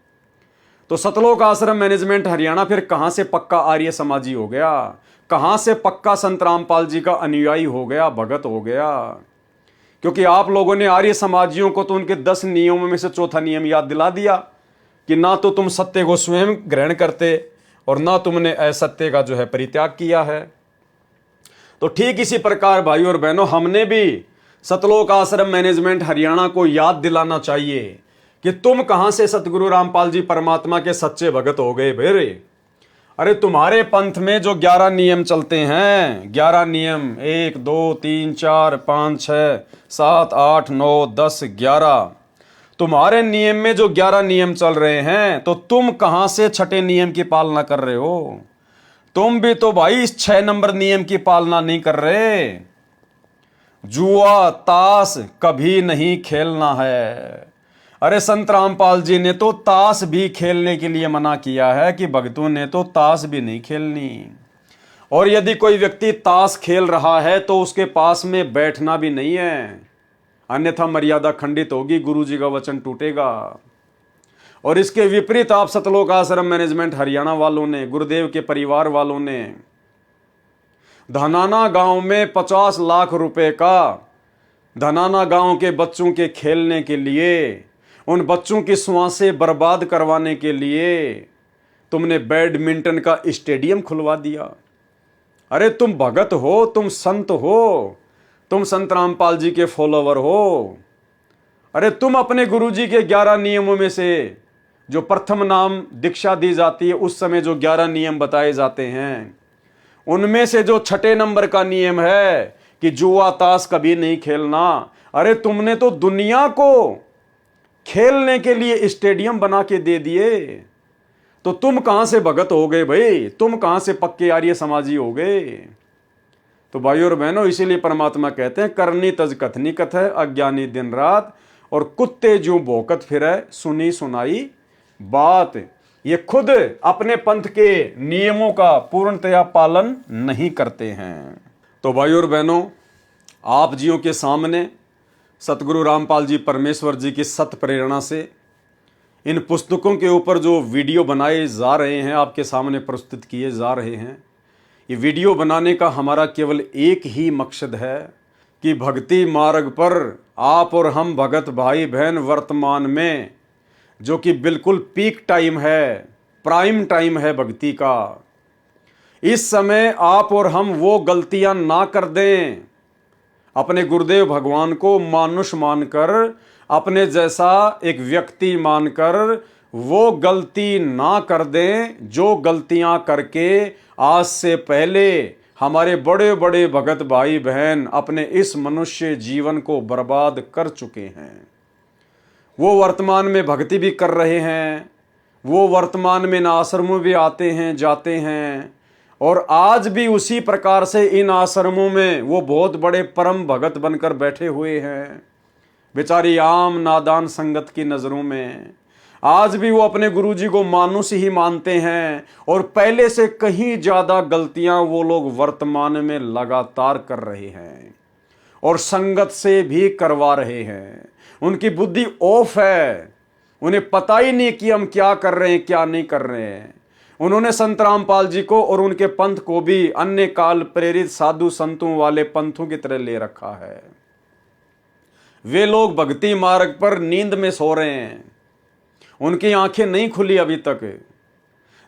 तो सतलोक आश्रम मैनेजमेंट हरियाणा फिर कहां से पक्का आर्य समाजी हो गया? कहां से पक्का संत रामपाल जी का अनुयायी हो गया, भगत हो गया? क्योंकि आप लोगों ने आर्य समाजियों को तो उनके 10 नियमों में से चौथा नियम याद दिला दिया कि ना तो तुम सत्य को स्वयं ग्रहण करते और ना तुमने असत्य का जो है परित्याग किया है। तो ठीक इसी प्रकार भाइयों और बहनों, हमने भी सतलोक आश्रम मैनेजमेंट हरियाणा को याद दिलाना चाहिए कि तुम कहां से सतगुरु रामपाल जी परमात्मा के सच्चे भगत हो गए भेरे। अरे तुम्हारे पंथ में जो 11 नियम चलते हैं, 11 नियम, 1 2 3 4 5 6 7 8 9 10 11, तुम्हारे नियम में जो 11 नियम चल रहे हैं, तो तुम कहां से छठे नियम की पालना कर रहे हो? तुम भी तो भाई इस 6 नंबर नियम की पालना नहीं कर रहे। जुआ ताश कभी नहीं खेलना है। अरे संत रामपाल जी ने तो ताश भी खेलने के लिए मना किया है कि भक्तों ने तो ताश भी नहीं खेलनी। और यदि कोई व्यक्ति ताश खेल रहा है तो उसके पास में बैठना भी नहीं है, अन्यथा मर्यादा खंडित होगी, गुरु जी का वचन टूटेगा। और इसके विपरीत आप सतलोक आश्रम मैनेजमेंट हरियाणा वालों ने, गुरुदेव के परिवार वालों ने धनाना गांव में 50 लाख रुपए का धनाना गांव के बच्चों के खेलने के लिए, उन बच्चों की श्वासें बर्बाद करवाने के लिए तुमने बैडमिंटन का स्टेडियम खुलवा दिया। अरे तुम भगत हो, तुम संत हो, तुम संत रामपाल जी के फॉलोवर हो। अरे तुम अपने गुरुजी के 11 नियमों में से, जो प्रथम नाम दीक्षा दी जाती है उस समय जो 11 नियम बताए जाते हैं, उनमें से जो छठे नंबर का नियम है कि जुआ ताश कभी नहीं खेलना, अरे तुमने तो दुनिया को खेलने के लिए स्टेडियम बना के दे दिए। तो तुम कहां से भगत हो गए भाई? तुम कहां से पक्के आर्य समाजी हो गए? तो भाइयों और बहनों, इसीलिए परमात्मा कहते हैं, करनी तज कथनी कथ है, अज्ञानी दिन रात, और कुत्ते जो भौंकत फिरे, सुनी सुनाई बात। ये खुद अपने पंथ के नियमों का पूर्णतया पालन नहीं करते हैं। तो भाइयों और बहनों, आप जियों के सामने सतगुरु रामपाल जी परमेश्वर जी की सत प्रेरणा से इन पुस्तकों के ऊपर जो वीडियो बनाए जा रहे हैं, आपके सामने प्रस्तुत किए जा रहे हैं। ये वीडियो बनाने का हमारा केवल एक ही मकसद है कि भक्ति मार्ग पर आप और हम भगत भाई बहन वर्तमान में, जो कि बिल्कुल पीक टाइम है, प्राइम टाइम है भक्ति का, इस समय आप और हम वो गलतियां ना कर दें। अपने गुरुदेव भगवान को मानुष मानकर, अपने जैसा एक व्यक्ति मानकर वो गलती ना कर दें जो गलतियां करके आज से पहले हमारे बड़े बड़े भगत भाई बहन अपने इस मनुष्य जीवन को बर्बाद कर चुके हैं। वो वर्तमान में भक्ति भी कर रहे हैं, वो वर्तमान में इन आश्रमों भी आते हैं जाते हैं, और आज भी उसी प्रकार से इन आश्रमों में वो बहुत बड़े परम भगत बनकर बैठे हुए हैं। बेचारी आम नादान संगत की नज़रों में आज भी वो अपने गुरुजी को मानुष ही मानते हैं, और पहले से कहीं ज़्यादा गलतियां वो लोग वर्तमान में लगातार कर रहे हैं और संगत से भी करवा रहे हैं। उनकी बुद्धि ऑफ है, उन्हें पता ही नहीं कि हम क्या कर रहे हैं क्या नहीं कर रहे हैं। उन्होंने संत रामपाल जी को और उनके पंथ को भी अन्य काल प्रेरित साधु संतों वाले पंथों की तरह ले रखा है। वे लोग भक्ति मार्ग पर नींद में सो रहे हैं, उनकी आंखें नहीं खुली अभी तक।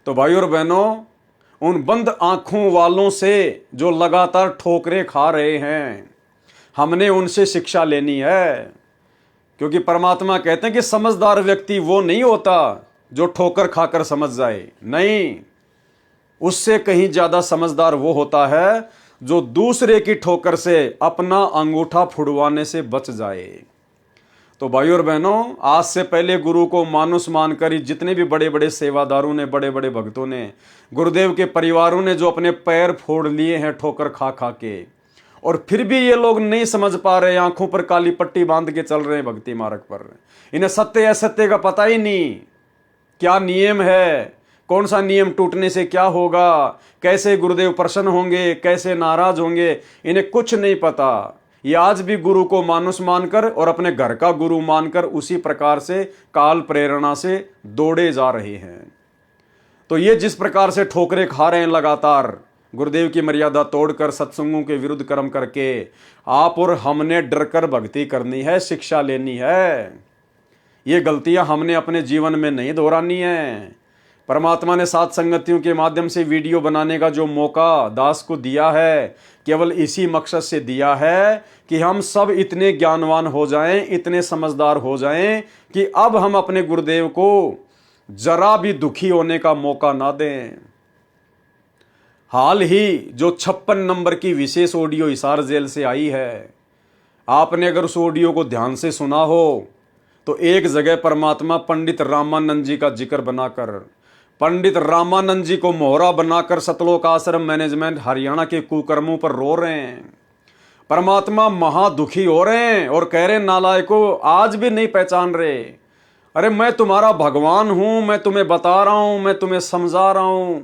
तो भाई और बहनों, उन बंद आंखों वालों से जो लगातार ठोकरें खा रहे हैं, हमने उनसे शिक्षा लेनी है। क्योंकि परमात्मा कहते हैं कि समझदार व्यक्ति वो नहीं होता जो ठोकर खाकर समझ जाए, नहीं, उससे कहीं ज्यादा समझदार वो होता है जो दूसरे की ठोकर से अपना अंगूठा फुड़वाने से बच जाए। तो भाई और बहनों, आज से पहले गुरु को मानुष मानकर ही जितने भी बड़े बड़े सेवादारों ने, बड़े बड़े भक्तों ने, गुरुदेव के परिवारों ने जो अपने पैर फोड़ लिए हैं ठोकर खा खा के, और फिर भी ये लोग नहीं समझ पा रहे, आंखों पर काली पट्टी बांध के चल रहे हैं भक्ति मार्ग पर। इन्हें सत्य असत्य का पता ही नहीं, क्या नियम है, कौन सा नियम टूटने से क्या होगा, कैसे गुरुदेव प्रसन्न होंगे, कैसे नाराज होंगे, इन्हें कुछ नहीं पता। ये आज भी गुरु को मानुष मानकर और अपने घर का गुरु मानकर उसी प्रकार से काल प्रेरणा से दौड़े जा रहे हैं। तो ये जिस प्रकार से ठोकरें खा रहे हैं लगातार, गुरुदेव की मर्यादा तोड़कर, सत्संगों के विरुद्ध कर्म करके, आप और हमने डरकर भक्ति करनी है, शिक्षा लेनी है। ये गलतियां हमने अपने जीवन में नहीं दोहरानी है। परमात्मा ने सात संगतियों के माध्यम से वीडियो बनाने का जो मौका दास को दिया है, केवल इसी मकसद से दिया है कि हम सब इतने ज्ञानवान हो जाएं, इतने समझदार हो जाएं कि अब हम अपने गुरुदेव को जरा भी दुखी होने का मौका ना दें। हाल ही जो 56 नंबर की विशेष ऑडियो हिसार जेल से आई है, आपने अगर उस ऑडियो को ध्यान से सुना हो तो एक जगह परमात्मा पंडित रामानंद जी का जिक्र बनाकर, पंडित रामानंद जी को मोहरा बनाकर सतलोक आश्रम मैनेजमेंट हरियाणा के कुकर्मों पर रो रहे हैं। परमात्मा महादुखी हो रहे हैं और कह रहे, नालायकों, आज भी नहीं पहचान रहे। अरे मैं तुम्हारा भगवान हूं, मैं तुम्हें बता रहा हूं, मैं तुम्हें समझा रहा हूं।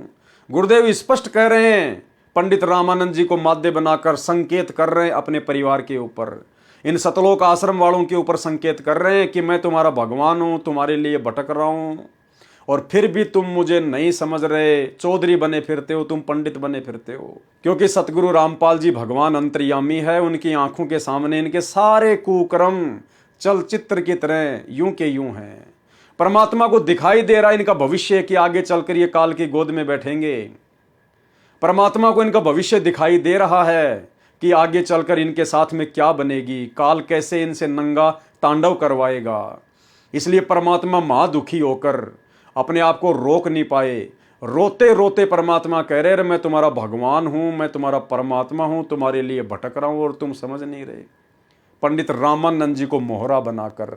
गुरुदेव स्पष्ट कह रहे हैं, पंडित रामानंद जी को माध्य बनाकर संकेत कर रहे हैं अपने परिवार के ऊपर, इन सतलोक आश्रम वालों के ऊपर संकेत कर रहे हैं कि मैं तुम्हारा भगवान हूं, तुम्हारे लिए भटक रहा हूं, और फिर भी तुम मुझे नहीं समझ रहे, चौधरी बने फिरते हो, तुम पंडित बने फिरते हो। क्योंकि सतगुरु रामपाल जी भगवान अंतर्यामी है, उनकी आंखों के सामने इनके सारे कुकर्म चलचित्र की तरह यूं के यूं हैं। परमात्मा को दिखाई दे रहा है इनका भविष्य कि आगे चलकर ये काल की गोद में बैठेंगे। परमात्मा को इनका भविष्य दिखाई दे रहा है कि आगे चलकर इनके साथ में क्या बनेगी, काल कैसे इनसे नंगा तांडव करवाएगा। इसलिए परमात्मा महादुखी होकर अपने आप को रोक नहीं पाए। रोते रोते परमात्मा कह रहे, मैं तुम्हारा भगवान हूं, मैं तुम्हारा परमात्मा हूं, तुम्हारे लिए भटक रहा हूं और तुम समझ नहीं रहे। पंडित रामानंद जी को मोहरा बनाकर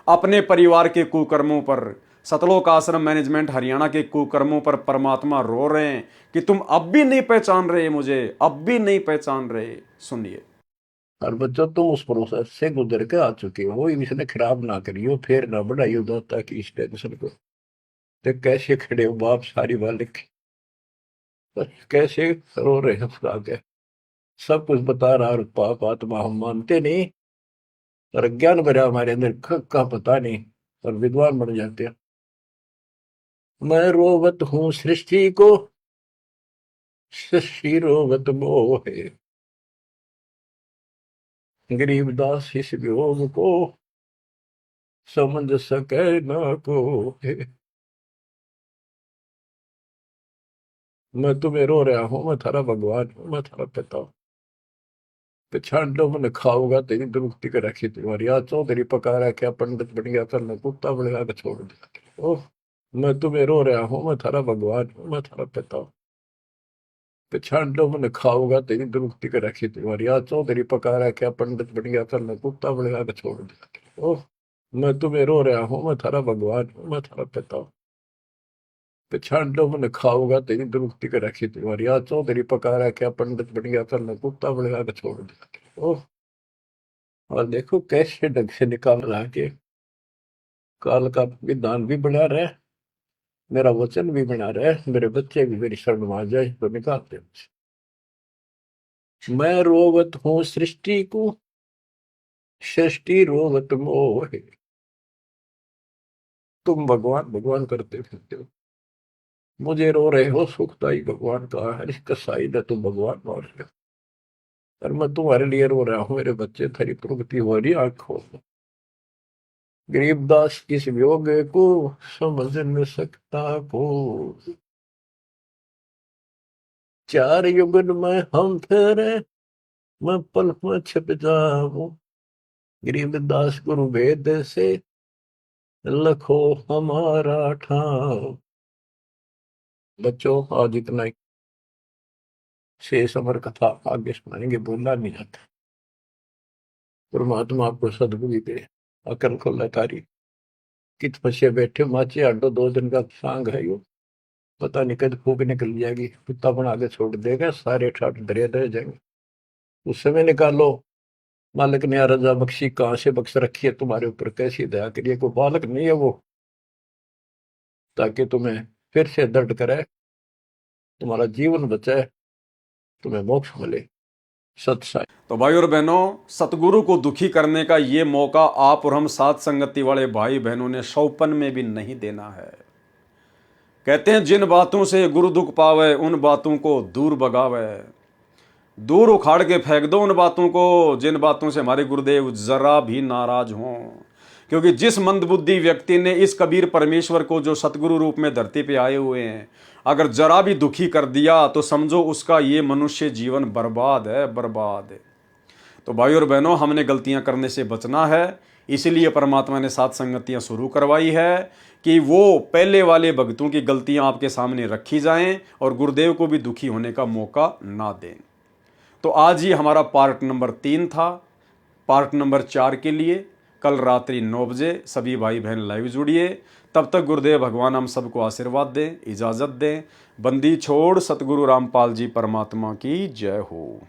अपने परिवार के कुकर्मों पर, सतलोक आश्रम मैनेजमेंट हरियाणा के कुकर्मों पर परमात्मा रो रहे हैं कि तुम अब भी नहीं पहचान रहे मुझे, अब भी नहीं पहचान रहे। सुनिए। और बच्चों, तुम उस प्रोसेस से गुजर के आ चुके हो, इसने खराब ना करियो, फिर ना बढ़ाइयो दाता की इस टेंशन को। तो कैसे खड़े हो बाप, सारी बात लिखी, कैसे रो रहे हो खुदा के, सब कुछ बता रहा, और पाप आत्मा हम मानते नहीं, और ज्ञान भरा हमारे अंदर का पता नहीं, और विद्वान बन जाते हैं। मैं रोवत हूँ सृष्टि को, सृष्टि रोवत मोहे, गरीबदास इस वियोग को समझ सके ना को। मैं तुम्हें रो रहा हूँ, मैं थारा भगवान हूँ, मैं थारा पिता हूँ। पिछाड़ लो मैंने खाऊंगा तेरी दुरुक्ति कर रखी तुम्हारी, आज चौधरी पका रहा, क्या पंडित बन गया, करना कुत्ता बन गया, छोड़ दिया। ओह, मैं तुम्हें रो रहा हूँ, मैं थारा भगवान हूँ, मैं थारा पिता हूँ। पिछाड़ लो मैंने खाऊंगा तेरी दुरुक्ति कर रखी तुम्हारी, आज चौधरी पका रहा, क्या पंडित बन गया, करना कुत्ता बन गया, छोड़ दिया। ओह, मैं तुम्हें रो रहा हूँ, मैं थारा भगवान हूँ, मैं थारा पिता हूँ। पिछाड़ लो मैंने खाऊंगा तेरी दुरुक्ति कर रखी तुम्हारी, आज चौधरी पका रहा, क्या पंडित बन गया, करना कुत्ता बन गया, छोड़ दिया। ओह, और देखो कैसे ढंग से निकाल के काल का विधान भी बना रहे, मेरा वचन भी बना रहे, मेरे बच्चे भी मेरी शरण में आ जाए तो निकालते हैं। मैं रोवत हूँ सृष्टि को, सृष्टि रोवत मोहे। तुम भगवान भगवान करते फिरते हो, मुझे रो रहे हो, सुखदाई भगवान का है, इसका शायद है तुम भगवान मान रहे हो, और मैं तुम्हारे लिए रो रहा हूँ मेरे बच्चे, तेरी प्रगति हो रही आंखों में। गरीबदास किस वियोग को समझ न सकता को, चार युगन में हम फेरे, मैं पल में छिप जाऊं, गरीबदास गुरु वेद से लखो हमारा ठाव। बच्चों आज इतना ही, शेष अमर कथा आगे सुनाएंगे, बोलना नहीं जाता। परमात्मा आपको सद्बुद्धि दे, अकल को लतारी कित फंसे बैठे माचे आडो, 2 दिन का सांग है यो, पता नहीं कद फूक निकल जाएगी, कुत्ता बना के छोड़ देगा, सारे ठाट दरिया दे जाएंगे। उस समय निकालो, मालिक ने रजा बख्शी, कहां से बख्श रखी है तुम्हारे ऊपर, कैसी दया करिए, कोई बालक नहीं है वो, ताकि तुम्हें फिर से दर्द करे, तुम्हारा जीवन बचाए, तुम्हें मोक्ष मिले। सत्साई। तो भाई और बहनों, सतगुरु को दुखी करने का ये मौका आप और हम साथ संगति वाले भाई बहनों ने शौपन में भी नहीं देना है। कहते हैं जिन बातों से गुरु दुख पावे, उन बातों को दूर भगावे, दूर उखाड़ के फेंक दो उन बातों को जिन बातों से हमारे गुरुदेव जरा भी नाराज हों। क्योंकि जिस मंदबुद्धि व्यक्ति ने इस कबीर परमेश्वर को, जो सतगुरु रूप में धरती पे आए हुए हैं, अगर जरा भी दुखी कर दिया तो समझो उसका ये मनुष्य जीवन बर्बाद है, बर्बाद है। तो भाई और बहनों, हमने गलतियां करने से बचना है, इसीलिए परमात्मा ने सात संगतियां शुरू करवाई है कि वो पहले वाले भक्तों की गलतियां आपके सामने रखी जाएं और गुरुदेव को भी दुखी होने का मौका ना दें। तो आज ही हमारा पार्ट नंबर 3 था। पार्ट नंबर 4 के लिए कल रात्रि 9 बजे सभी भाई बहन लाइव जुड़िए। तब तक गुरुदेव भगवान हम सबको आशीर्वाद दें, इजाज़त दें। बंदी छोड़ सतगुरु रामपाल जी परमात्मा की जय हो।